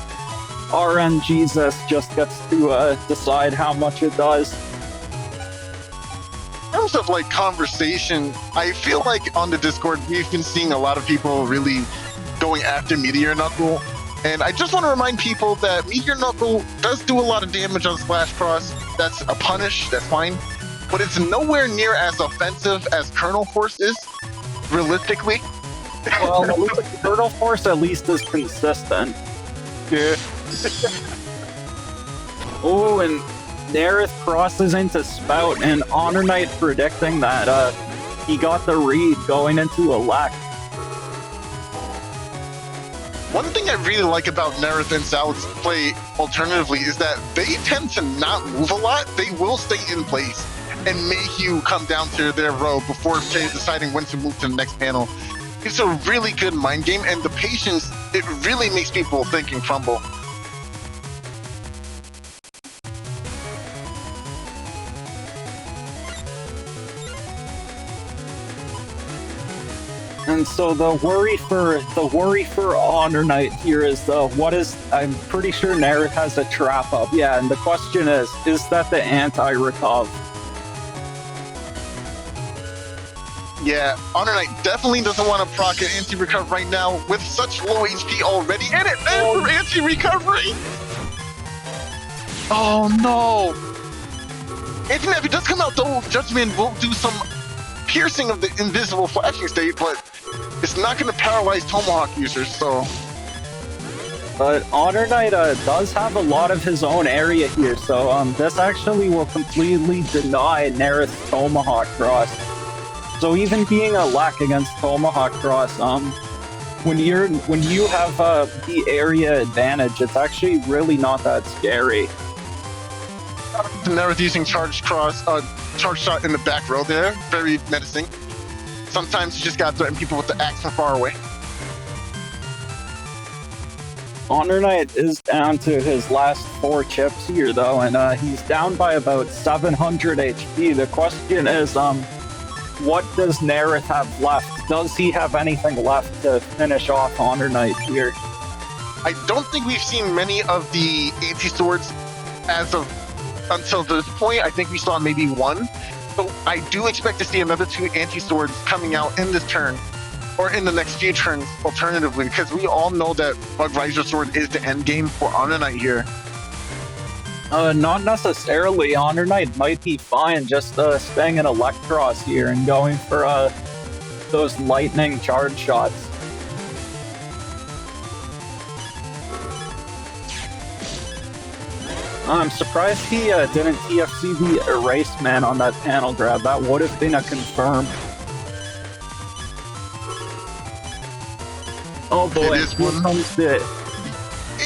RNGesus just gets to decide how much it does. In terms of conversation, I feel like on the Discord we've been seeing a lot of people really going after Meteor Knuckle, and I just want to remind people that Meteor Knuckle does do a lot of damage on Splash Cross. That's a punish, that's fine, but it's nowhere near as offensive as Colonel Force is, realistically. Well, Colonel Force at least is consistent. Yeah. Oh, and Neryth crosses into Spout, and HonorNite predicting that he got the read going into Elect. One thing I really like about Neryth and Sal's play alternatively is that they tend to not move a lot. They will stay in place and make you come down to their row before deciding when to move to the next panel. It's a really good mind game, and the patience it really makes people think and crumble. And so the worry for HonorNite here is I'm pretty sure Neryth has a trap up. Yeah, and the question is that the anti-recov? Yeah, HonorNite definitely doesn't want to proc an anti-recover right now with such low HP already, and it ends for anti-recovery! Oh no! Anti-NEP, if it does come out though, Judgment will do some piercing of the invisible flashing state, but it's not going to paralyze Tomahawk users, so... But HonorNite does have a lot of his own area here, so this actually will completely deny Neryth's Tomahawk Cross. So even being a lack against Tomahawk Cross, when you have the area advantage, it's actually really not that scary. Neryth using charge shot in the back row there, very menacing. Sometimes you just gotta threaten people with the axe from far away. HonorNite is down to his last 4 chips here though, and he's down by about 700 HP. The question is, what does Neryth have left? Does he have anything left to finish off HonorNite here? I don't think we've seen many of the anti-swords until this point. I think we saw maybe 1. So I do expect to see another 2 anti-swords coming out in this turn, or in the next few turns alternatively, because we all know that Bug Riser Sword is the end game for HonorNite here. Not necessarily. HonorNite might be fine just staying in Electros here and going for those lightning charge shots. I'm surprised he didn't TFC the Erase Man on that panel grab. That would have been a confirm. Oh boy, here comes the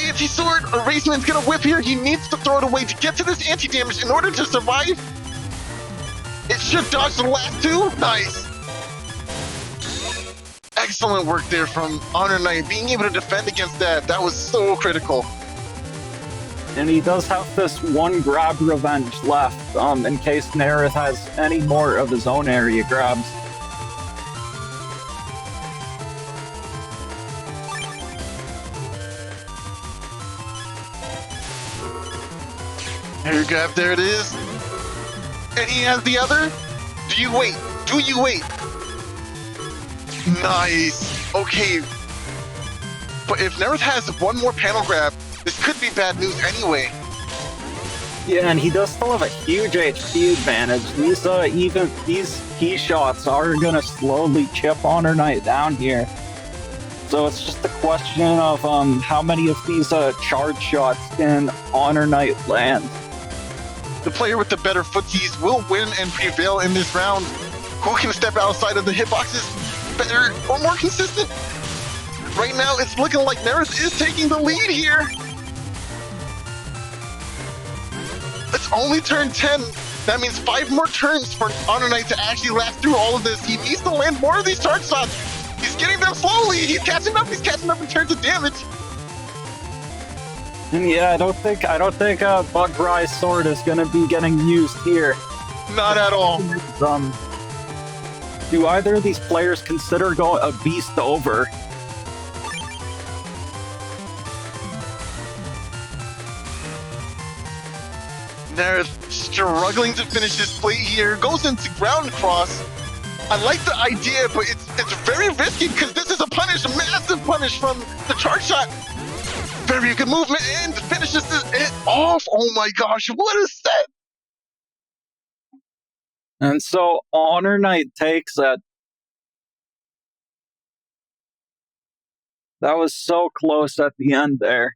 anti-sword. Erase Man's gonna whip here. He needs to throw it away to get to this anti-damage in order to survive. It should dodge the last 2. Nice. Excellent work there from HonorNite. Being able to defend against that was so critical. And he does have this 1 grab revenge left, in case Neryth has any more of his own area grabs. Air grab, there it is. And he has the other. Do you wait? Do you wait? Nice. Okay. But if Neryth has 1 more panel grab, this could be bad news anyway. Yeah, and he does still have a huge HP advantage. These key shots are gonna slowly chip HonorNite down here. So it's just a question of how many of these charge shots can HonorNite land. The player with the better footsies will win and prevail in this round. Who can step outside of the hitboxes better or more consistent? Right now, it's looking like Neryth is taking the lead here. It's only turn 10. That means 5 more turns for HonorNite to actually last through all of this. He needs to land more of these charge shots. He's getting them slowly. He's catching up. He's catching up in terms of damage. And yeah, I don't think Bug Rise Sword is gonna be getting used here. Not at all. Do either of these players consider going a beast over? Neryth struggling to finish his plate here. Goes into ground cross. I like the idea, but it's very risky because this is a punish, a massive punish from the charge shot. Very good movement and finishes it off. Oh my gosh, what a set! And so HonorNite takes it. That was so close at the end there.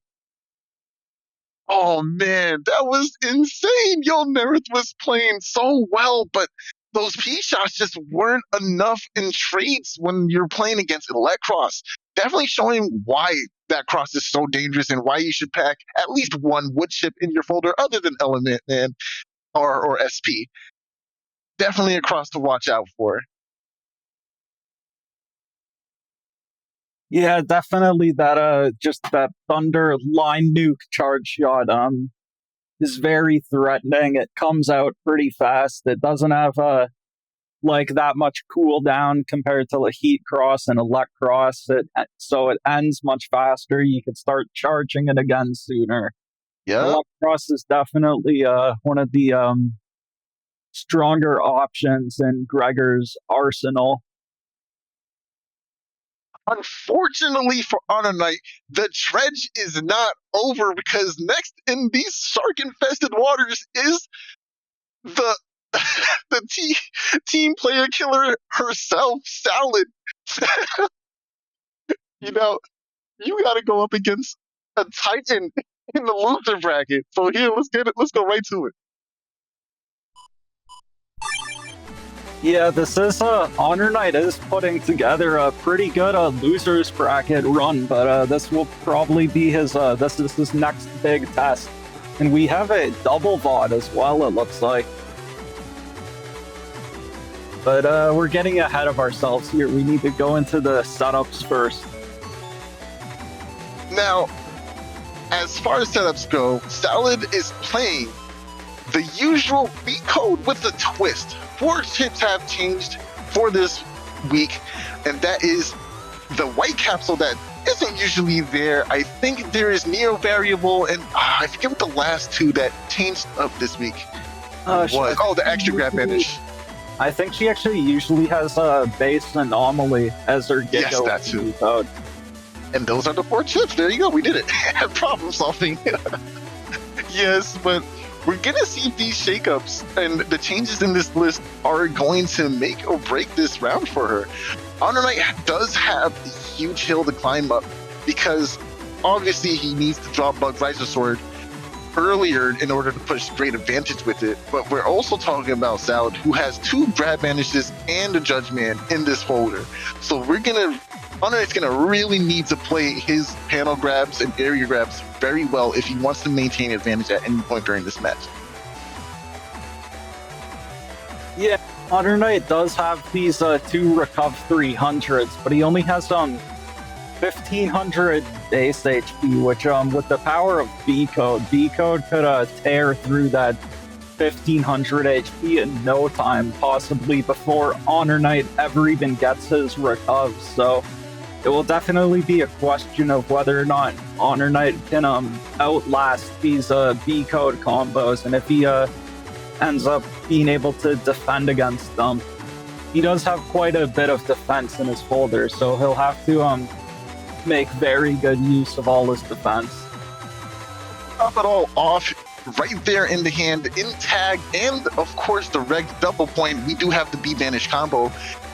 Oh man, that was insane! Yo, Neryth was playing so well, but those P shots just weren't enough in trades when you're playing against Electros. Definitely showing why that cross is so dangerous and why you should pack at least 1 wood chip in your folder other than Element Man or SP. Definitely a cross to watch out for. Yeah, definitely that just that thunder line nuke charge shot is very threatening. It comes out pretty fast. It doesn't have like that much cooldown compared to a heat cross and elect cross. So it ends much faster. You could start charging it again sooner. Yeah. Elect cross is definitely one of the stronger options in Gregor's arsenal. Unfortunately for HonorNite, the dredge is not over because next in these shark-infested waters is the team player killer herself, Salad. You know, you got to go up against a Titan in the loser bracket. So here, let's go right to it. Yeah, this is HonorNite is putting together a pretty good losers bracket run, but this will probably be this is his next big test, and we have a double VOD as well. It looks like, but we're getting ahead of ourselves here. We need to go into the setups first. Now, as far as setups go, Salad is playing the usual B code with a twist. 4 chips have changed for this week, and that is the white capsule that isn't usually there. I think there is Neo variable, and I forget what the last 2 that changed up this week was. Oh, the extra grab banish. I think she actually usually has a base anomaly as her Giga. Yes, that too. Code. And those are the 4 chips. There you go. We did it. Problem solving. Yes, but we're going to see if these shakeups and the changes in this list are going to make or break this round for her. HonorNite does have a huge hill to climb up because obviously he needs to drop Bug Riser Sword earlier in order to push great advantage with it. But we're also talking about Salad, who has 2 grab banishes and a Judge Man in this folder. So HonorNite's going to really need to play his panel grabs and area grabs very well if he wants to maintain advantage at any point during this match. Yeah, HonorNite does have these 2 Recuv 300s, but he only has 1500 base HP, which with the power of B code could tear through that 1500 HP in no time, possibly before HonorNite ever even gets his Recuv. So it will definitely be a question of whether or not HonorNite can outlast these B code combos, and if he ends up being able to defend against them. He does have quite a bit of defense in his folder, so he'll have to make very good use of all his defense. Top it all off right there in the hand, in tag, and of course the reg double point. We do have the B banish combo,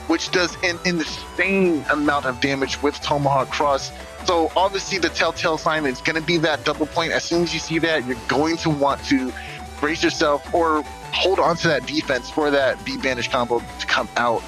which does an insane amount of damage with Tomahawk Cross. So obviously the telltale sign is going to be that double point. As soon as you see that, you're going to want to brace yourself or hold on to that defense for that B banish combo to come out.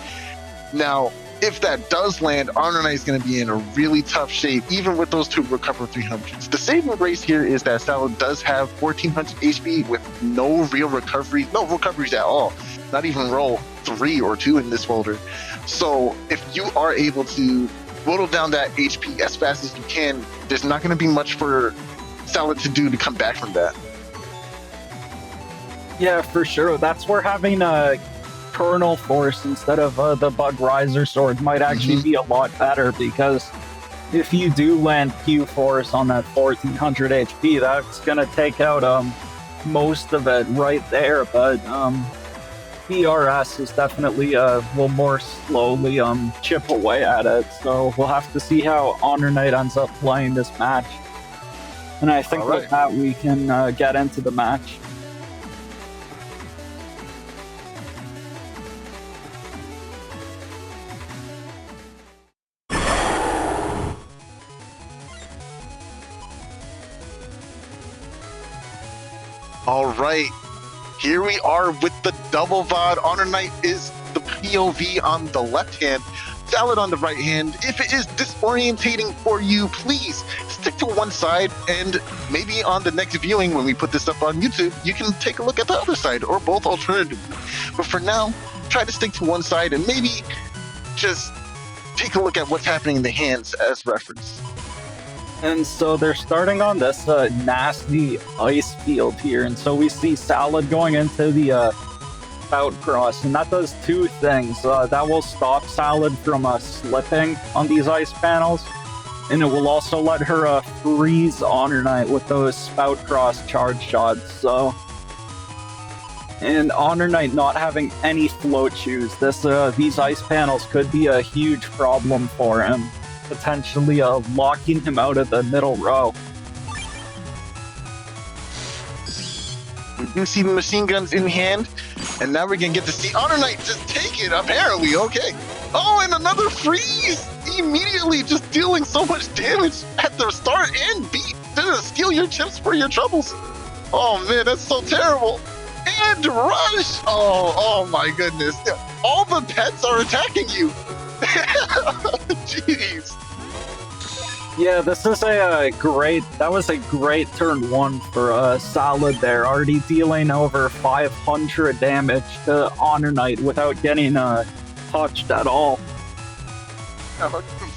Now, if that does land, HonorNite is going to be in a really tough shape, even with those 2 recover 300s. The saving grace here is that Salad does have 1400 HP with no real recovery, no recoveries at all. Not even roll 3 or 2 in this folder. So if you are able to whittle down that HP as fast as you can, there's not going to be much for Salad to do to come back from that. Yeah, for sure. That's where having a Kernel Force instead of the Bug Riser Sword might actually be a lot better, because if you do land Q Force on that 1400 HP, that's going to take out most of it right there. But BRS is definitely will more slowly chip away at it. So we'll have to see how HonorNite ends up playing this match. And I think with that we can get into the match. All right, here we are with the double VOD. HonorNite is the POV on the left hand, Salad on the right hand. If it is disorientating for you, please stick to one side, and maybe on the next viewing when we put this up on YouTube, you can take a look at the other side, or both alternatively. But for now, try to stick to one side and maybe just take a look at what's happening in the hands as reference. And so they're starting on this nasty ice field here. And so we see Salad going into the SoulXCross. And that does two things. That will stop Salad from slipping on these ice panels. And it will also let her freeze HonorNite with those SoulXCross charge shots. So, and HonorNite not having any float shoes, these ice panels could be a huge problem for him, potentially locking him out of the middle row. We do see the machine guns in hand, and now we're gonna get to see HonorNite just take it, apparently, okay. Oh, and another freeze! Immediately just dealing so much damage at the start and beat to steal your chips for your troubles. Oh man, that's so terrible. And rush! Oh my goodness. All the pets are attacking you. Jeez. Yeah, this is that was a great turn one for Salad there, already dealing over 500 damage to HonorNite without getting touched at all.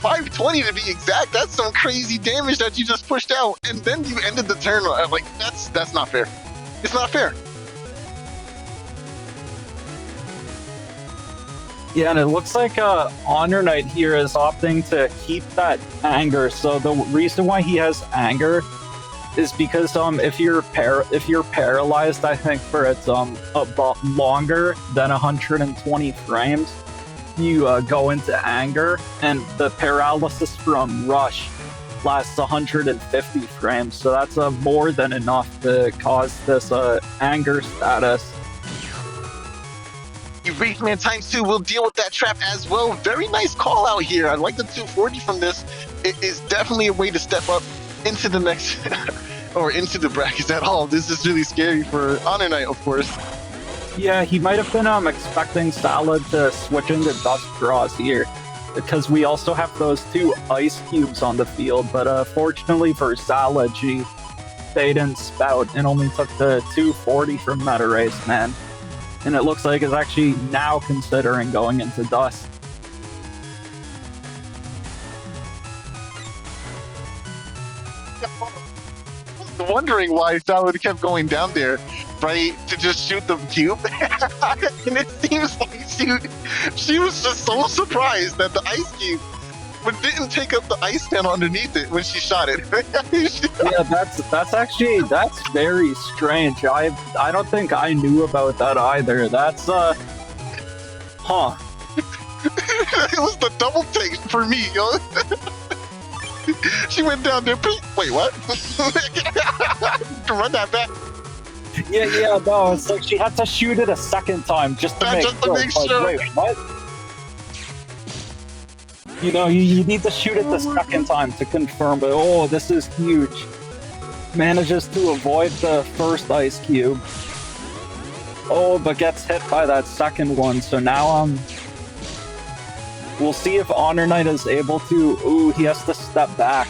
520 to be exact. That's some crazy damage that you just pushed out, and then you ended the turn. Like that's not fair. It's not fair. Yeah, and it looks like HonorNite here is opting to keep that anger. So the reason why he has anger is because if you're paralyzed, I think for it's about longer than 120 frames, you go into anger, and the paralysis from rush lasts 150 frames. So that's more than enough to cause this anger status. Wraith Man ×2 will deal with that trap as well. Very nice call out here. I like the 240 from this. It is definitely a way to step up into the next or into the brackets at all. This is really scary for HonorNite, of course. Yeah, he might have been expecting Salad to switch into Dustcross here, because we also have those two ice cubes on the field. But fortunately for Salad, she stayed in Spout and only took the 240 from Meta Race Man. And it looks like it's actually now considering going into Dust. Wondering why Salad kept going down there, right, to just shoot the cube. And it seems like she was just so surprised that the ice cube didn't take up the ice panel underneath it when she shot it. Yeah, that's very strange. I don't think I knew about that either. That's It was the double take for me, yo. She went down there. Wait, what? Run that back. Yeah, no, it's like she had to shoot it a second time just to make sure. Like, wait, what? You know, you need to shoot it the second time to confirm, but oh, this is huge. Manages to avoid the first ice cube. Oh, but gets hit by that second one, so now we'll see if HonorNite is able to... Ooh, he has to step back.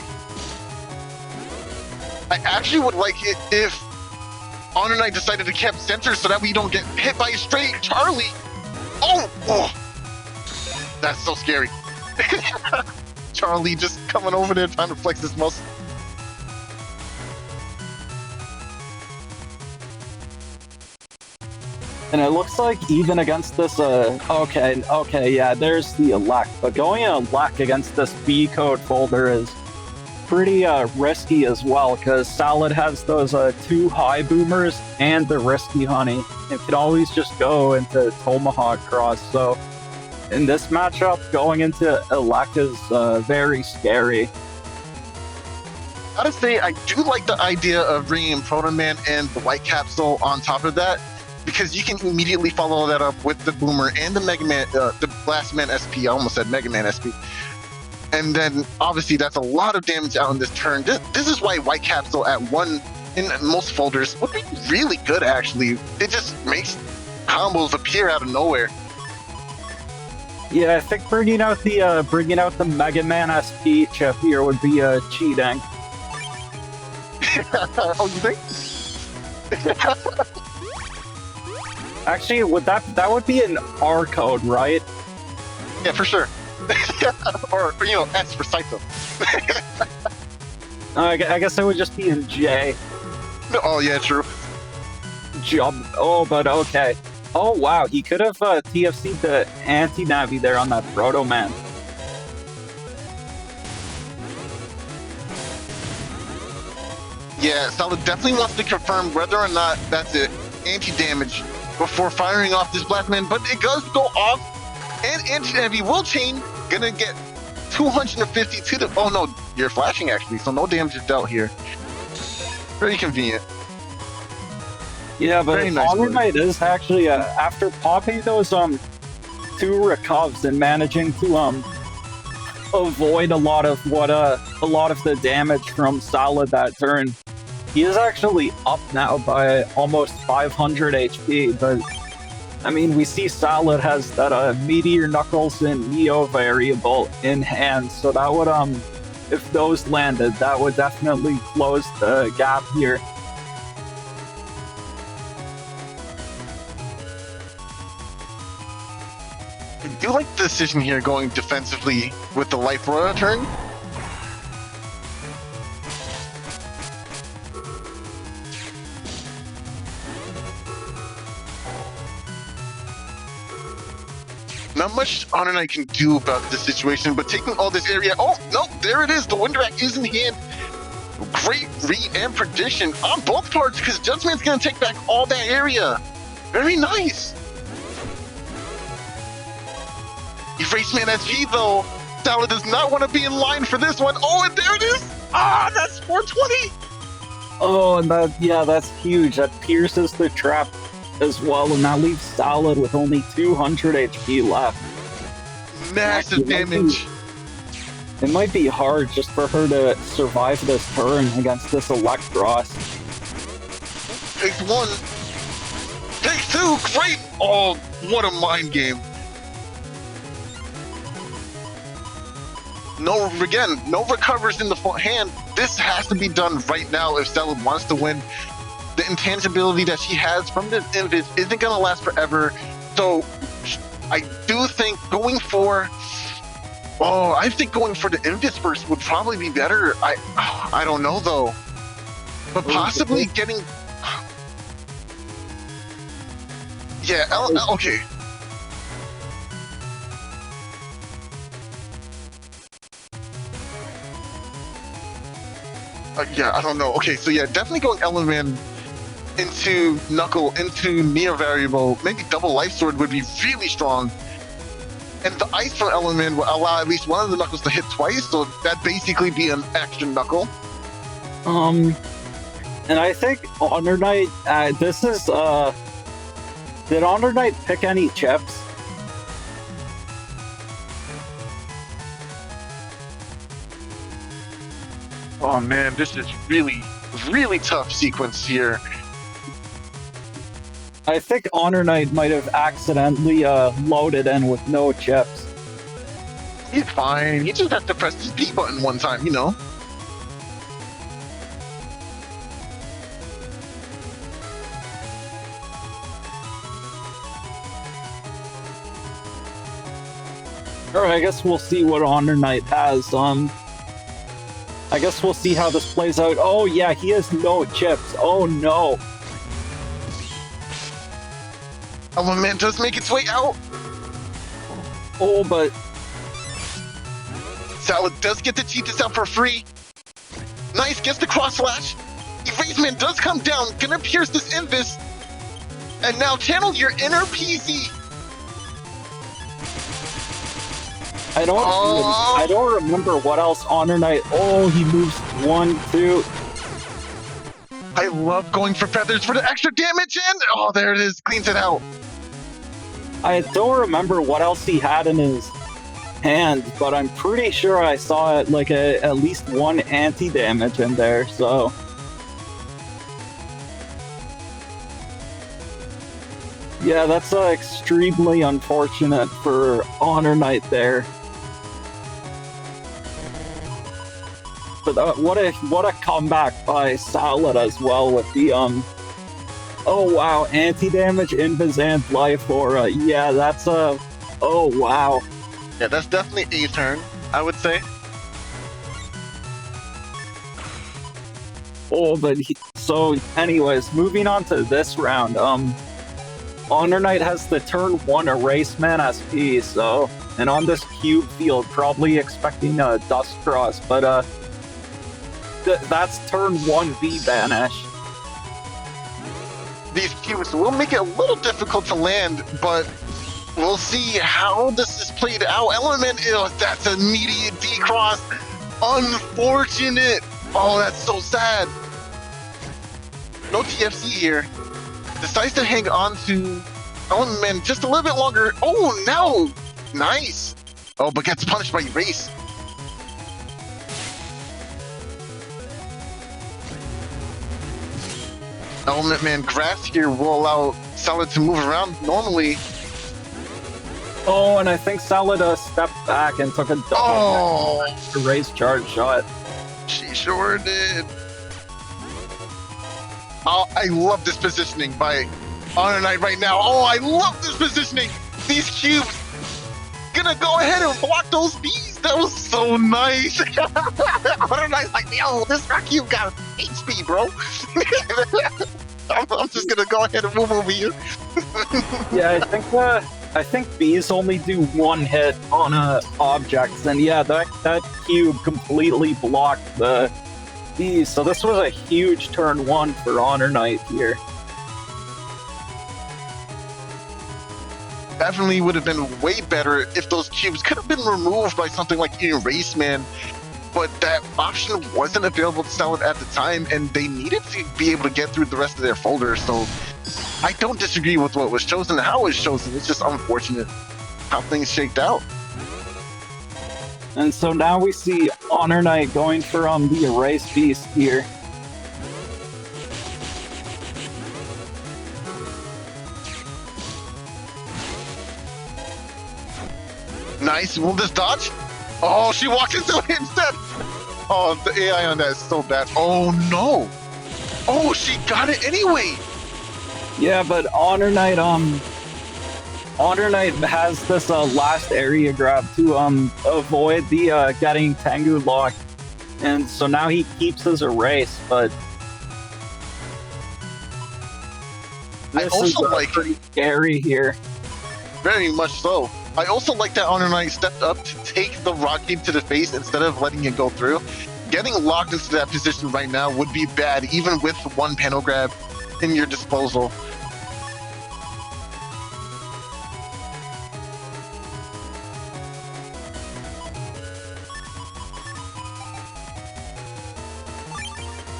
I actually would like it if HonorNite decided to camp center so that we don't get hit by a straight Charlie. Oh! That's so scary. Charlie just coming over there trying to flex his muscle. And it looks like even against this, okay, yeah, there's the elect. But going elect against this B code folder is pretty risky as well, because Salad has those two high boomers and the risky honey. It could always just go into Tomahawk Cross, so in this matchup, going into elect is very scary. I gotta say, I do like the idea of bringing Proto Man and the White Capsule on top of that, because you can immediately follow that up with the Boomer and the Mega Man, the Blast Man SP. I almost said Mega Man SP. And then, obviously, that's a lot of damage out in this turn. This is why White Capsule at 1 in most folders would be really good, actually. It just makes combos appear out of nowhere. Yeah, I think bringing out the Mega Man SP chip here would be cheating. Oh, you think? Actually, that would be an R code, right? Yeah, for sure. or S for Saito. I guess I would just be in J. Oh yeah, true. Jump. Oh, but okay. Oh wow, he could have TFC'd the anti-navi there on that Proto Man. Yeah, Salad definitely wants to confirm whether or not that's an anti-damage before firing off this Black Man, but it does go off, and anti-navi will chain, gonna get 250 to the... Oh no, you're flashing actually, so no damage is dealt here. Very convenient. Yeah, but Very nice HonorNite is actually, after popping those 2 recovs and managing to avoid a lot of the damage from Salad that turn, he is actually up now by almost 500 HP, but I mean, we see Salad has that Meteor Knuckles and Neo variable in hand, so that would, if those landed, that would definitely close the gap here. I do like the decision here going defensively with the Life Royal turn. Not much HonorNite can do about this situation, but taking all this area... Oh, no, there it is. The Windwrack is in hand. Great read and prediction on both parts, because Judgment's going to take back all that area. Very nice. Erase Man SG, though. Salad does not want to be in line for this one. Oh, and there it is. Ah, that's 420. Oh, and that's huge. That pierces the trap as well, and that leaves Salad with only 200 HP left. Massive damage. It might be hard just for her to survive this turn against this SoulXCross. Takes 1. Takes 2. Great. Oh, what a mind game. No, again, no recovers in the hand. This has to be done right now if Salad wants to win. The intangibility that she has from this Invis isn't going to last forever. So I do think going for... Oh, I think going for the Invis first would probably be better. I don't know, though. But possibly getting... Yeah, okay. Yeah, I don't know. Okay, so yeah, definitely going Element into Knuckle, into Neo Variable, maybe double Life Sword would be really strong. And the Ice from Element will allow at least one of the Knuckles to hit twice, so that'd basically be an extra Knuckle. And I think HonorNite, this is, did HonorNite pick any chips? Oh man, this is really, really tough sequence here. I think HonorNite might have accidentally loaded in with no chips. He's fine. He just has to press the D button one time, you know? Alright, I guess we'll see what HonorNite has. I guess we'll see how this plays out. Oh yeah, he has no chips. Oh no. Element does make its way out. Oh, but Salad does get to cheat this out for free. Nice, gets the cross slash. Erase Man does come down, gonna pierce this Invis. And now channel your inner PZ. I don't remember what else HonorNite. Oh, he moves 1, 2. I love going for feathers for the extra damage, and oh, there it is, cleans it out. I don't remember what else he had in his hand, but I'm pretty sure I saw it like at least one anti-damage in there, so... Yeah, that's extremely unfortunate for HonorNite there. But what a comeback by Salad as well with the oh wow, anti-damage, invis, and life aura. Yeah, that's oh wow. Yeah, that's definitely a turn, I would say. Oh, but so anyways, moving on to this round, HonorNite has the turn 1 erase man SP, so, and on this cube field, probably expecting a Dust Cross, but that's turn 1 V banish. These cubes will make it a little difficult to land, but we'll see how this is played out. Element, that's immediate decross. Unfortunate. Oh, that's so sad. No TFC here. Decides to hang on to Element just a little bit longer. Oh, now. Nice. Oh, but gets punished by Erase. Element Man grass here will allow Salad to move around normally. Oh, and I think Salad stepped back and took a double erase charge shot. She sure did. Oh, I love this positioning by HonorNite right now. Oh, I love this positioning. These cubes gonna go ahead and block those bees. That was so nice. HonorNite's like, yo, this rock cube got HP, bro. I'm just gonna go ahead and move over you. Yeah, I think bees only do 1 hit on objects, and yeah, that cube completely blocked the bees. So this was a huge turn 1 for HonorNite here. Definitely would have been way better if those cubes could have been removed by something like Erase Man, but that option wasn't available to Salad at the time, and they needed to be able to get through the rest of their folders. So I don't disagree with what was chosen, how it was chosen. It's just unfortunate how things shaked out. And so now we see HonorNite going for the Erase Beast here. Nice. Will this dodge? Oh, she walked into it instead. Oh, the AI on that is so bad. Oh, no. Oh, she got it anyway. Yeah, but HonorNite has this last area grab to avoid the getting Tengu locked, and so now he keeps his erase. But this I also is like pretty scary here. Very much so. I also like that HonorNite stepped up to take the rock cube to the face instead of letting it go through. Getting locked into that position right now would be bad, even with 1 panel grab in your disposal.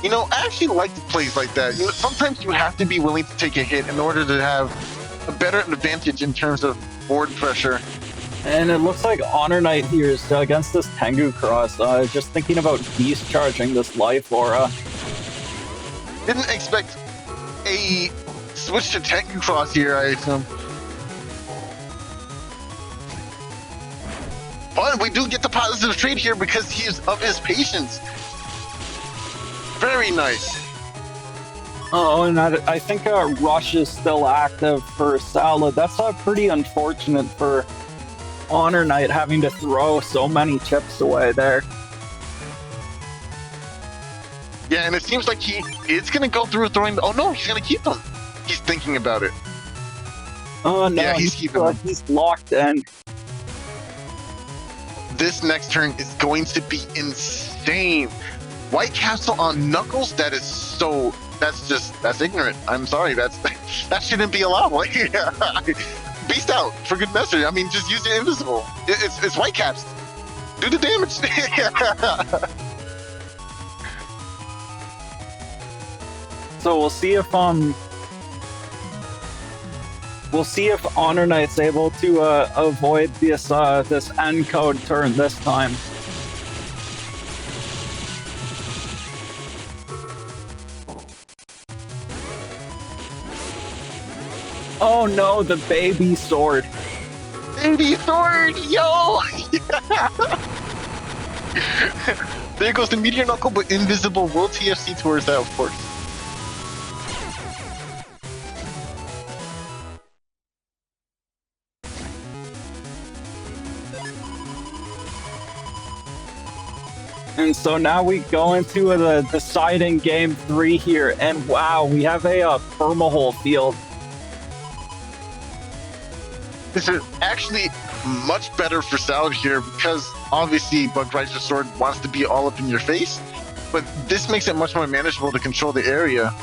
You know, I actually like plays like that. You know, sometimes you have to be willing to take a hit in order to have a better advantage in terms of board pressure. And it looks like HonorNite here is against this Tengu Cross. Just thinking about Beast charging this Life Aura. Didn't expect a switch to Tengu Cross here, I assume. But we do get the positive trade here because he's of his patience. Very nice. Oh, and I think Rush is still active for Salad. That's pretty unfortunate for HonorNite having to throw so many chips away there. Yeah, and it seems like he is going to go through throwing... Oh no, he's going to keep them. He's thinking about it. Oh no, yeah, he's keeping them. He's locked in. This next turn is going to be insane. White Castle on Knuckles, that is so... That's ignorant. I'm sorry, that shouldn't be allowed. Beast out, for good measure. I mean, just use your invisible. It's White Caps. Do the damage. So we'll see if HonorNite's able to avoid this encode turn this time. Oh no, the baby sword. Baby sword, yo! There goes the Meteor Knuckle, but invisible will TFC towards that, of course. And so now we go into the deciding game 3 here, and wow, we have a permahole field. This is actually much better for Salad here because obviously Bugrider's Sword wants to be all up in your face, but this makes it much more manageable to control the area.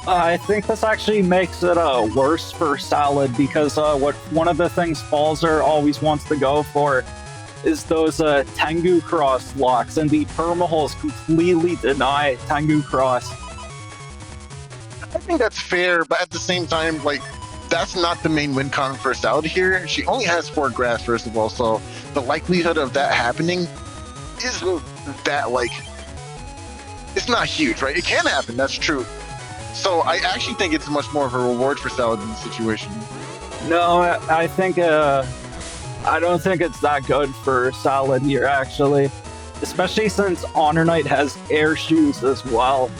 I think this actually makes it worse for Salad because one of the things Falzer always wants to go for is those Tengu Cross locks, and the permaholes completely deny Tengu Cross. I think that's fair, but at the same time, like, that's not the main win con for Salad here. She only has 4 grass, first of all, so the likelihood of that happening isn't that, like, it's not huge, right? It can happen, that's true. So I actually think it's much more of a reward for Salad in this situation. No, I think I don't think it's that good for Salad here, actually. Especially since HonorNite has air shoes as well.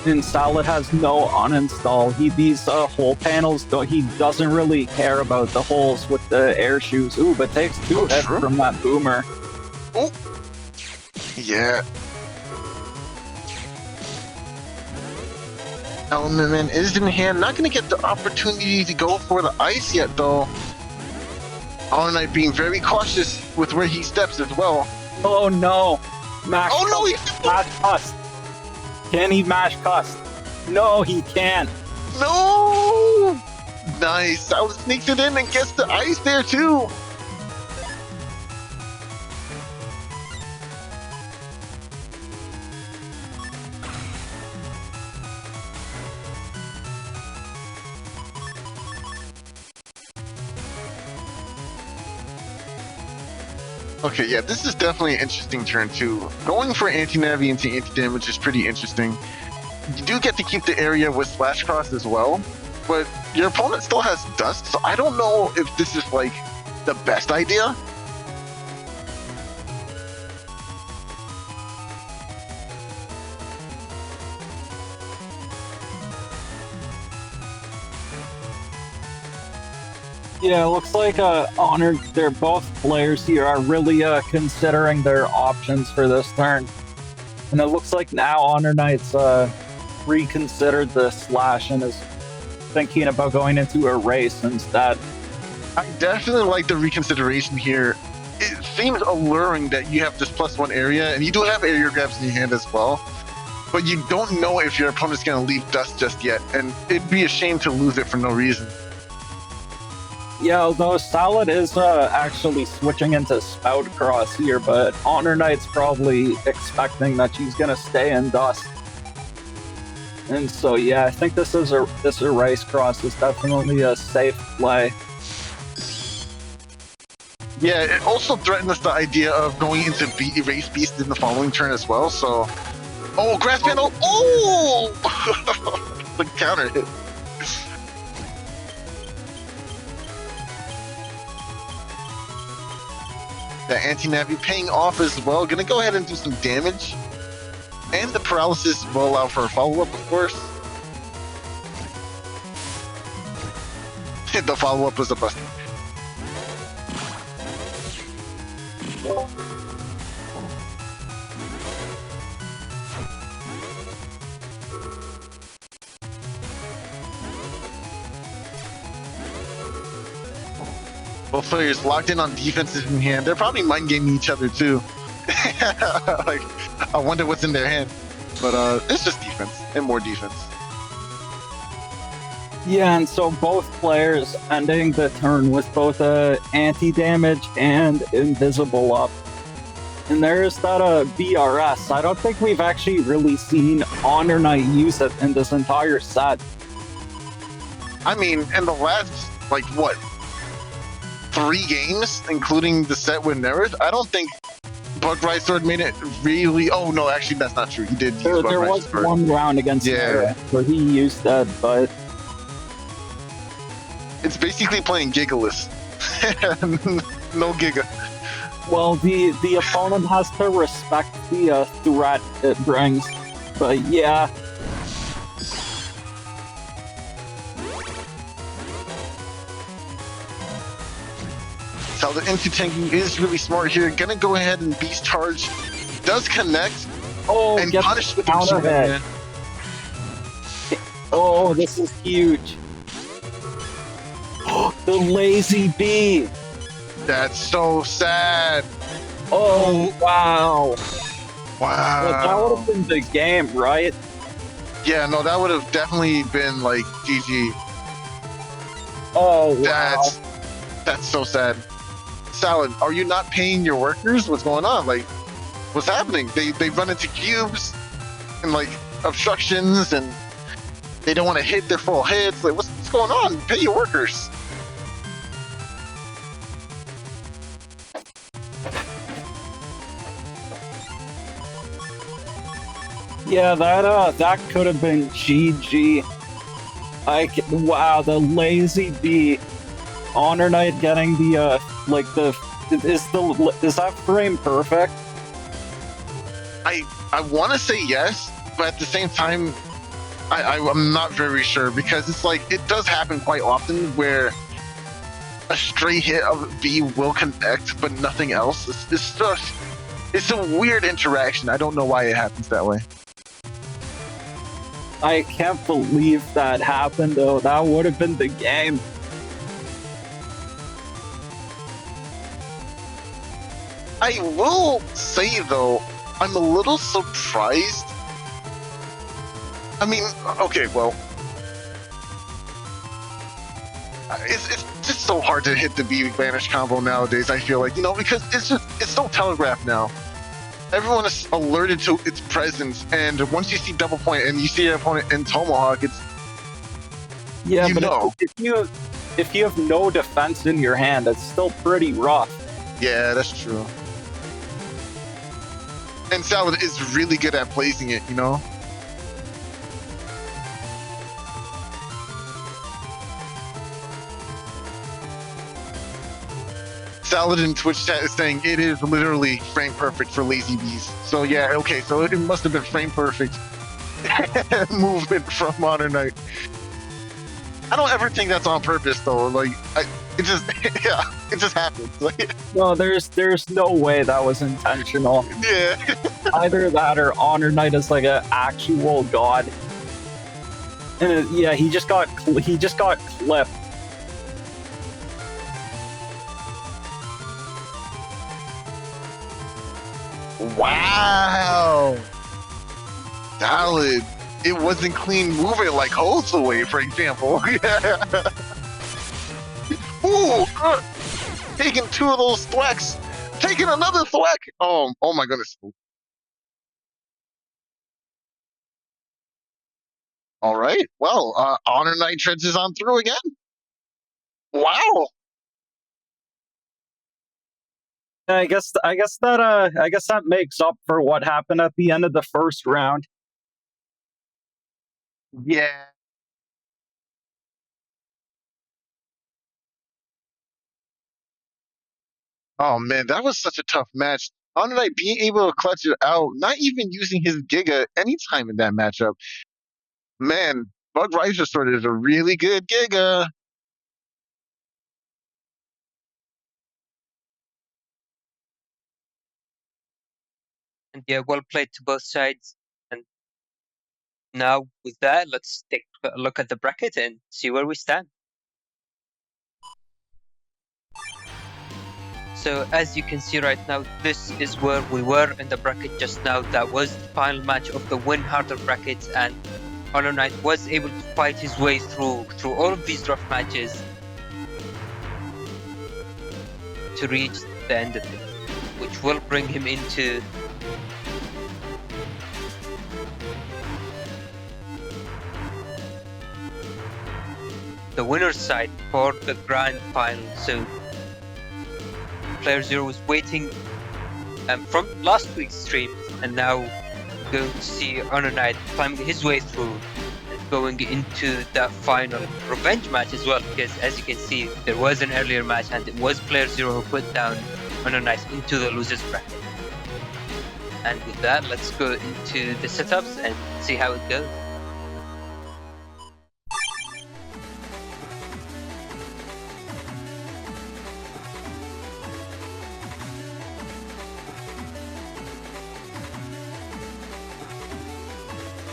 And Salad has no uninstall. These hole panels, he doesn't really care about the holes with the air shoes. Ooh, but takes 2 hits from that boomer. Oh, yeah. Element Man is in hand. Not going to get the opportunity to go for the ice yet, though. HonorNite being very cautious with where he steps as well. Oh no! Mash Oh no! Mash Cust. Can he mash Cust? No, he can't. No! Nice. Salad sneaks it in and gets the ice there too. Okay, yeah, this is definitely an interesting turn too. Going for anti-navi into anti-damage is pretty interesting. You do get to keep the area with SoulXCross as well, but your opponent still has dust, so I don't know if this is like the best idea. Yeah, it looks like they're both players here are really considering their options for this turn. And it looks like now HonorNite's reconsidered the slash and is thinking about going into a race instead. I definitely like the reconsideration here. It seems alluring that you have this +1 area, and you do have area grabs in your hand as well, but you don't know if your opponent's going to leave dust just yet, and it'd be a shame to lose it for no reason. Yeah, although Salad is actually switching into Spout Cross here, but HonorNite's probably expecting that she's gonna stay in Dust. And so yeah, I think this Erase Cross is definitely a safe play. Yeah, it also threatens the idea of going into Erase Beast in the following turn as well, so... Oh, Grass Panel! Oh! The counter hit. The anti-navi paying off as well. Gonna go ahead and do some damage. And the paralysis will allow for a follow-up, of course. The follow-up was a bust. Both players locked in on defenses in hand. They're probably mind gaming each other too. Like, I wonder what's in their hand. But it's just defense and more defense. Yeah, and so both players ending the turn with both anti-damage and invisible up. And there's that BRS. I don't think we've actually really seen HonorNite use it in this entire set. I mean, in the last, like, what? 3 games, including the set with Neryth, I don't think Bugrider's Sword made it really... Oh, no, actually, that's not true. He did use There was Sword. one round against Neryth where he used that, but... It's basically playing Gigaless. No Giga. Well, the opponent has to respect the threat it brings. But yeah... So the into Tengu is really smart here. Gonna go ahead and Beast Charge. Does connect, Oh, and get punished with the out of machine gun, it. man. Oh, this is huge. The lazy bee. That's so sad. Oh, wow. Well, that would Wow. have been the game, right? Yeah, no, that would have definitely been like GG. Oh, wow. That's so sad. Salad, are you not paying your workers? What's going on? Like, what's happening? They run into cubes and like obstructions, and they don't want to hit their full hits. Like, what's going on? Pay your workers. Yeah, that could have been GG. Wow, the lazy bee. HonorNite getting the is that frame perfect? I want to say yes, but at the same time, I'm not very sure, because it's like it does happen quite often where a stray hit of V will connect, but nothing else. It's a weird interaction. I don't know why it happens that way. I can't believe that happened though. That would have been the game. I will say though, I'm a little surprised. I mean, okay, well, it's just so hard to hit the B Vanish combo nowadays. I feel like, because it's so telegraphed now. Everyone is alerted to its presence, and once you see double point and you see your opponent in Tomahawk, it's if you have no defense in your hand, it's still pretty rough. Yeah, that's true. And Salad is really good at placing it, Salad in Twitch chat is saying it is literally frame perfect for lazy bees. So yeah, okay, so it must have been frame perfect movement from HonorNite. I don't ever think that's on purpose though. Like, it just happens. Like, No, there's no way that was intentional. yeah. Either that or HonorNite is like an actual god. And he just got clipped. Wow. Salad. It wasn't clean movement like Josue, for example. Yeah. Ooh, taking 2 of those thwacks. Taking another thwack. Oh my goodness. All right. Well, HonorNite trenches on through again. Wow. I guess that makes up for what happened at the end of the first round. Yeah. Oh man, that was such a tough match. HonorNite being able to clutch it out, not even using his Giga anytime in that matchup. Man, Bug Riser Sword is a really good Giga. And yeah, well played to both sides. And now with that, let's take a look at the bracket and see where we stand. So as you can see right now, this is where we were in the bracket just now. That was the final match of the Win Harder bracket, and HonorNite was able to fight his way through all of these rough matches to reach the end of it, which will bring him into the winner's side for the grand final. So playerzero was waiting from last week's stream, and now going to see HonorNite climbing his way through and going into that final revenge match as well, because as you can see, there was an earlier match and it was playerzero who put down HonorNite into the losers bracket. And with that, let's go into the setups and see how it goes.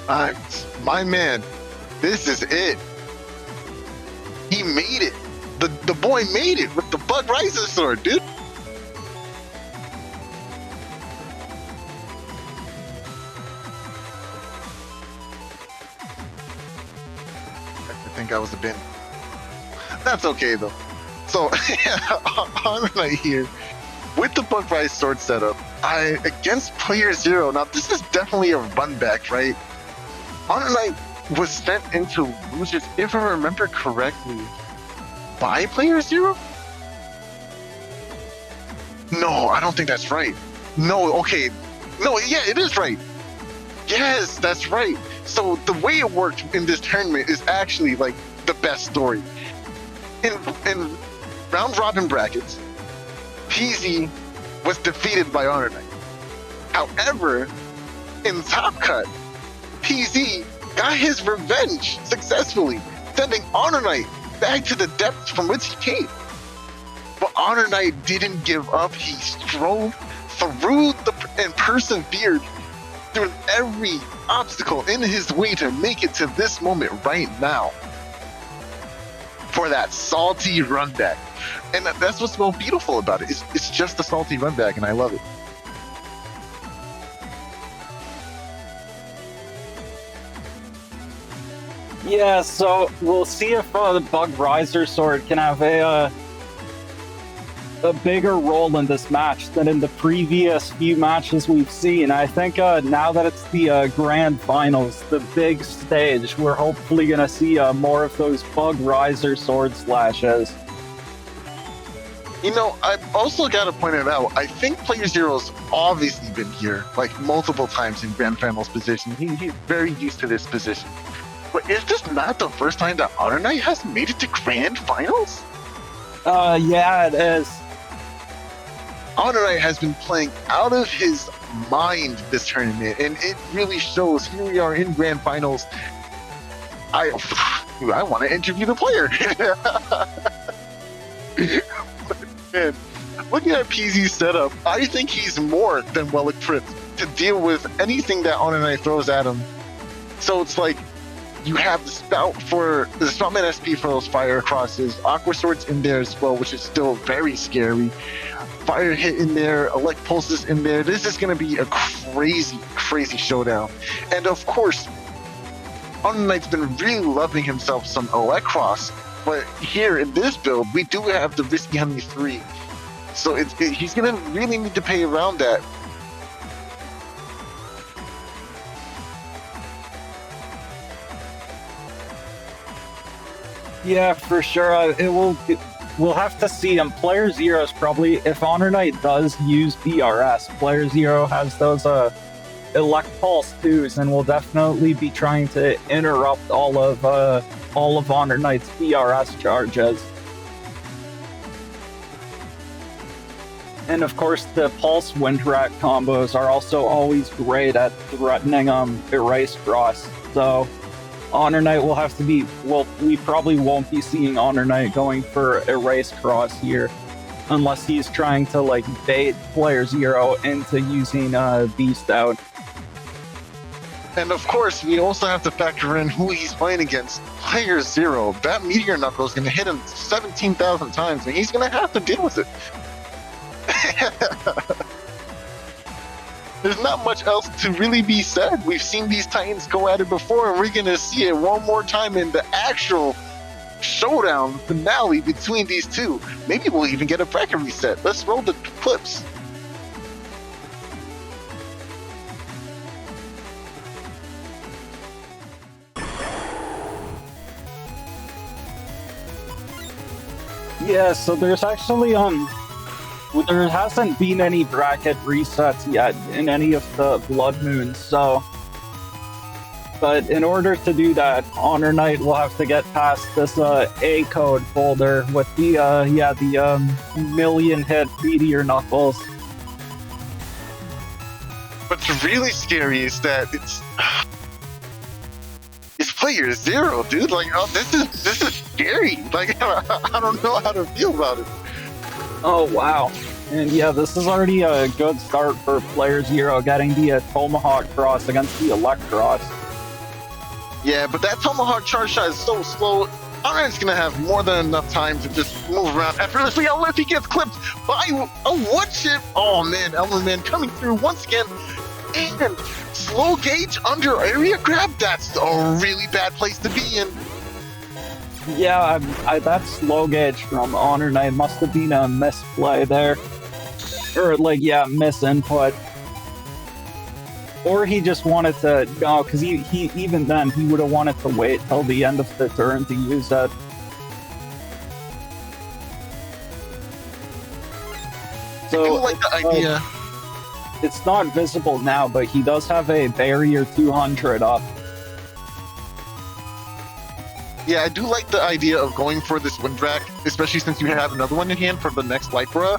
My man, this is it. He made it. The boy made it with the Bug Riser sword, dude. I think I was a bin. That's okay though. So HonorNite here with the Bug Riser sword setup. Against playerzero. Now this is definitely a run back, right? HonorNite was sent into losers, if I remember correctly, by playerzero? No, I don't think that's right. No, okay. No, yeah, it is right. Yes, that's right. So the way it worked in this tournament is actually like the best story. In round robin brackets, PZ was defeated by HonorNite. However, in Top Cut, PZ got his revenge successfully, sending HonorNite back to the depths from which he came. But HonorNite didn't give up. He strove through and persevered through every obstacle in his way to make it to this moment right now for that salty run back. And that's what's so beautiful about it. It's just a salty run back, and I love it. Yeah, so we'll see if the Bug Riser sword can have a bigger role in this match than in the previous few matches we've seen. I think now that it's the grand finals, the big stage, we're hopefully going to see more of those Bug Riser sword slashes. You know, I've also got to point it out. I think playerzero's obviously been here like multiple times in grand finals position. He's very used to this position. But is this not the first time that HonorNite has made it to grand finals? Yeah, it is. HonorNite has been playing out of his mind this tournament, and it really shows. Here we are in grand finals. I want to interview the player. Man, looking at PZ's setup, I think he's more than well equipped to deal with anything that HonorNite throws at him. So it's like, you have the Spoutman SP for those fire crosses, Aqua Swords in there as well, which is still very scary. Fire hit in there, elect pulses in there. This is going to be a crazy, crazy showdown. And of course, HonorNite's been really loving himself some elect cross, but here in this build, we do have the Risky Honey 3. So he's going to really need to pay around that. Yeah, for sure. We'll have to see. playerzero's probably, if HonorNite does use BRS, playerzero has those elect pulse 2s, and we'll definitely be trying to interrupt all of HonorNite's BRS charges. And of course, the pulse wind rat combos are also always great at threatening erase cross. So HonorNite will have to be, well, we probably won't be seeing HonorNite going for erase cross here unless he's trying to like bait playerzero into using Beast Out. And of course, we also have to factor in who he's playing against. playerzero, that Meteor Knuckle is going to hit him 17,000 times, and he's going to have to deal with it. There's not much else to really be said. We've seen these Titans go at it before, and we're going to see it one more time in the actual showdown finale between these two. Maybe we'll even get a bracket reset. Let's roll the clips. Yeah, so there's actually there hasn't been any bracket resets yet in any of the Blood Moons, so but in order to do that, HonorNite will have to get past this A code folder with the million hit Meteor Knuckles. What's really scary is that it's playerzero, dude. Like, oh, this is scary. Like, I don't know how to feel about it. Oh wow. And yeah, this is already a good start for playerzero, getting the Tomahawk cross against the Elect cross. Yeah, but that Tomahawk charge shot is so slow. HonorNite's gonna have more than enough time to just move around effortlessly unless he gets clipped by a wood chip. Oh man, Element coming through once again. And slow gauge under area grab, that's a really bad place to be in. Yeah, that slow gauge from HonorNite must have been a misplay there. Or, like, yeah, misinput. Or he just wanted to, no, because he even then, he would have wanted to wait till the end of the turn to use that. So, I do like the idea. It's not visible now, but he does have a barrier 200 up. Yeah, I do like the idea of going for this wind rack, especially since you have another one in hand for the next light bra.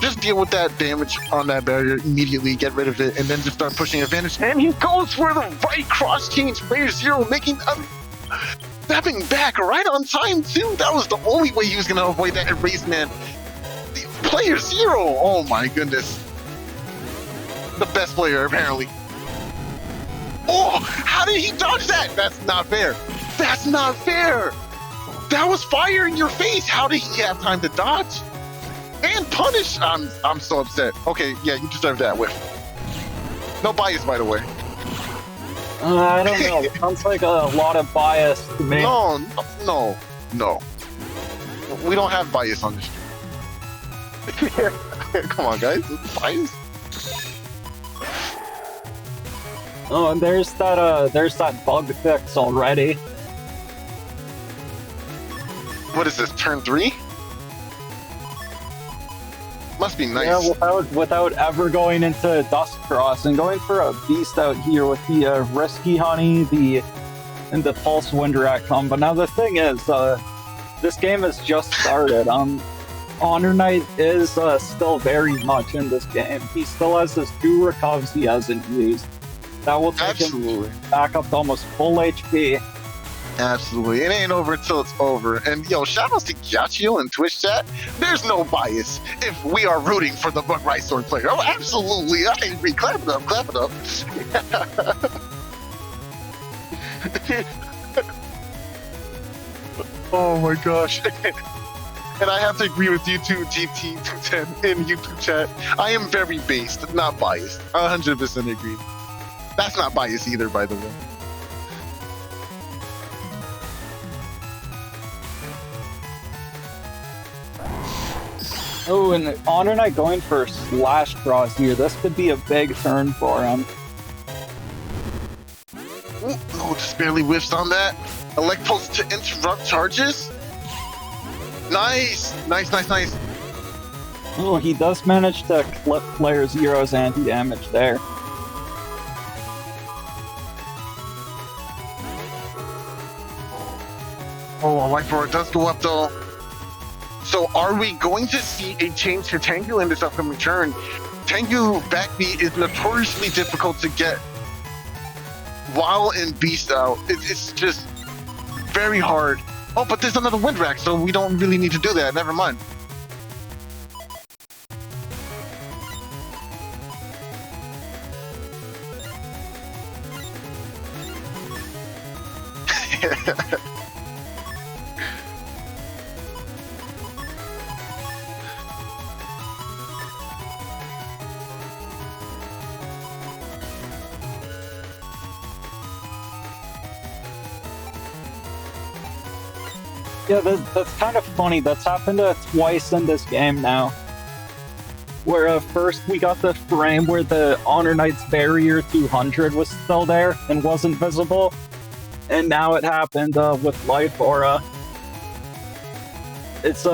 Just deal with that damage on that barrier immediately, get rid of it, and then just start pushing advantage. And he goes for the right cross change, playerzero, making stepping back right on time too. That was the only way he was gonna avoid that erase man. playerzero, oh my goodness. The best player, apparently. Oh, how did he dodge that? That's not fair. That's not fair. That was fire in your face. How did he have time to dodge? And punish? I'm so upset. Okay, yeah, you deserve that whiff. No bias, by the way. I don't know. It sounds like a lot of bias to me. No. We don't have bias on this stream. Come on, guys. Bias? Oh, and there's that bug fix already. What is this, turn 3? Must be nice. Yeah, without ever going into SoulXCross and going for a beast out here with the Risky Honey, and the Pulse Windrat combo. Now the thing is, this game has just started. HonorNite is still very much in this game. He still has his 2 recovs he hasn't used. That will take him back up to almost full HP. Absolutely. It ain't over until it's over. And yo, shout outs to Josue in Twitch chat. There's no bias if we are rooting for the Bug Right Sword player. Oh, absolutely. I agree. Clap it up. Clap it up. Oh my gosh. And I have to agree with you too, GT210 in YouTube chat. I am very based, not biased. 100% agree. That's not biased either, by the way. Oh, and HonorNite going for slash cross here. This could be a big turn for him. Ooh, oh, just barely whiffs on that. Elect Pulse to interrupt charges. Nice. Oh, he does manage to clip playerzero's anti-damage there. Oh, life roar does go up though. So are we going to see a change to Tengu in this upcoming turn? Tengu backbeat is notoriously difficult to get while in beast out. It's just very hard. Oh, but there's another wind rack, so we don't really need to do that. Never mind. Yeah, that's kind of funny. That's happened twice in this game now. Where first we got the frame where the HonorNite's barrier 200 was still there and wasn't visible. And now it happened with Life Aura. It's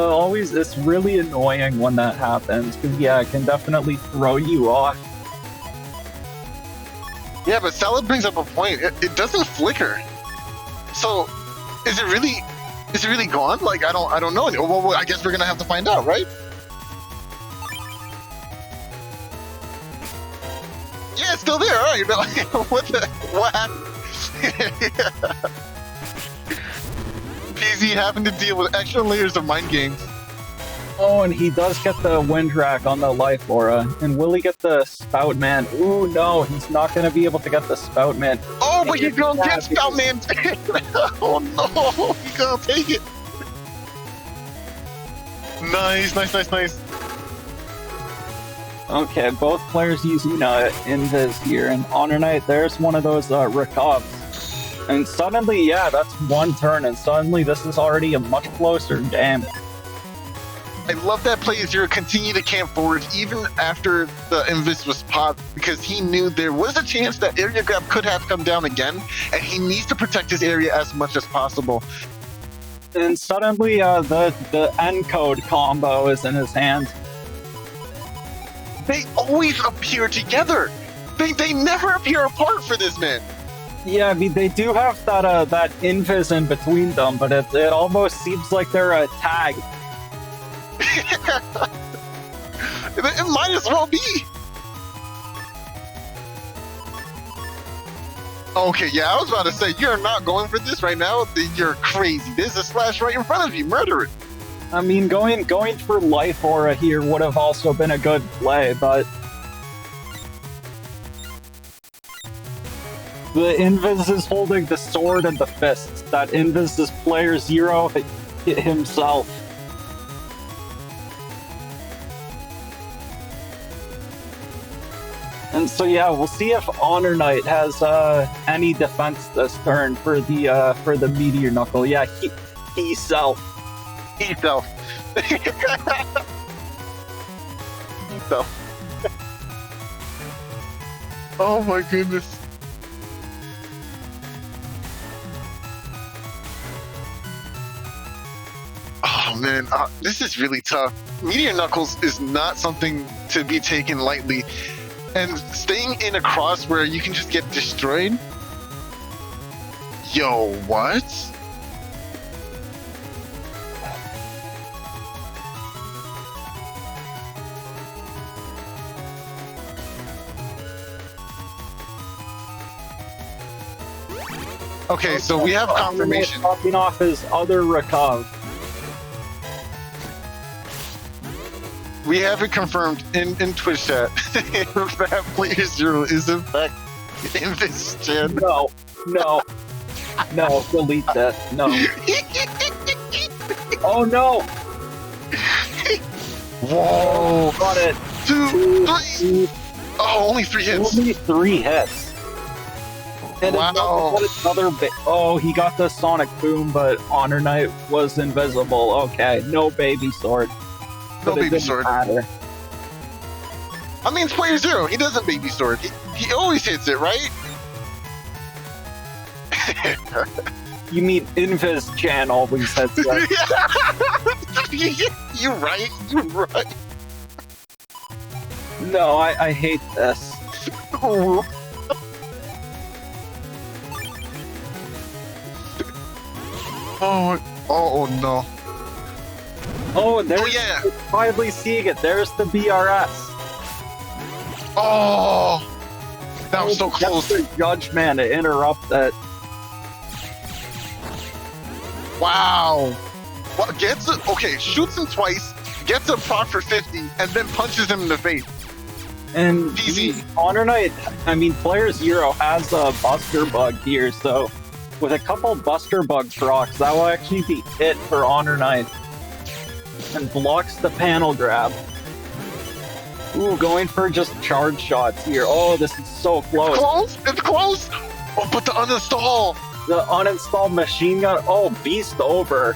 really annoying when that happens, because yeah, it can definitely throw you off. Yeah, but Salad brings up a point. It doesn't flicker. So, is it really gone? Like, I don't know. Well, I guess we're gonna have to find out, right? Yeah, it's still there. All right. What happened? PZ having to deal with extra layers of mind games. Oh, and he does get the wind rack on the Life Aura. And will he get the Spout Man? Ooh, no, he's not going to be able to get the Spout Man. Oh, No, but you're gonna get spell, man. Oh no, you gonna take it. Nice. Okay, both players using invis here, and HonorNite, there's one of those recovs. And suddenly, yeah, that's one turn, and suddenly this is already a much closer game. I love that playerzero continued to camp forward even after the invis was popped, because he knew there was a chance that area grab could have come down again, and he needs to protect his area as much as possible. And suddenly, the encode combo is in his hand. They always appear together. They never appear apart for this man. Yeah, I mean, they do have that invis in between them, but it almost seems like they're a tag. It might as well be. Okay, yeah, I was about to say, you're not going for this right now. You're crazy. There's a slash right in front of you. Murder it. I mean, going for life aura here would have also been a good play, but the invis is holding the sword and the fists. That invis is playerzero himself. And so yeah, we'll see if HonorNite has any defense this turn for the meteor knuckle. Yeah, he self. Oh my goodness. Oh man, this is really tough. Meteor Knuckles is not something to be taken lightly. And staying in a cross where you can just get destroyed? Yo, what? Okay, so we have confirmation. Popping off his other recuv. We have it confirmed in Twitch chat that playerzero is in fact in this chat. No, delete that. No. Oh no! Whoa! Got it. 2, 3. Oh, only 3 hits. Only 3 hits. And wow. Another bit. Oh, he got the sonic boom, but HonorNite was invisible. Okay, no baby sword. No baby sword. Matter. I mean, it's playerzero. He doesn't baby sword. He always hits it, right? You mean invis Chan always hits it. You're right. No, I hate this. Oh no. Oh, there's yeah. finally seeing it. There's the BRS. Oh, that was so close. The judge man to interrupt that. Wow. What gets it? Okay, shoots him twice, gets a proc for 50, and then punches him in the face. And easy. HonorNite, I mean, playerzero has a Buster Bug here, so with a couple Buster Bug procs, that will actually be it for HonorNite. And blocks the panel grab. Ooh, going for just charge shots here. Oh, this is so close. It's close! Oh, but the uninstall! The uninstalled machine gun. Oh, beast over.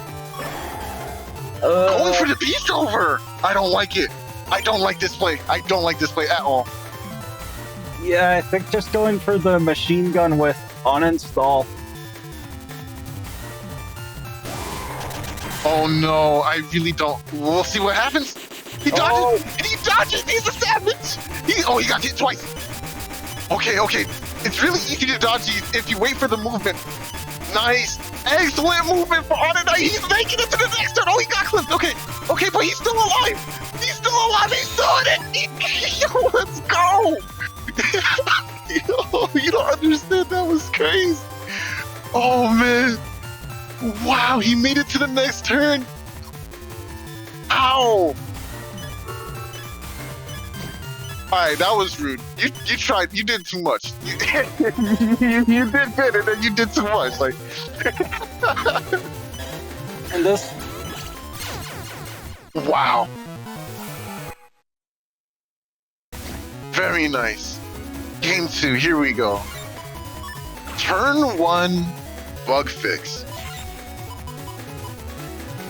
Going for the beast over! I don't like it. I don't like this play. I don't like this play at all. Yeah, I think just going for the machine gun with uninstall. Oh no, I really don't. We'll see what happens. He dodges! Oh. He dodges! He's a savage! He got hit twice! Okay. It's really easy to dodge these if you wait for the movement. Nice! Excellent movement for HonorNite! He's making it to the next turn! Oh, he got clipped! Okay, but he's still alive! He's doing it! Yo, let's go! Yo, you don't understand, that was crazy! Oh, man! Wow, he made it to the next turn! Ow! Alright, that was rude. You tried. You did too much. You did good, and then you did too much. Like. And this. Wow. Very nice. Game 2. Here we go. Turn 1, bug fix.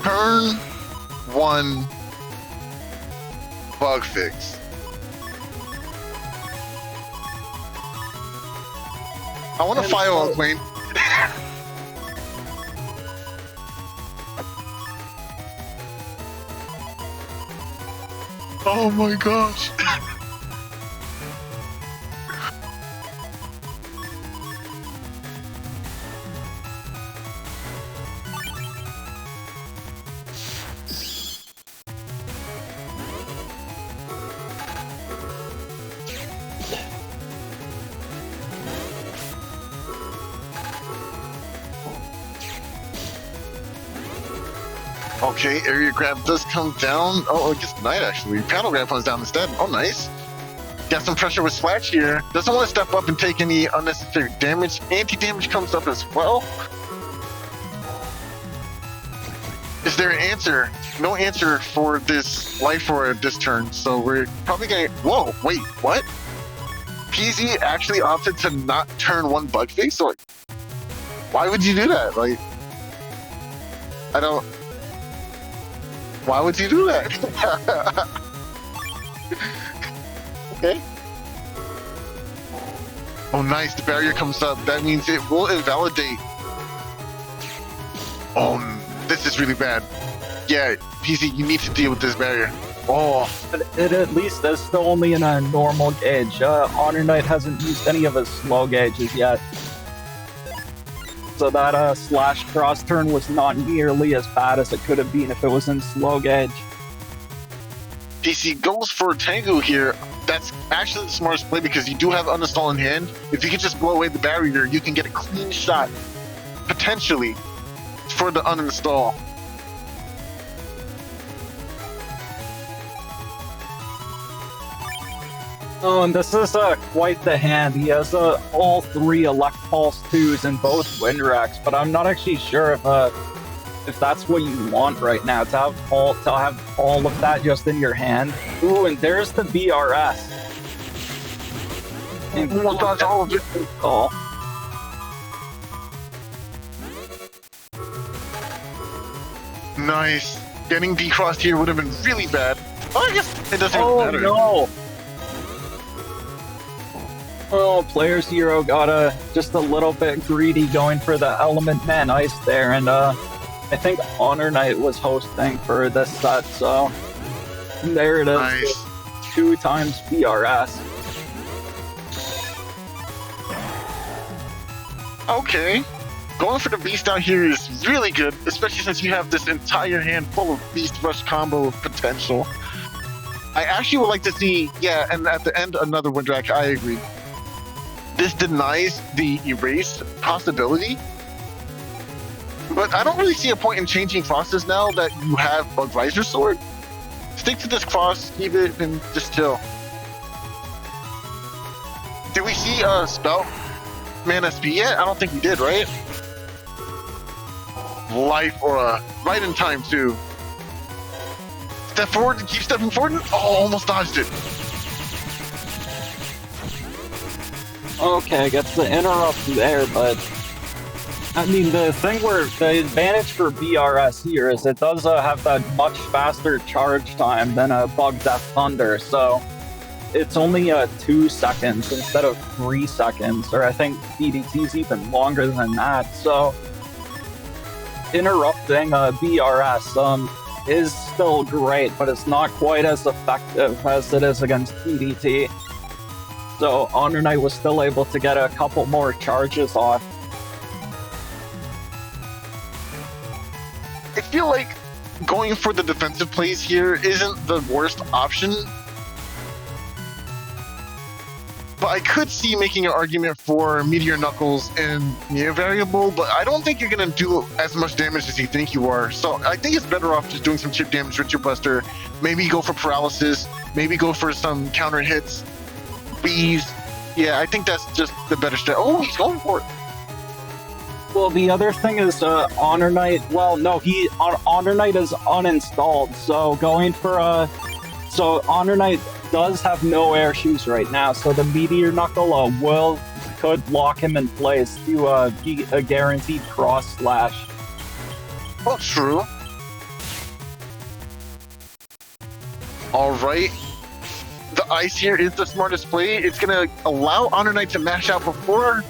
Turn 1, bug fix. I want to file on Queen. Oh my gosh. Okay, area grab does come down. Oh, it gets Knight actually. Panel grab comes down instead. Oh, nice. Got some pressure with Splash here. Doesn't want to step up and take any unnecessary damage. Anti-damage comes up as well. Is there an answer? No answer for this life for this turn, so we're probably gonna... Whoa, wait, what? PZ actually opted to not turn 1 bug face? So, like, why would you do that? Like, I don't... Why would you do that? Okay. Oh, nice. The barrier comes up. That means it will invalidate. Oh, this is really bad. Yeah, PZ, you need to deal with this barrier. Oh. But it at least is still only in a normal gauge. HonorNite hasn't used any of his slow gauges yet. So that slash cross turn was not nearly as bad as it could have been if it was in slow gauge. PC goes for Tango here. That's actually the smartest play because you do have uninstall in hand. If you can just blow away the barrier, you can get a clean shot, potentially, for the uninstall. Oh, and this is quite the hand. He has all 3 Elect Pulse 2s in both Windrax, but I'm not actually sure if that's what you want right now, to have all of that just in your hand. Ooh, and there's the BRS. And We'll dodge all of it. Oh. Nice. Getting decrossed here would have been really bad. Oh, I guess it doesn't Oh matter. no! Oh, playerzero got just a little bit greedy going for the Element Man Ice there, and I think HonorNite was hosting for this set, so there it is. Nice. 2 times BRS. Okay. Going for the Beast out here is really good, especially since you have this entire hand full of Beast Rush combo potential. I actually would like to see, yeah, and at the end, another Windrack, I agree. This denies the erase possibility, but I don't really see a point in changing crosses now that you have Bug Visor Sword. Stick to this cross, keep it, and just chill. Did we see Spout Man SP yet? I don't think we did, right? Life Aura, right in time too. Step forward and keep stepping forward. Oh, almost dodged it. Okay, gets the interrupt there, but I mean, the advantage for BRS here is it does have that much faster charge time than a Bug Death Thunder, so it's only 2 seconds instead of 3 seconds, or I think DDT's even longer than that, so interrupting BRS is still great, but it's not quite as effective as it is against DDT. So HonorNite was still able to get a couple more charges off. I feel like going for the defensive plays here isn't the worst option. But I could see making an argument for Meteor Knuckles and Neo Variable, but I don't think you're going to do as much damage as you think you are. So I think it's better off just doing some chip damage with your Buster. Maybe go for Paralysis. Maybe go for some counter hits. Freeze. Yeah, I think that's just the better strat. Oh, he's going for it. Well, the other thing is HonorNite. Well, no, HonorNite is uninstalled. So going for so HonorNite does have no air shoes right now. So the Meteor Knuckle could lock him in place to be a guaranteed cross slash. Oh, true. All right. The ice here is the smartest play. It's gonna allow HonorNite to mash out before.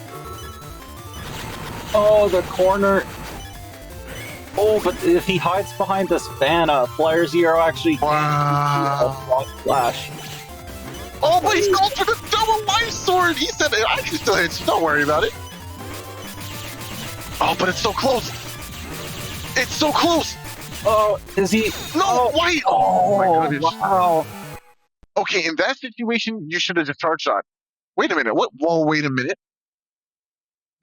Oh, the corner. Oh, but if he hides behind this fan, playerzero actually cross slash. Oh, but he's going for the double life sword. He said, "I can still hit you. Don't worry about it." Oh, but it's so close. It's so close. Oh, is he? No, why? Oh my goodness. Wow. Okay, in that situation, you should have just charge shot. Wait a minute. What? Whoa, wait a minute.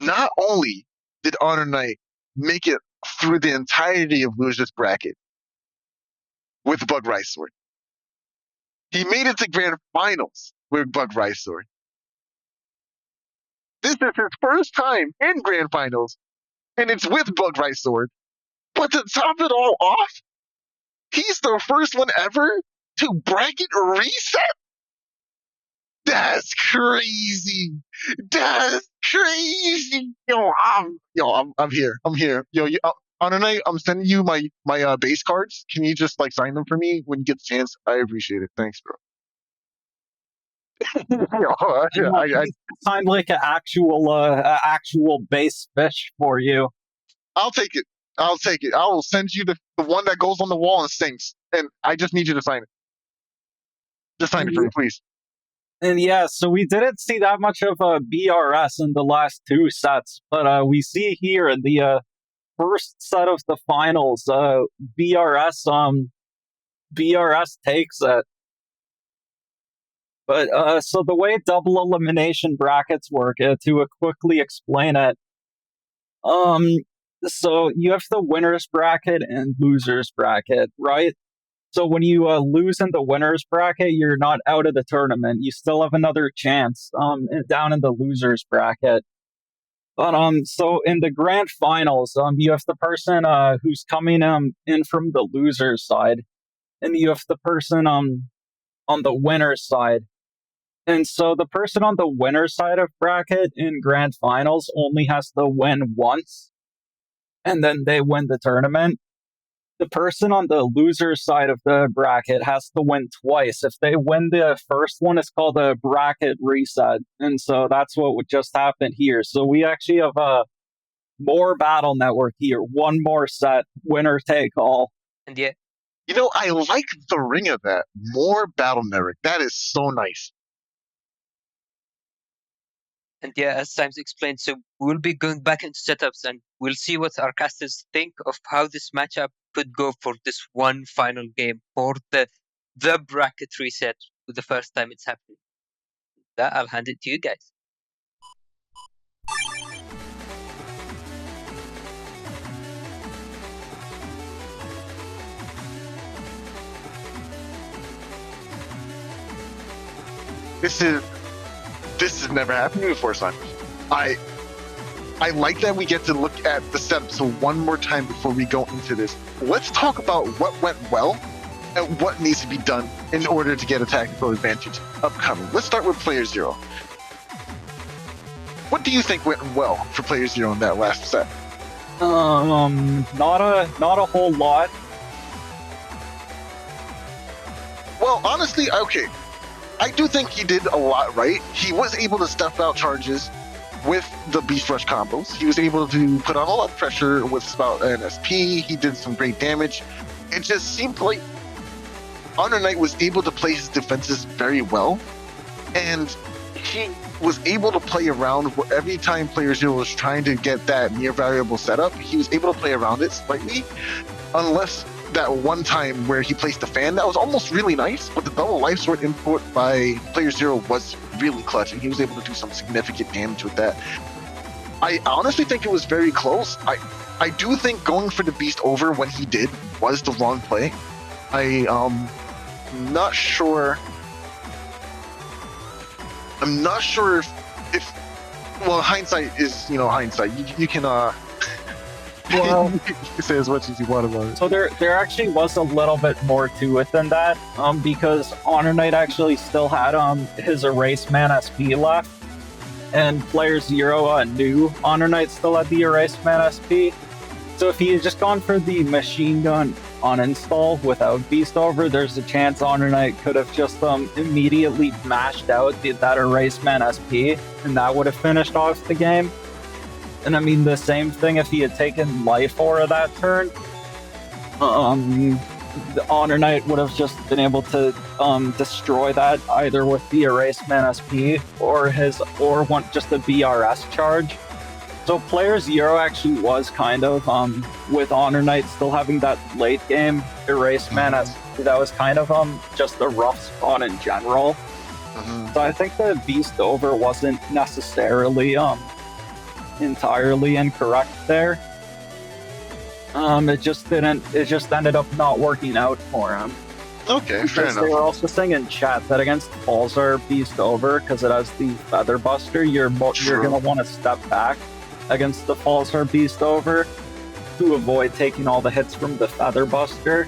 Not only did HonorNite make it through the entirety of Loser's Bracket with Bug Rice Sword, he made it to Grand Finals with Bug Rice Sword. This is his first time in Grand Finals, and it's with Bug Rice Sword. But to top it all off, he's the first one ever to bracket reset? That's crazy. That's crazy. I'm here. I'm here. HonorNite, I'm sending you my base cards. Can you just sign them for me when you get the chance? I appreciate it. Thanks, bro. I signed like an actual base fish for you. I'll take it. I'll take it. I will send you the one that goes on the wall and sinks. And I just need you to sign it. Just sign it for me, please. And yeah, so we didn't see that much of BRS in the last two sets, but we see here in the first set of the finals, BRS takes it. But so the way double elimination brackets work, to quickly explain it, so you have the winner's bracket and loser's bracket, right? So when you lose in the winner's bracket, you're not out of the tournament. You still have another chance down in the loser's bracket. But so in the grand finals, you have the person who's coming in from the loser's side, and you have the person on the winner's side. And so the person on the winner's side of bracket in grand finals only has to win once, and then they win the tournament. The person on the loser's side of the bracket has to win twice. If they win the first one, it's called a bracket reset. And so that's what would just happen here. So we actually have more battle network here. One more set, winner take all. And yeah, I like the ring of that. More battle network. That is so nice. And yeah, as Symes explained, so we'll be going back into setups and we'll see what our casters think of how this matchup could go for this one final game for the bracket reset for the first time it's happening. That I'll hand it to you guys. This has never happened before, son. I like that we get to look at the setup one more time before we go into this. Let's talk about what went well and what needs to be done in order to get a tactical advantage upcoming. Let's start with playerzero. What do you think went well for playerzero in that last set? Not a whole lot. Well, honestly, okay. I do think he did a lot right. He was able to stuff out charges with the Beast Rush combos. He was able to put on a lot of pressure with Spout and SP. He did some great damage. It just seemed like HonorNite was able to play his defenses very well. And he was able to play around every time playerzero was trying to get that near variable setup. He was able to play around it slightly, unless that one time where he placed the fan, that was almost really nice, but the double life sword input by playerzero was really clutch, and he was able to do some significant damage with that. I honestly think it was very close. I do think going for the beast over when he did was the wrong play. I not sure I'm not sure if well, hindsight is, hindsight. You can Well, you can say as much as you want about it. so there actually was a little bit more to it than that, because HonorNite actually still had his Erase Man SP left, and playerzero knew HonorNite still had the Erase Man SP. So if he had just gone for the machine gun uninstall without Beast Over, there's a chance HonorNite could have just immediately mashed out that Erase Man SP, and that would have finished off the game. And I mean, the same thing if he had taken Life Aura that turn. The HonorNite would have just been able to destroy that either with the Erase Man SP or just a BRS charge. So playerzero actually was kind of with HonorNite still having that late game Erase Man SP, that was kind of just a rough spot in general. So I think the Beast Over wasn't necessarily entirely incorrect there. It just ended up not working out for him. Okay, fair Because enough. they were also saying in chat that against Balzar Beast Over, because it has the Feather Buster, you're gonna want to step back against the Balzar Beast Over to avoid taking all the hits from the Feather Buster.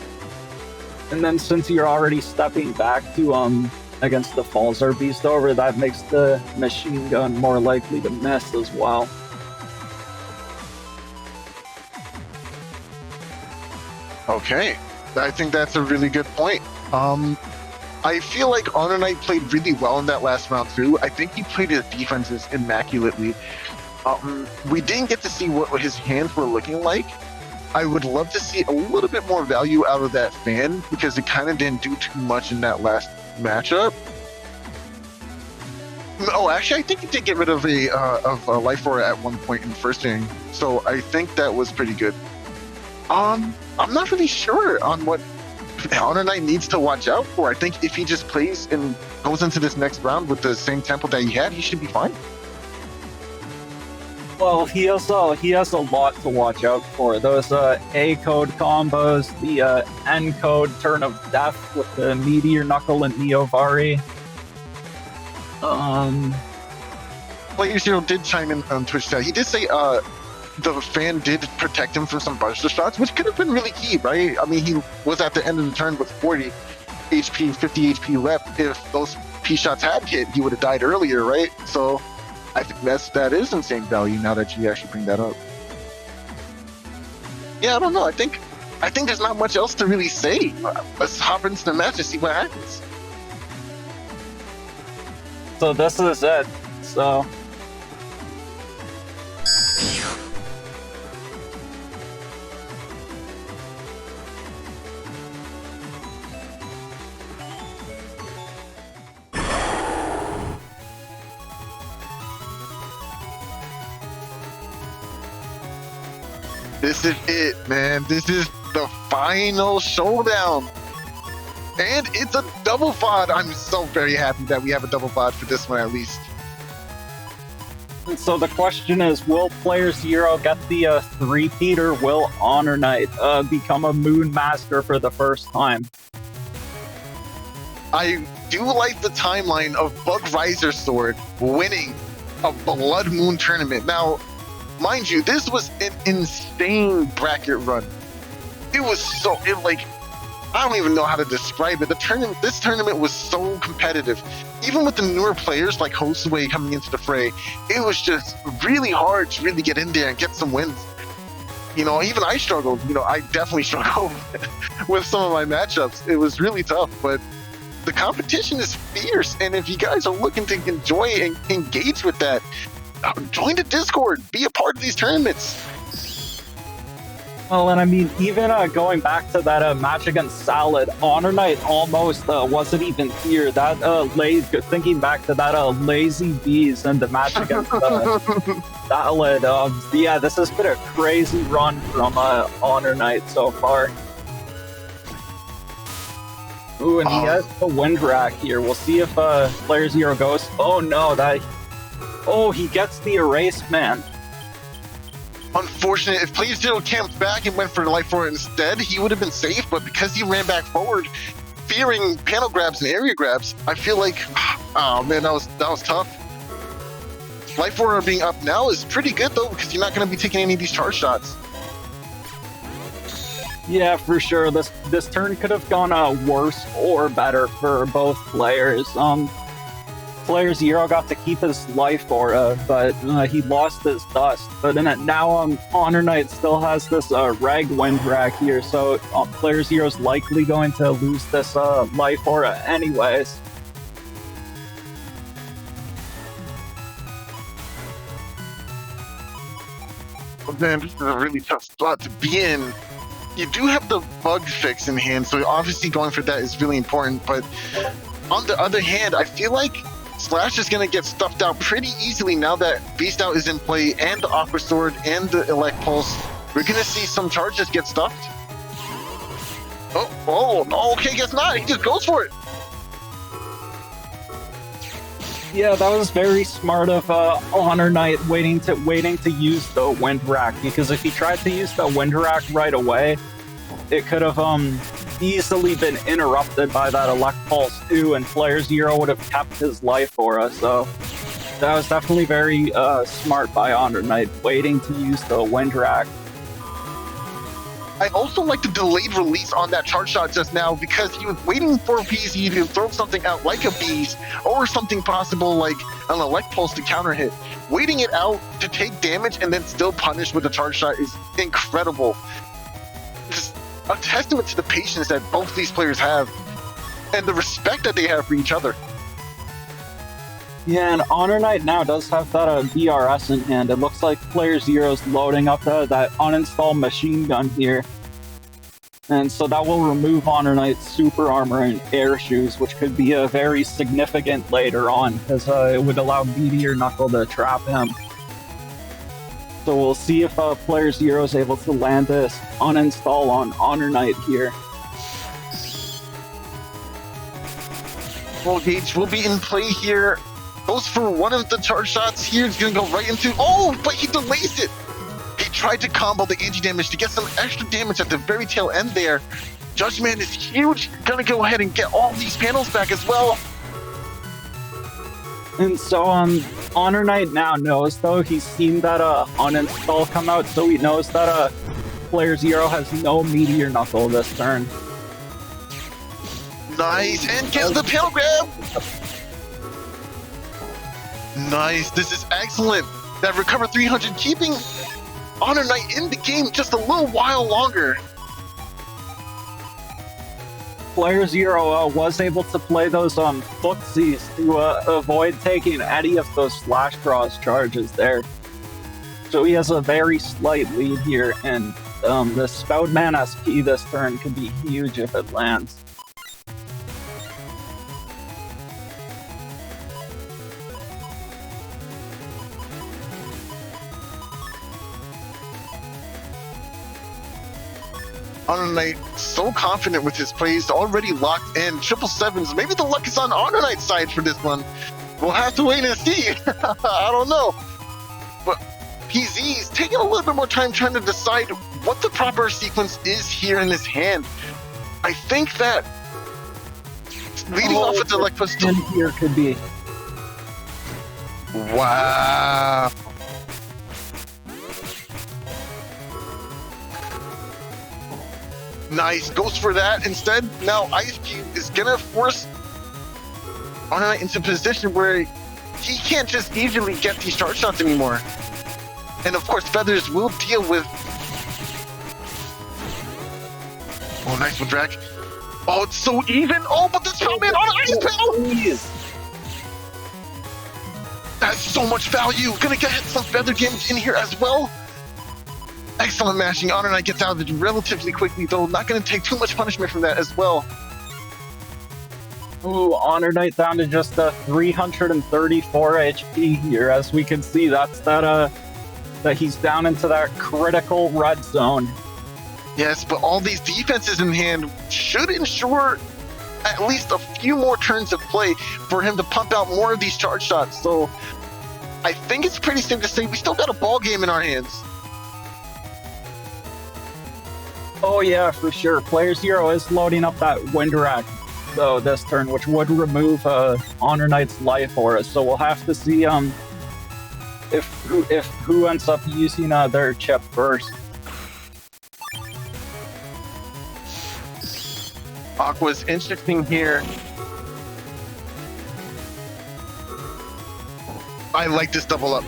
And then since you're already stepping back to against the Balzar Beast Over, that makes the machine gun more likely to miss as well. Okay, I think that's a really good point. I feel like HonorNite played really well in that last round too. I think he played his defenses immaculately. We didn't get to see what his hands were looking like. I would love to see a little bit more value out of that fan because it kind of didn't do too much in that last matchup. Oh, actually, I think he did get rid of a Life Aura at one point in the first inning, so I think that was pretty good. I'm not really sure on what HonorNite needs to watch out for. I think if he just plays and goes into this next round with the same tempo that he had, he should be fine. Well, he has a lot to watch out for. Those A code combos, the N code Turn of Death with the Meteor Knuckle and Neovari. playerzero did chime in on Twitch chat. He did say the fan did protect him from some buster shots, which could have been really key, right? I mean, he was at the end of the turn with 40 HP, 50 HP left. If those P shots had hit, he would have died earlier, right? So I think that is insane value now that you actually bring that up. Yeah, I don't know. I think there's not much else to really say. Let's hop into the match and see what happens. So this is it. So This is it, man. This is the final showdown. And it's a double VOD. I'm so very happy that we have a double VOD for this one at least. So the question is, will playerzero get the three-peat, or will HonorNite become a Moon Master for the first time? I do like the timeline of Bug Riser Sword winning a Blood Moon tournament. Now, mind you, this was an insane bracket run. It was I don't even know how to describe it. This tournament was so competitive. Even with the newer players like Josue coming into the fray, it was just really hard to really get in there and get some wins. Even I struggled. I definitely struggled with some of my matchups. It was really tough, but the competition is fierce. And if you guys are looking to enjoy and engage with that, join the Discord. Be a part of these tournaments. Well, and I mean, even going back to that match against Salad, HonorNite almost wasn't even here. That thinking back to that Lazy Bees and the match against Salad, yeah, this has been a crazy run from HonorNite so far. Ooh, and he has the wind rack here. We'll see if playerzero goes. Oh no, he gets the Erase Man. Unfortunate. If playerzero camped back and went for Life Aura instead, he would have been safe, but because he ran back forward, fearing panel grabs and area grabs. I feel like, oh man, that was tough. Life Order being up now is pretty good though, because you're not going to be taking any of these charge shots. Yeah, for sure. This turn could have gone worse or better for both players. Player Zero got to keep his life aura, but he lost his dust. But in it now, HonorNite still has this reg wind rack here, so Player Zero's likely going to lose this life aura anyways. Well, man, this is a really tough spot to be in. You do have the bug fix in hand, so obviously going for that is really important. But on the other hand, I feel like Slash is going to get stuffed out pretty easily now that Beast Out is in play, and the Aqua Sword and the Elect Pulse. We're going to see some charges get stuffed. Oh, okay, guess not. He just goes for it. Yeah, that was very smart of HonorNite waiting to use the Wind Rack, because if he tried to use the Wind Rack right away, it could have easily been interrupted by that Elect Pulse too, and Player Zero would have kept his life aura. So that was definitely very smart by HonorNite, waiting to use the Wind Rack. I also like the delayed release on that charge shot just now, because he was waiting for PZ to throw something out like a Beast or something possible like an Elect Pulse to counter hit. Waiting it out to take damage and then still punish with a charge shot is incredible. Just a testament to the patience that both these players have and the respect that they have for each other. Yeah, and HonorNite now does have that BRS in hand. It looks like Player Zero's loading up that uninstall machine gun here. And so that will remove HonorNite's super armor and air shoes, which could be very significant later on, because it would allow Meteor Knuckle to trap him. So we'll see if Player Zero is able to land this uninstall on HonorNite here. Full Gauge will be in play here. Goes for one of the charge shots here. It's going to go right into... Oh, but he delays it. He tried to combo the anti-damage to get some extra damage at the very tail end there. Judgment is huge. Going to go ahead and get all these panels back as well. And so HonorNite now knows, though, he's seen that uninstall come out, so he knows that Player Zero has no Meteor Knuckle this turn. Nice, and gets the panel grab. Nice, this is excellent. That recover 300, keeping HonorNite in the game just a little while longer. Player Zero was able to play those footsies to avoid taking any of those SoulXCross charges there. So he has a very slight lead here, and the Spoutman SP this turn could be huge if it lands. HonorNite so confident with his plays, already locked in. 777s, maybe the luck is on HonorNite's side for this one. We'll have to wait and see. I don't know. But PZ is taking a little bit more time trying to decide what the proper sequence is here in his hand. I think that leading off with the Elect Pulse here could be. Wow. Nice, goes for that instead. Now Ice Cube is gonna force HonorNite into a position where he can't just easily get these charge shots anymore. And of course, Feathers will deal with... Oh, nice one, Drag. Oh, it's so even. Oh, but this Spoutman on Ice Panel! That's so much value. Gonna get some Feather damage in here as well. Excellent mashing. HonorNite gets out of it relatively quickly, though. Not going to take too much punishment from that as well. Ooh, HonorNite down to just 334 HP here. As we can see, that's that he's down into that critical red zone. Yes, but all these defenses in hand should ensure at least a few more turns of play for him to pump out more of these charge shots. So I think it's pretty safe to say we still got a ball game in our hands. Oh yeah, for sure. Player Zero is loading up that wind rack. though this turn, which would remove HonorNite's life aura. So we'll have to see if who ends up using their chip first. Aqua's interesting here. I like this double up.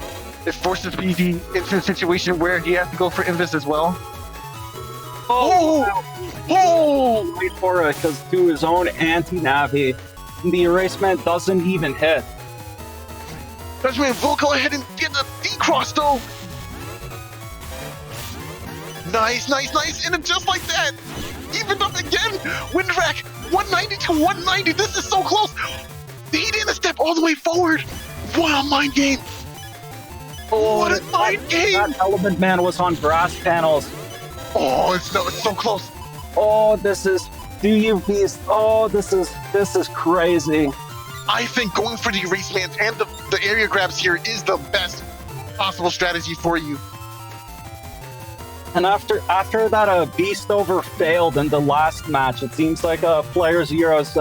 It forces PG into a situation where he has to go for Invis as well. Oh! Wait for it, because to his own anti-Navi, the erasement doesn't even hit. Judgment will go ahead and get the D-cross though. Nice, nice, nice, and just like that, evened up again. Wind rack, 190 to 190. This is so close. He didn't step all the way forward. What a mind game! Oh, what a mind game! That Element Man was on grass panels. Oh, it's so close. Oh, this is. Do you beast? Oh, this is crazy. I think going for the erase mans and the area grabs here is the best possible strategy for you. And after that Beast Over failed in the last match, it seems like Player Zero's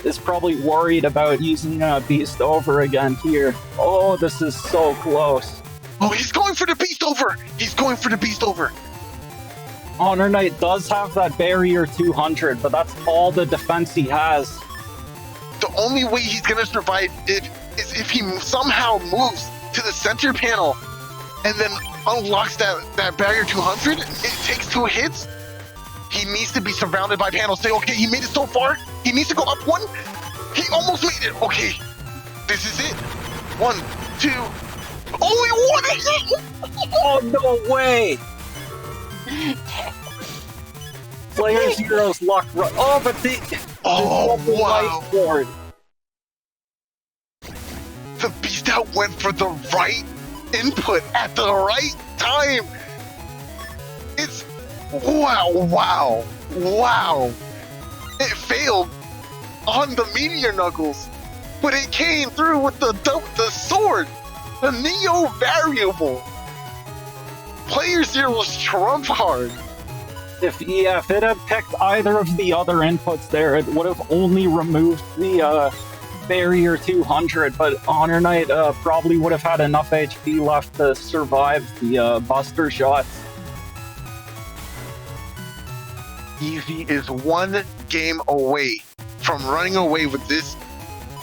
is probably worried about using Beast Over again here. Oh, this is so close. Oh, he's going for the Beast Over! He's going for the Beast Over! HonorNite does have that barrier 200, but that's all the defense he has. The only way he's gonna survive is if he somehow moves to the center panel and then unlocks that barrier 200. It takes 2 hits. He needs to be surrounded by panels. Say, okay, he made it so far. He needs to go up 1. He almost made it. Okay, this is it. 1, 2. Only 1. Oh, no way. Player Zero's luck. Oh, but oh, wow. Board. The Beast Out went for the right input at the right time. It's wow. It failed on the Meteor Knuckles, but it came through with the sword, the Neo variable. Player Zero's trump card. If it had picked either of the other inputs there, it would have only removed the barrier 200, but HonorNite probably would have had enough HP left to survive the buster shots. Easy is 1 game away from running away with this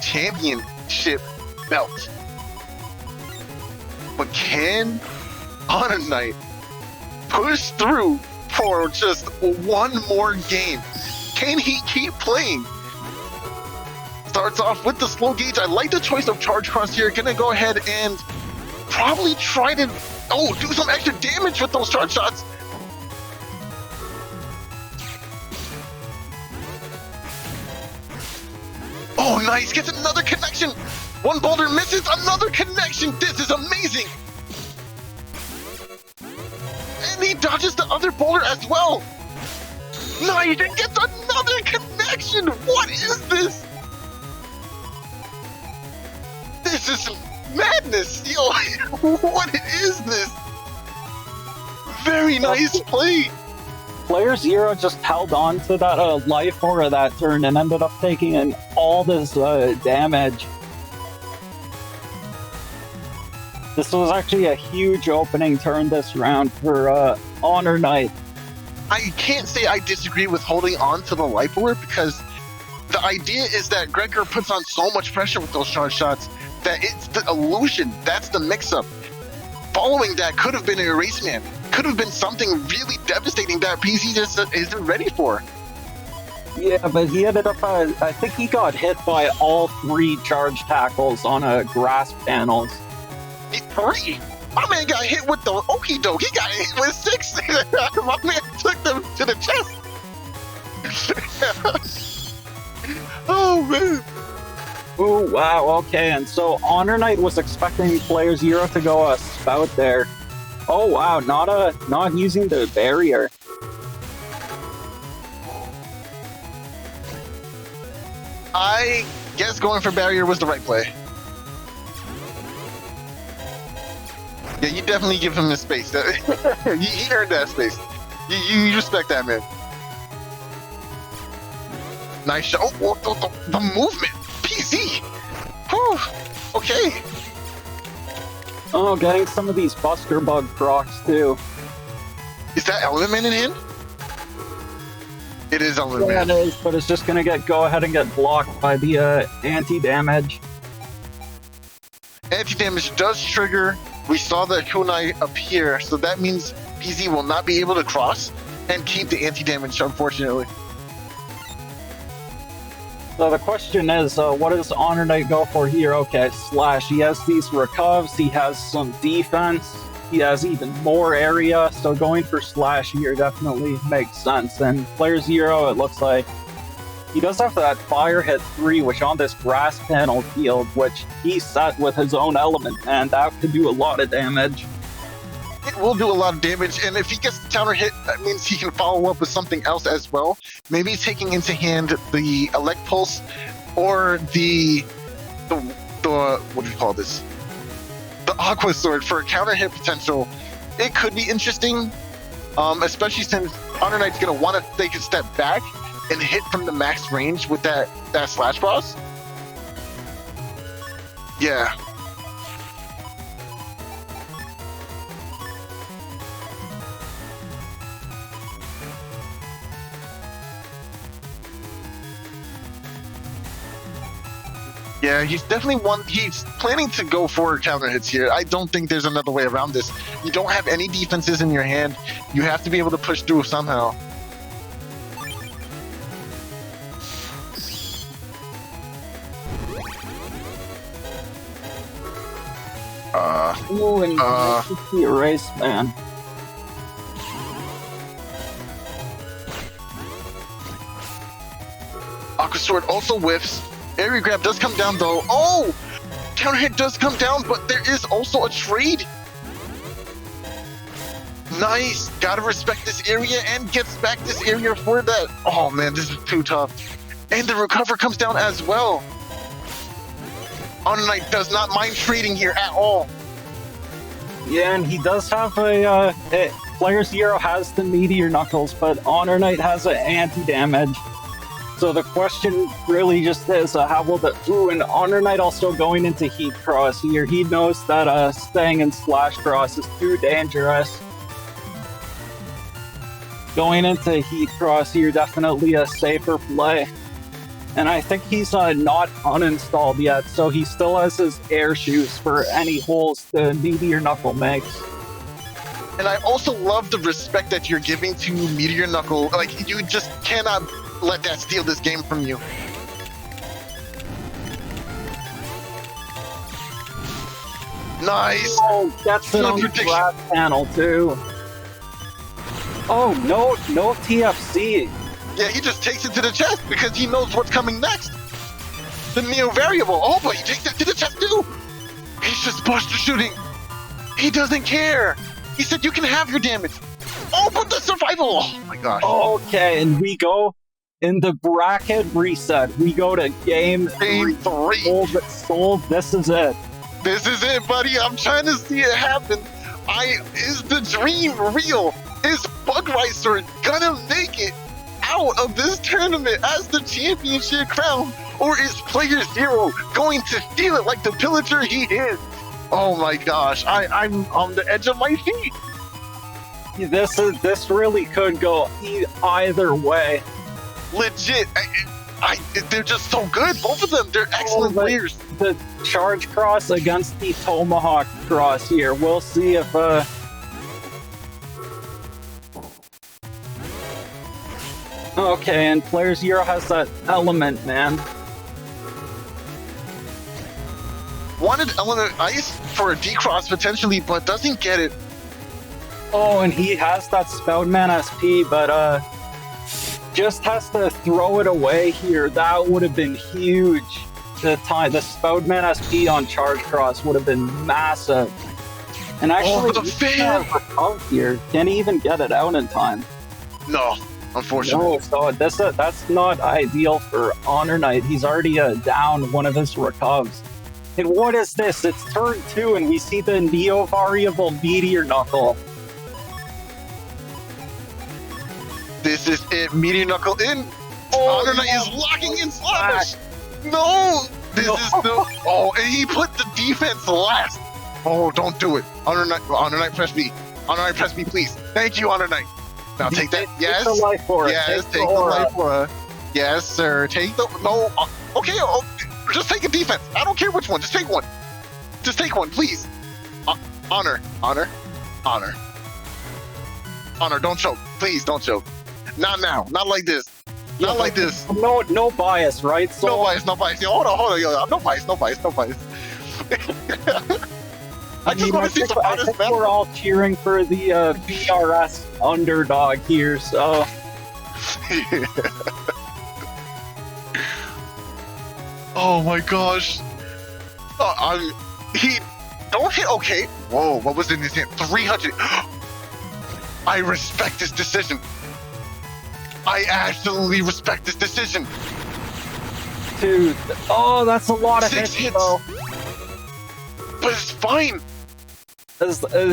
championship belt. But can HonorNite push through for just 1 more game? Can he keep playing? Starts off with the slow gauge. I like the choice of Charge Cross here. Gonna go ahead and probably try to do some extra damage with those charge shots. Oh, nice. Gets another connection. 1 boulder misses, another connection. This is amazing. And he dodges the other boulder as well. Nice, and gets another connection. What is this? This is madness. Yo, what is this? Very nice play. Player Zero just held on to that life aura that turn and ended up taking in all this damage. This was actually a huge opening turn this round for HonorNite. I can't say I disagree with holding on to the life aura, because the idea is that Gregor puts on so much pressure with those charge shots that it's the illusion, that's the mix-up. Following that could have been an erase man, could have been something really devastating that PC just isn't ready for. Yeah, but he ended up, I think he got hit by all 3 charge tackles on grass panels. 3? My man got hit with the okie doke. He got hit with 6. My man took them to the chest. Oh, man. Oh, wow, okay, and so HonorNite was expecting Player Zero to go spout there. Oh, wow, not using the barrier. I guess going for barrier was the right play. Yeah, you definitely give him the space. He earned that space. You respect that, man. Nice shot. Oh, the movement. PZ. Whew. Okay. Oh, getting some of these Buster Bug procs too. Is that Element Man in hand? It is Element Yeah, it Man. is, but it's just gonna go ahead and get blocked by the anti-damage. Anti-damage does trigger. We saw the kunai appear, so that means PZ will not be able to cross and keep the anti-damage, unfortunately. So the question is, what does HonorNite go for here? Okay, Slash. He has these recovs, he has some defense, he has even more area, so going for Slash here definitely makes sense. And player 0, it looks like he does have that Fire Hit 3, which on this grass panel field, which he set with his own element, and that could do a lot of damage. It will do a lot of damage, and if he gets the counter hit, that means he can follow up with something else as well. Maybe taking into hand the Elect Pulse or the what do you call this? The Aqua Sword for a counter hit potential. It could be interesting, especially since HonorNite's gonna want to take a step back and hit from the max range with that Slash Boss. Yeah. Yeah, he's planning to go for counter hits here. I don't think there's another way around this. You don't have any defenses in your hand. You have to be able to push through somehow. Ooh, and the erase, man. Aqua Sword also whiffs. Area Grab does come down though. Oh! Counter hit does come down, but there is also a trade. Nice. Gotta respect this area and gets back this area for that. Oh man, this is too tough. And the recover comes down as well. HonorNite does not mind trading here at all. Yeah, and he does have player 0 has the Meteor Knuckles, but HonorNite has an anti-damage. So the question really just is, how will the... Ooh, and HonorNite also going into Heat Cross here. He knows that staying in Slash Cross is too dangerous. Going into Heat Cross here, definitely a safer play. And I think he's not uninstalled yet, so he still has his air shoes for any holes the Meteor Knuckle makes. And I also love the respect that you're giving to Meteor Knuckle. Like, you just cannot let that steal this game from you. Nice. Oh, that's it on the glass panel too. Oh, no TFC. Yeah, he just takes it to the chest because he knows what's coming next. The Neo variable. Oh, but he takes it to the chest too. He's just buster shooting. He doesn't care. He said you can have your damage. Oh, but the survival. Oh my gosh. Okay, and we go in the bracket reset. We go to game 3. Sold, this is it. This is it, buddy. I'm trying to see it happen. Is the dream real? Is Bugricer gonna make it out of this tournament as the championship crown? Or is player 0 going to steal it like the pillager he is? Oh my gosh, I'm on the edge of my seat. This really could go either way. Legit, they're just so good. Both of them, they're excellent players. The charge cross against the tomahawk cross here. We'll see if okay, and player 0 has that element, man. Wanted element ice for a D-cross potentially, but doesn't get it. Oh, and he has that Spoutman SP, but just has to throw it away here. That would have been huge. The Spoutman SP on charge cross would have been massive. And actually, the fail here. Can't even get it out in time. No, unfortunately. No, so that's not ideal for HonorNite. He's already down one of his recovs. And what is this? It's turn 2, and we see the Neo variable Meteor Knuckle. This is it. Meteor Knuckle in. HonorNite is locking in slash. No, this is no. Oh, and he put the defense last. Oh, don't do it. HonorNite, press B. HonorNite, press B, please. Thank you, HonorNite. Now take that. Yes. Take the life for it. Yes, take the life for it. Yes, sir. Take the no. Okay, just take a defense. I don't care which one. Just take one. Just take one, please. Honor. Don't choke. Please don't choke. Not now. Not like this. Not like this. No bias, right? So, No bias. Yo, hold on. Yo, no bias. I just want to see some honest, I think man. we're all cheering for the BRS underdog here, so... Oh my gosh. He don't hit. Okay. Whoa, what was in his hand? 300. I respect this decision. I absolutely respect this decision. Dude, oh, that's a lot of 6 hits. though. But it's fine.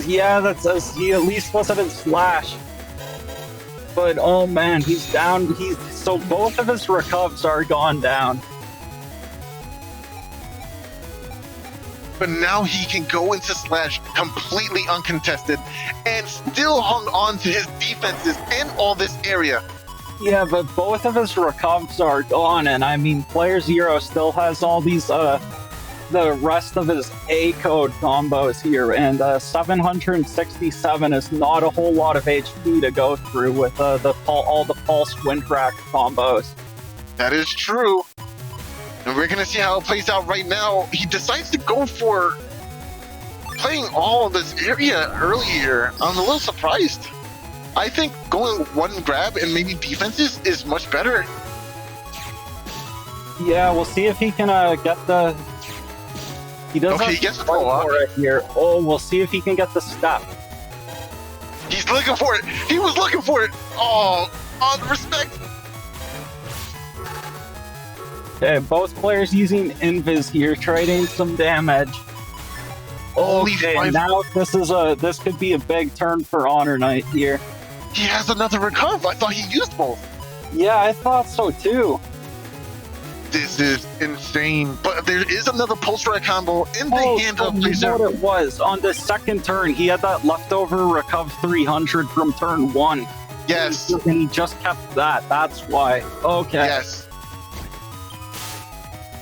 Yeah, that's he at least wasn't in slash. But oh man, he's down. So both of his recovs are gone down. But now he can go into slash completely uncontested and still hung on to his defenses in all this area. Yeah, but both of his recovs are gone, and I mean, playerzero still has all these the rest of his A code combos here, and 767 is not a whole lot of HP to go through with all the pulse wind rack combos. That is true. And we're gonna see how it plays out right now. He decides to go for playing all of this area earlier. I'm a little surprised. I think going one grab and maybe defenses is much better. Yeah, we'll see if he can get the... He doesn't Okay, he gets the throw up. right here. Oh, we'll see if he can get the step. He's looking for it. He was looking for it. Oh, on respect. Okay, both players using invis here, trading some damage. Holy Okay, five. now this could be a big turn for HonorNite here. He has another recover. I thought he used both. Yeah, I thought so too. This is insane. But there is another pulse rack combo in the hand so of you know Player. what it was. On the second turn, he had that leftover Recov 300 from turn 1. Yes. And he just kept that. That's why. Okay. Yes.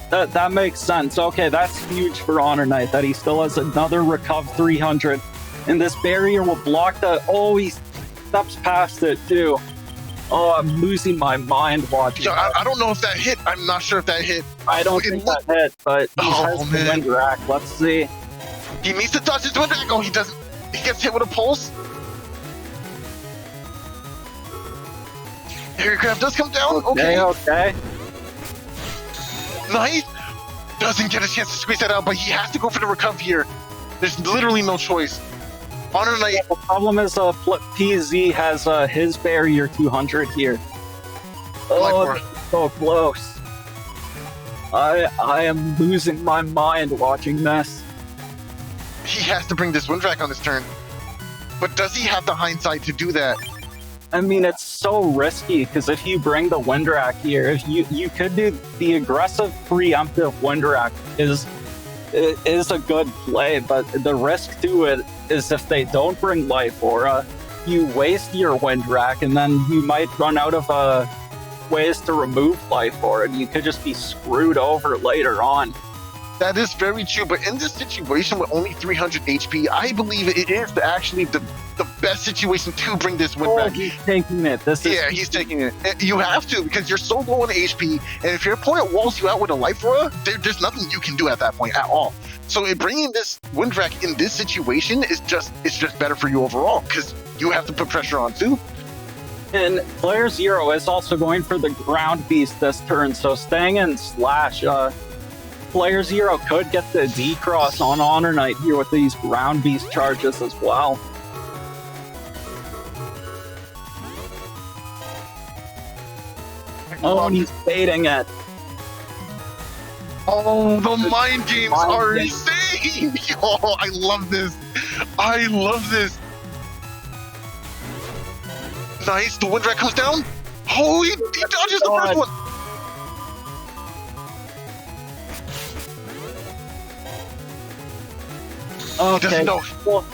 That makes sense. Okay, that's huge for HonorNite, that he still has another Recov 300. And this barrier will block the... Oh, he steps past it, too. Oh, I'm losing my mind watching. Yo, I don't know if that hit. I'm not sure if that hit. I don't think that hit, but he has the man. wind rack. Let's see. He needs to touch his wind rack. Oh, he doesn't. He gets hit with a pulse. Aircraft does come down. Okay. Nice. Doesn't get a chance to squeeze that out, but he has to go for the recover here. There's literally no choice. HonorNite. The problem is PZ has his barrier 200 here. Oh, Like so close. I am losing my mind watching this. He has to bring this wind rack on this turn. But does he have the hindsight to do that? I mean, it's so risky, because if you bring the wind rack here, if you could do the aggressive preemptive wind rack is a good play, but the risk to it is if they don't bring life aura, you waste your wind rack, and then you might run out of ways to remove life aura, and you could just be screwed over later on. That is very true, but in this situation with only 300 HP, I believe it is actually the best situation to bring this wind rack. He's taking it. Yeah, he's taking it. You have to, because you're so low on HP, and if your opponent walls you out with a life aura, there's nothing you can do at that point at all. So bringing this wind rack in this situation is just better for you overall, because you have to put pressure on too. And playerzero is also going for the ground beast this turn, so staying in slash. playerzero could get the D-Cross on HonorNite here with these ground beast charges as well. Oh, and he's baiting it. Oh, the mind games are insane! Oh, I love this. I love this. Nice, the wind rack comes down. Holy, he dodges the first one. Okay. He doesn't know. Well,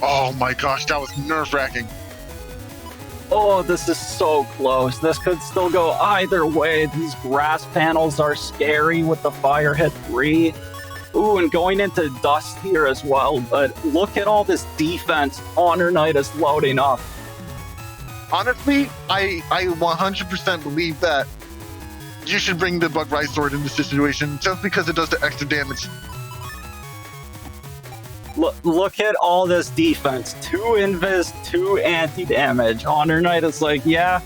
Oh my gosh, that was nerve-wracking. oh, this is so close. This could still go either way. These grass panels are scary with the fire hit 3. Ooh, and going into dust here as well. But look at all this defense HonorNite is loading up. Honestly, I 100% believe that you should bring the Bug Rise Sword in this situation just because it does the extra damage. Look at all this defense. 2 invis, 2 anti-damage. HonorNite is like, yeah.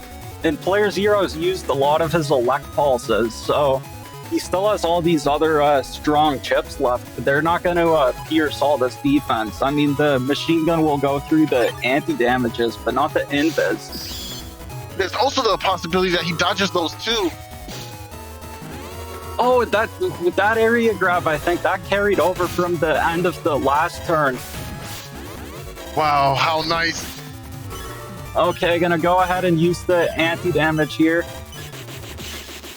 And playerzero's used a lot of his elect pulses, so he still has all these other strong chips left, but they're not going to pierce all this defense. I mean, the machine gun will go through the anti-damages, but not the invis. There's also the possibility that he dodges those too. Oh, with that area grab, I think that carried over from the end of the last turn. Wow, how nice. Okay, gonna go ahead and use the anti-damage here.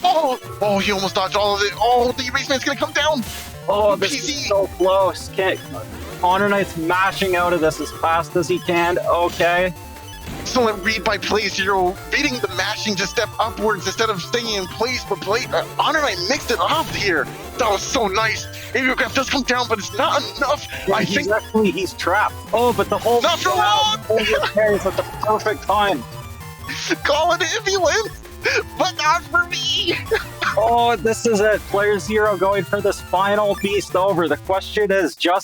Oh, he almost dodged all of it. Oh, the erase man's gonna come down. Oh, this is so close. HonorNite's mashing out of this as fast as he can. Okay. Excellent read by playerzero, beating the mashing to step upwards instead of staying in place. But HonorNite mixed it up here. That was so nice. Aeriograph does come down, but it's not enough. Yeah, I think he's trapped. Oh, but the whole not for long. carries at the perfect time. Call an ambulance, but not for me. Oh, this is it. playerzero going for this final beast over. The question is can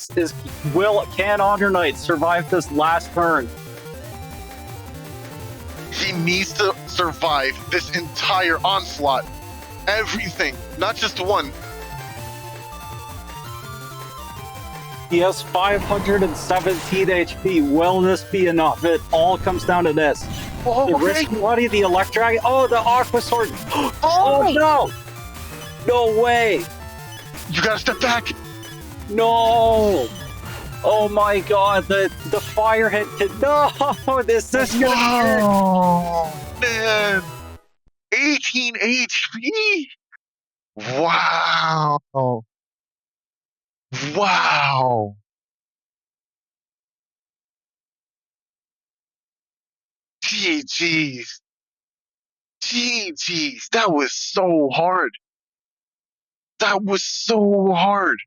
HonorNite survive this last turn? He needs to survive this entire onslaught. Everything, not just one. He has 517 HP. Will this be enough? It all comes down to this. Oh, The okay. risky body, the electric. Oh, the Aqua Sword. Oh, no. No way. You gotta step back. No. Oh my god, the fire hit kid. No, this is gonna Wow, man. 18 HP. Wow. Wow. GG's. GG's. That was so hard. That was so hard.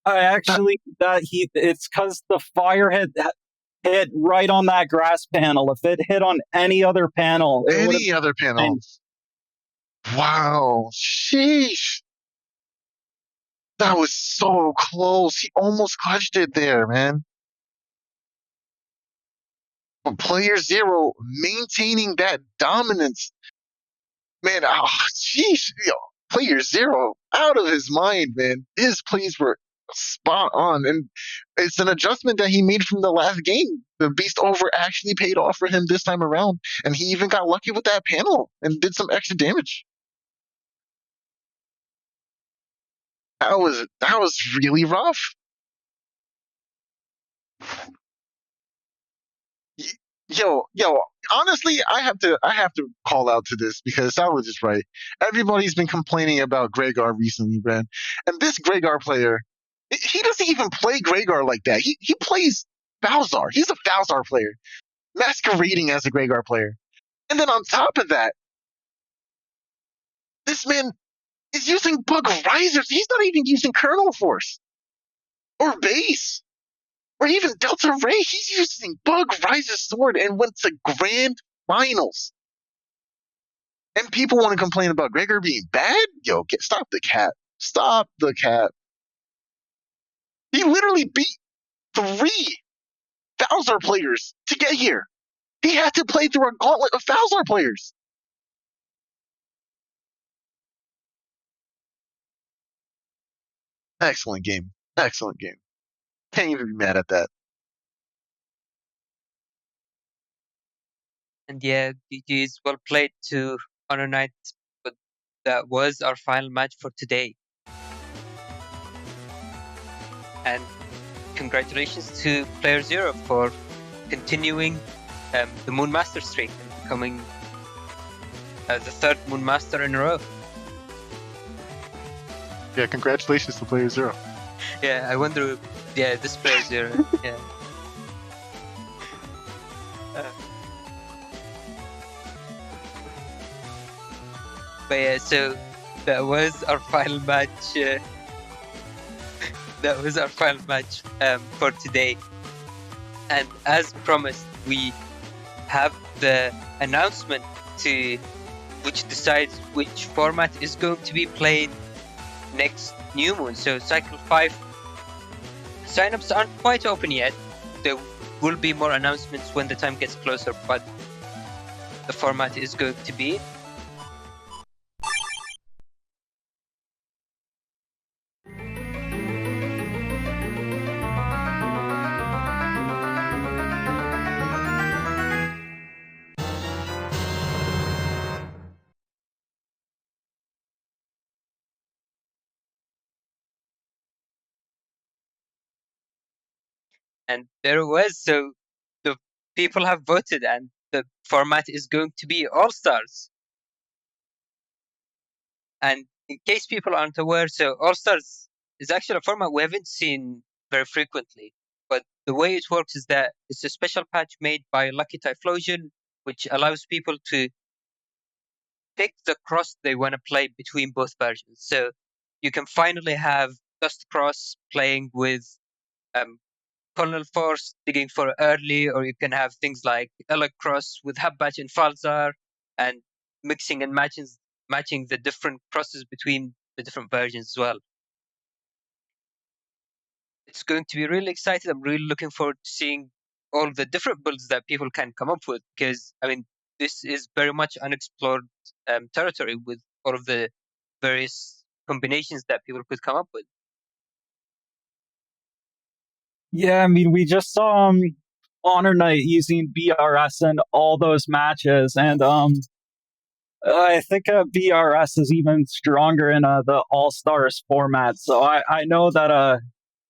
it's because the fire hit right on that grass panel. If it hit on any other panel, it would've Any other panels? Wow. Sheesh. That was so close. He almost clutched it there, man. But playerzero maintaining that dominance. Man, jeez, playerzero out of his mind, man. His plays were spot on, and it's an adjustment that he made from the last game. The Beast Over actually paid off for him this time around, and he even got lucky with that panel and did some extra damage. That was really rough. Yo, honestly, I have to call out to this because that was just right. Everybody's been complaining about Gregar recently, man. And this Gregar player, he doesn't even play Gregar like that. He plays Falzar. He's a Falzar player, masquerading as a Gregar player. And then on top of that, this man is using Bug Risers. He's not even using Kernel Force or Base. Or even Delta Ray, he's using Bug Rise's sword and went to grand finals. And people want to complain about Gregar being bad? Yo, stop the cap. Stop the cap. He literally beat 3 Falzar players to get here. He had to play through a gauntlet of Falzar players. Excellent game. Excellent game. Can't even be mad at that. And yeah, GG's well played to HonorNite, but that was our final match for today. And congratulations to playerzero for continuing the Moon Master streak and becoming the third Moon Master in a row. Yeah, congratulations to playerzero. Yeah, I wonder. Yeah, this playerzero. Yeah. But yeah, so that was our final match. That was our final match for today. And as promised, we have the announcement which decides which format is going to be played next new moon. So cycle 5 signups aren't quite open yet. There will be more announcements when the time gets closer, but the format is going to be and there it was. So the people have voted, and the format is going to be All Stars. And in case people aren't aware, so All Stars is actually a format we haven't seen very frequently. But the way it works is that it's a special patch made by Lucky Typhlosion, which allows people to pick the cross they want to play between both versions. So you can finally have SoulXCross playing with Colonel Force digging for early, or you can have things like Cross with Habbatch and Falzar, and mixing and matching the different crosses between the different versions as well. It's going to be really exciting. I'm really looking forward to seeing all the different builds that people can come up with, because I mean, this is very much unexplored territory with all of the various combinations that people could come up with. Yeah, I mean, we just saw HonorNite using BRS in all those matches, and I think BRS is even stronger in the All Stars format. So I know that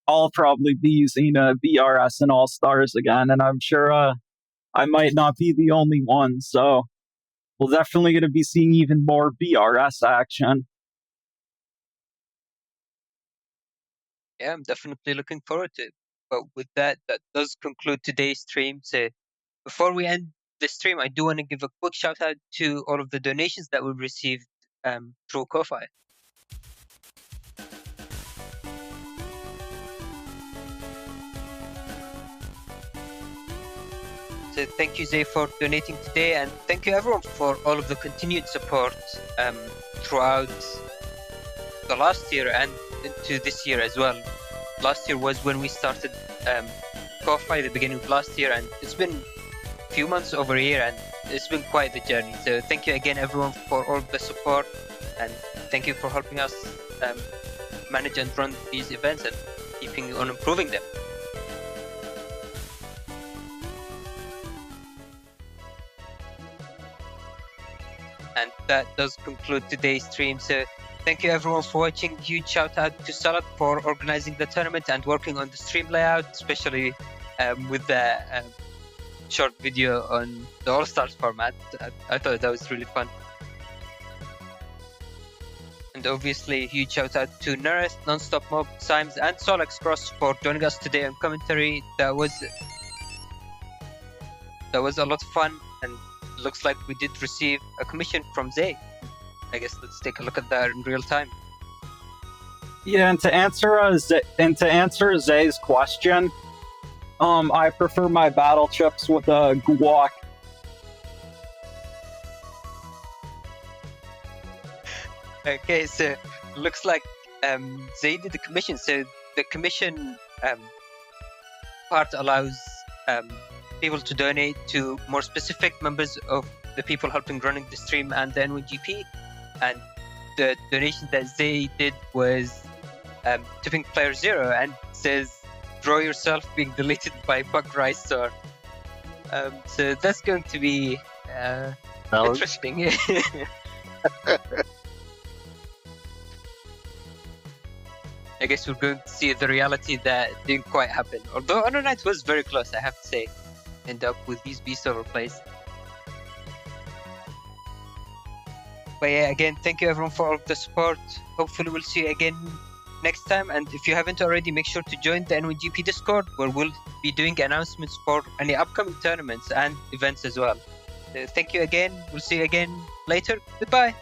I'll probably be using BRS in All Stars again, and I'm sure I might not be the only one. So we're definitely going to be seeing even more BRS action. Yeah, I'm definitely looking forward to it. But with that does conclude today's stream. So before we end the stream, I do want to give a quick shout out to all of the donations that we've received through Ko-Fi. So thank you, Zay, for donating today, and thank you everyone for all of the continued support throughout the last year and into this year as well. Last year was when we started Ko-Fi, the beginning of last year, and it's been a few months, over a year, and it's been quite the journey. So thank you again everyone for all the support, and thank you for helping us manage and run these events and keeping on improving them. And that does conclude today's stream. So thank you everyone for watching. Huge shout out to Salat for organizing the tournament and working on the stream layout, especially with the short video on the All Stars format. I thought that was really fun. And obviously, huge shout out to Neryth, Nonstopmop, Symes, and SoulXCross for joining us today on commentary. That was a lot of fun, and looks like we did receive a commission from Zay. I guess let's take a look at that in real time. Yeah, and to answer Zay's question, I prefer my battle chips with a guac. Okay, so looks like Zay did the commission. So the commission part allows people to donate to more specific members of the people helping running the stream and the N1GP. And the donation that Zay did was tipping playerzero, and says, "Draw yourself being deleted by Bug Rice Store." So that's going to be interesting. I guess we're going to see the reality that didn't quite happen. Although HonorNite was very close, I have to say. End up with these beast overplays. But yeah, again, thank you everyone for all of the support. Hopefully we'll see you again next time. And if you haven't already, make sure to join the N1GP Discord, where we'll be doing announcements for any upcoming tournaments and events as well. Thank you again. We'll see you again later. Goodbye.